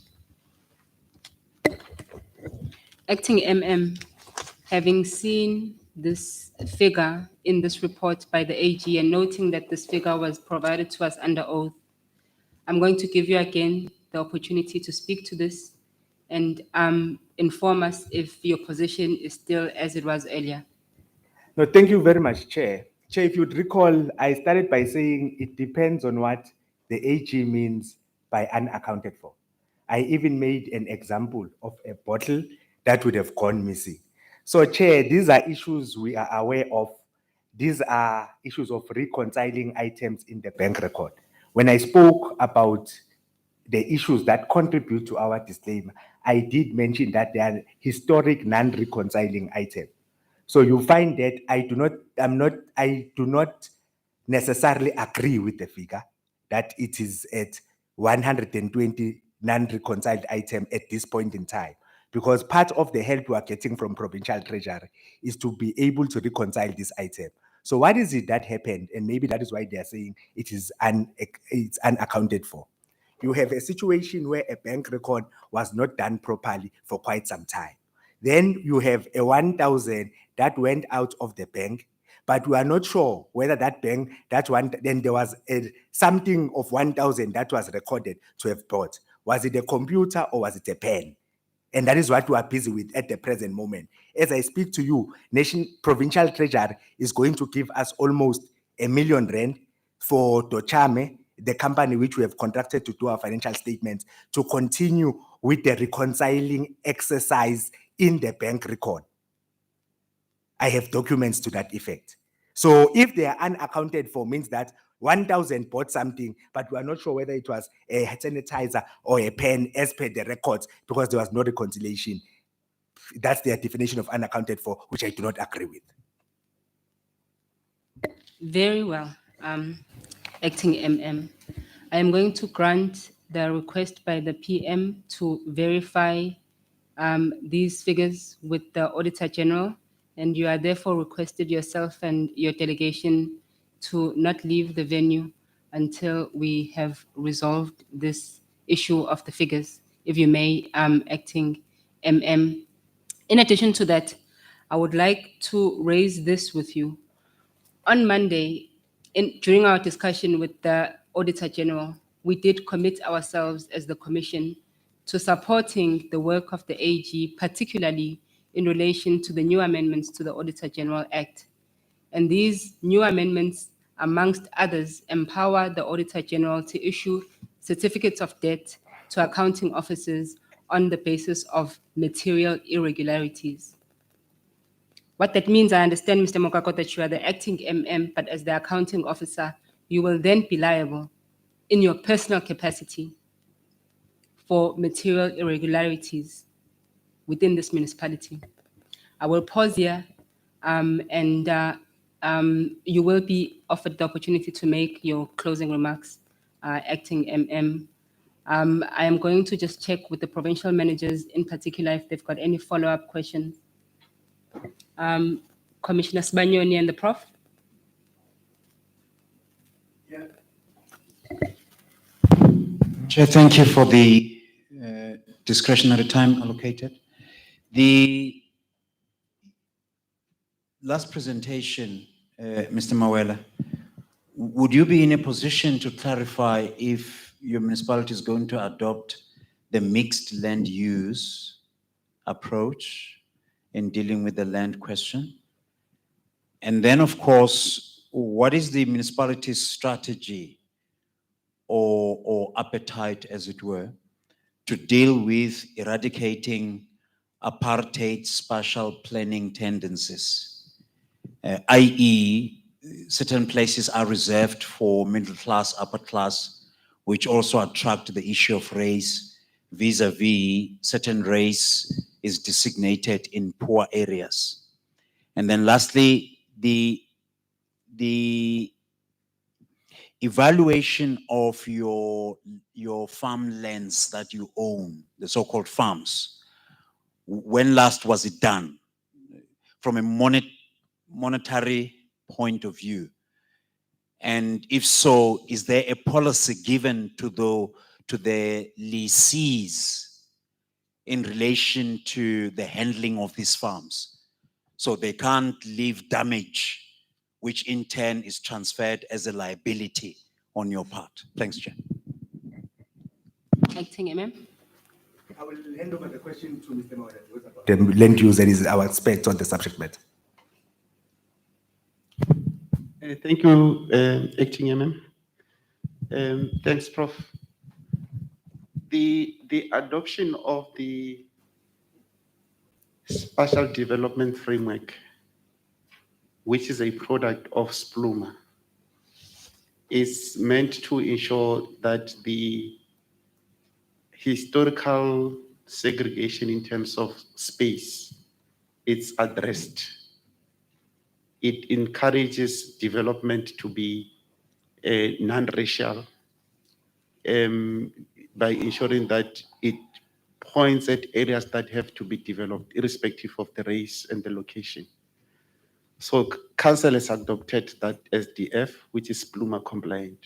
Acting MM, having seen this figure in this report by the AG and noting that this figure was provided to us under oath, I'm going to give you again the opportunity to speak to this and inform us if your position is still as it was earlier. No, thank you very much, Chair. Chair, if you'd recall, I started by saying it depends on what the AG means by unaccounted for. I even made an example of a bottle that would have gone missing. So, Chair, these are issues we are aware of. These are issues of reconciling items in the bank record. When I spoke about the issues that contribute to our disclaimer, I did mention that they are historic non-reconciling items. So you find that I do not necessarily agree with the figure that it is at 120 non-reconciled items at this point in time, because part of the help we are getting from provincial treasury is to be able to reconcile this item. So what is it that happened? And maybe that is why they are saying it's unaccounted for. You have a situation where a bank record was not done properly for quite some time. Then you have a 1,000 that went out of the bank, but we are not sure whether that bank, then there was something of 1,000 that was recorded to have bought. Was it a computer or was it a pen? And that is what we are busy with at the present moment. As I speak to you, Provincial Treasury is going to give us almost R1 million for Dochame, the company which we have contracted to do our financial statements, to continue with the reconciling exercise in the bank record. I have documents to that effect. So if they are unaccounted for, means that 1,000 bought something, but we are not sure whether it was a sanitizer or a pen as per the records because there was no reconciliation. That's their definition of unaccounted for, which I do not agree with. Very well, Acting MM. I am going to grant the request by the PM to verify these figures with the Auditor General, and you are therefore requested yourself and your delegation to not leave the venue until we have resolved this issue of the figures, if you may, Acting MM. In addition to that, I would like to raise this with you. On Monday, during our discussion with the Auditor General, we did commit ourselves as the Commission to supporting the work of the AG, particularly in relation to the new amendments to the Auditor General Act. And these new amendments, amongst others, empower the Auditor General to issue certificates of debt to accounting officers on the basis of material irregularities. What that means, I understand, Mr. Mokako, that you are the acting MM, but as the accounting officer, you will then be liable in your personal capacity for material irregularities within this municipality. I will pause here and you will be offered the opportunity to make your closing remarks, acting MM. I am going to just check with the provincial managers in particular if they've got any follow-up questions. Commissioner Sbanyoni and the Prof. Chair, thank you for the discretionary time allocated. The last presentation, Mr. Mawela, would you be in a position to clarify if your municipality is going to adopt the mixed land use approach in dealing with the land question? And then, of course, what is the municipality's strategy or appetite, as it were, to deal with eradicating apartheid spatial planning tendencies, i.e., certain places are reserved for middle class, upper class, which also attract the issue of race, vis-a-vis certain race is designated in poor areas. And then lastly, the evaluation of your farmlands that you own, the so-called farms, when last was it done? From a monetary point of view. And if so, is there a policy given to the lessees in relation to the handling of these farms? So they can't leave damage, which in turn is transferred as a liability on your part. Thanks, Chair. Acting MM. I will hand over the question to Mr. Mawela. The land use that is our aspect on the subject matter. Thank you, Acting MM. Thanks, Prof. The adoption of the Spatial Development Framework, which is a product of SPLUMA, is meant to ensure that the historical segregation in terms of space is addressed. It encourages development to be non-racial by ensuring that it points at areas that have to be developed irrespective of the race and the location. So council has adopted that SDF, which is Pluma compliant.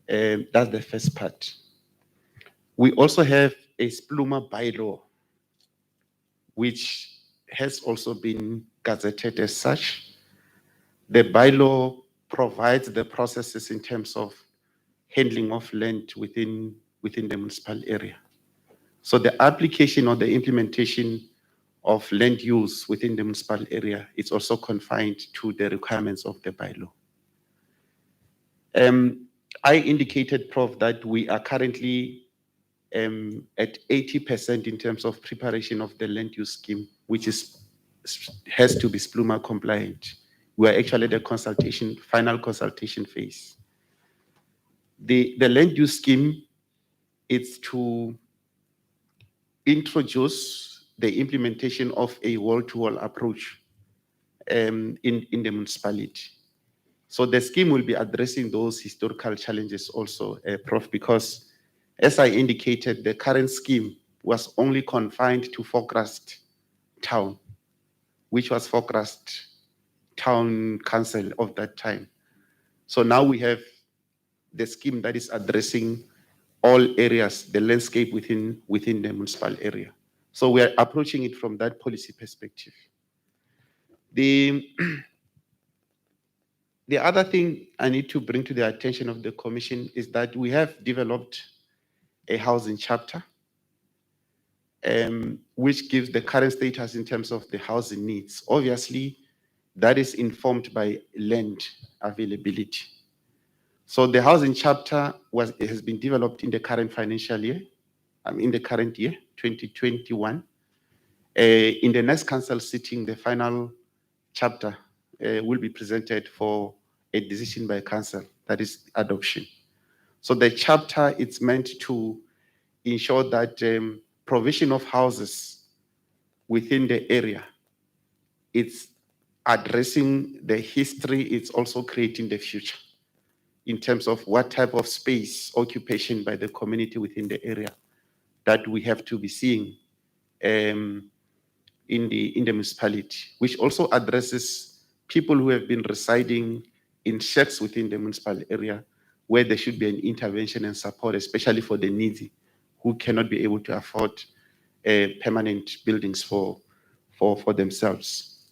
That's the first part. We also have a Spluma bylaw, which has also been gazetted as such. The bylaw provides the processes in terms of handling of land within the municipal area. So the application or the implementation of land use within the municipal area is also confined to the requirements of the bylaw. I indicated, Prof, that we are currently at 80% in terms of preparation of the land use scheme, which has to be Spluma compliant. We are actually at the final consultation phase. The land use scheme is to introduce the implementation of a wall-to-wall approach in the municipality. So the scheme will be addressing those historical challenges also, Prof, because as I indicated, the current scheme was only confined to Forecast Town, which was Forecast Town Council of that time. So now we have the scheme that is addressing all areas, the landscape within the municipal area. So we are approaching it from that policy perspective. The other thing I need to bring to the attention of the Commission is that we have developed a housing chapter, which gives the current status in terms of the housing needs. Obviously, that is informed by land availability. So the housing chapter has been developed in the current financial year, in the current year, 2021. In the next council sitting, the final chapter will be presented for a decision by council, that is adoption. So the chapter is meant to ensure that provision of houses within the area, it's addressing the history, it's also creating the future in terms of what type of space occupation by the community within the area that we have to be seeing in the municipality, which also addresses people who have been residing in shacks within the municipal area where there should be an intervention and support, especially for the needy who cannot be able to afford permanent buildings for themselves.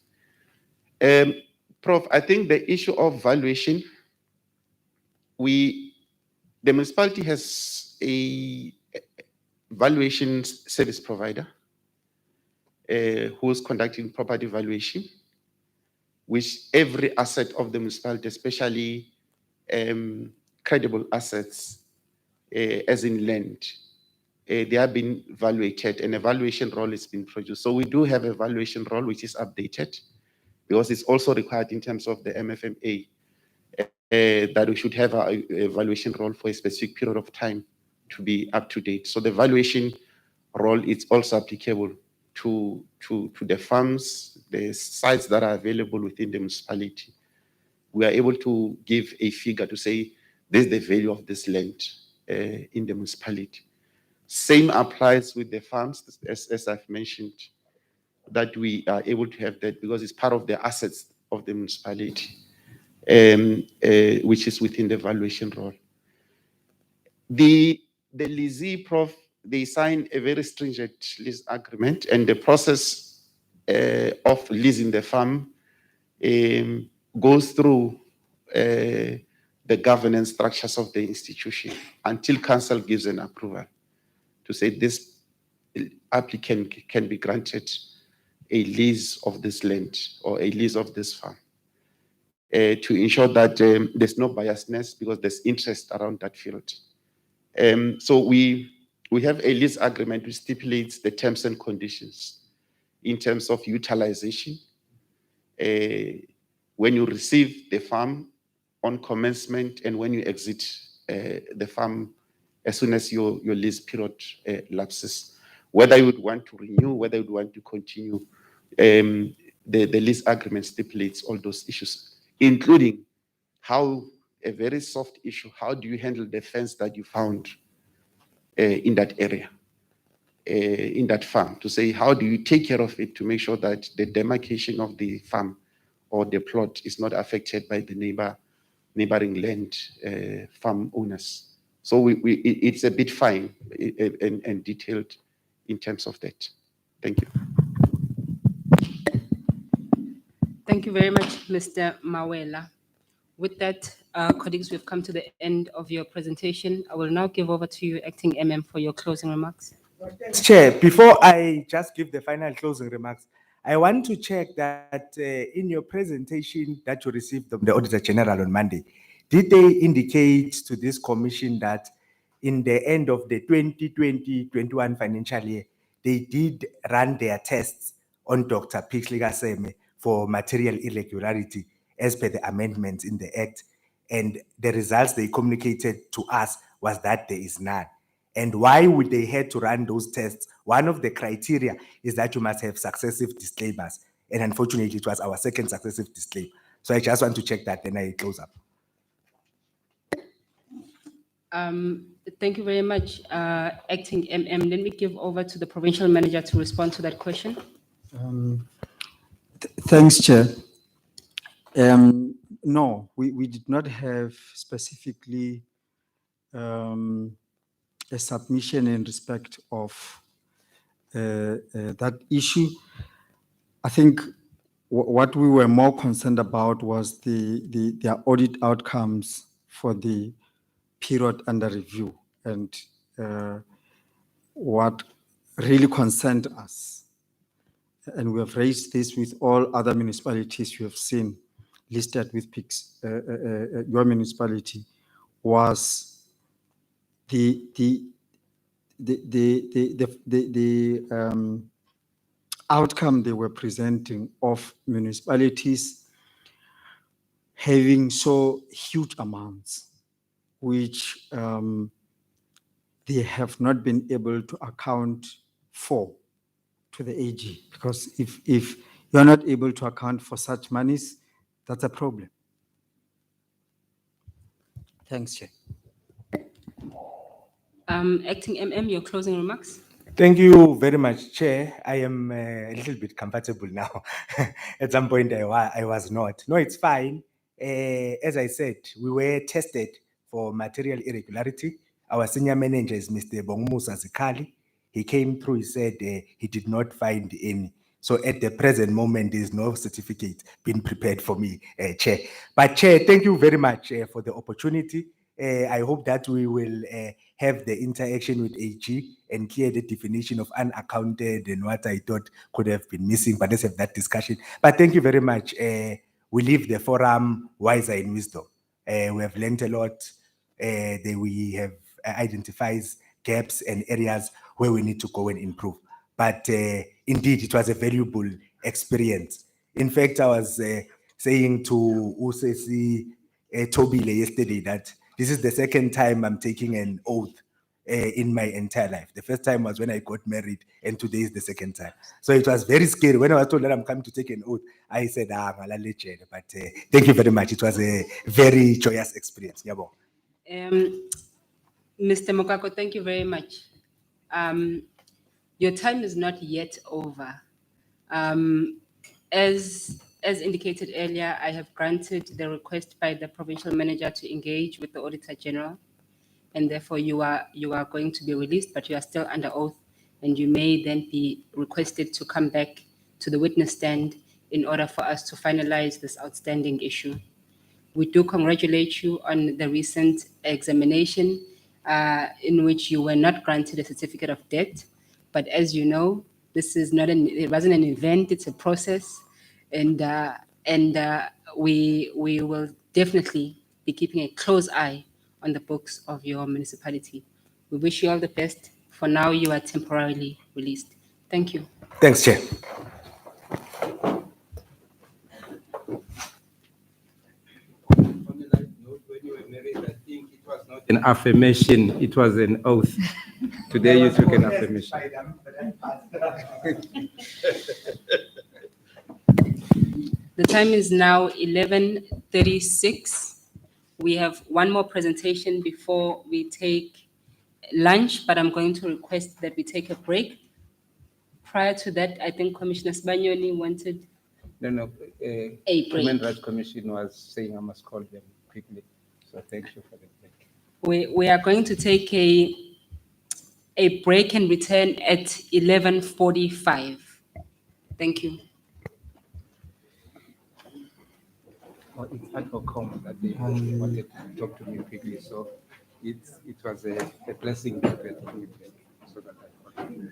Prof, I think the issue of valuation, the municipality has a valuation service provider who is conducting property valuation, which every asset of the municipality, especially credible assets, as in land, they have been evaluated and a valuation roll has been produced. So we do have a valuation roll which is updated because it's also required in terms of the MFMA that we should have a valuation roll for a specific period of time to be up to date. So the valuation roll is also applicable to the farms, the sites that are available within the municipality. We are able to give a figure to say, this is the value of this land in the municipality. Same applies with the farms, as I've mentioned, that we are able to have that because it's part of the assets of the municipality, which is within the valuation role. The leasee, Prof, they sign a very stringent lease agreement, and the process of leasing the farm goes through the governance structures of the institution until council gives an approval to say this applicant can be granted a lease of this land or a lease of this farm to ensure that there's no biasness because there's interest around that field. So we have a lease agreement which stipulates the terms and conditions in terms of utilization. When you receive the farm on commencement and when you exit the farm as soon as your lease period lapses, whether you would want to renew, whether you would want to continue, the lease agreement stipulates all those issues, including how a very soft issue, how do you handle the fence that you found in that area, in that farm, to say, how do you take care of it to make sure that the demarcation of the farm or the plot is not affected by the neighboring land farm owners. So it's a bit fine and detailed in terms of that. Thank you. Thank you very much, Mr. Mawela. With that, colleagues, we've come to the end of your presentation. I will now give over to you, Acting MM, for your closing remarks. Thanks, Chair. Before I just give the final closing remarks, I want to check that in your presentation that you received from the Auditor General on Monday, did they indicate to this commission that in the end of the 2020-21 financial year, they did run their tests on Dr. Pixley Gaseme for material irregularity as per the amendments in the Act, and the results they communicated to us was that there is none? And why would they have to run those tests? One of the criteria is that you must have successive disclaimers. And unfortunately, it was our second successive disclaimer. So I just want to check that, then I close up. Thank you very much, Acting MM. Let me give over to the Provincial Manager to respond to that question. Thanks, Chair. No, we did not have specifically a submission in respect of that issue. I think what we were more concerned about was their audit outcomes for the period under review, and what really concerned us, and we have raised this with all other municipalities you have seen listed with PICS, your municipality, was the outcome they were presenting of municipalities having so huge amounts, which they have not been able to account for to the AG. Because if you're not able to account for such monies, that's a problem. Thanks, Chair. Acting MM, your closing remarks. Thank you very much, Chair. I am a little bit comfortable now. At some point, I was not. No, it's fine. As I said, we were tested for material irregularity. Our senior manager is Mr. Bongmusa Zikali. He came through, he said he did not find any. So at the present moment, there is no certificate being prepared for me, Chair. But Chair, thank you very much for the opportunity. I hope that we will have the interaction with AG and clear the definition of unaccounted and what I thought could have been missing, but let's have that discussion. But thank you very much. We leave the forum wiser in wisdom. We have learned a lot. We have identified gaps and areas where we need to go and improve. But indeed, it was a valuable experience. In fact, I was saying to Usesi Tobile yesterday that this is the second time I'm taking an oath in my entire life. The first time was when I got married, and today is the second time. So it was very scary. When I was told that I'm coming to take an oath, I said, but thank you very much. It was a very joyous experience. Yabo. Mr. Mokako, thank you very much. Your time is not yet over. As indicated earlier, I have granted the request by the Provincial Manager to engage with the Auditor General, and therefore you are going to be released, but you are still under oath, and you may then be requested to come back to the witness stand in order for us to finalize this outstanding issue. We do congratulate you on the recent examination in which you were not granted a certificate of debt, but as you know, this is not it wasn't an event, it's a process. And we will definitely be keeping a close eye on the books of your municipality. We wish you all the best. For now, you are temporarily released. Thank you. Thanks, Chair. An affirmation, it was an oath. Today you took an affirmation. The time is now 11:36. We have one more presentation before we take lunch, but I'm going to request that we take a break. Prior to that, I think Commissioner Sbanyoni wanted No, no, A Human break. Rights Commission was saying I must call them quickly. So thank you for the break. We are going to take a break and return at 11:45. Thank you. Oh, it's Advocom that they wanted to talk to me quickly, so it was a blessing to get with them so that I could.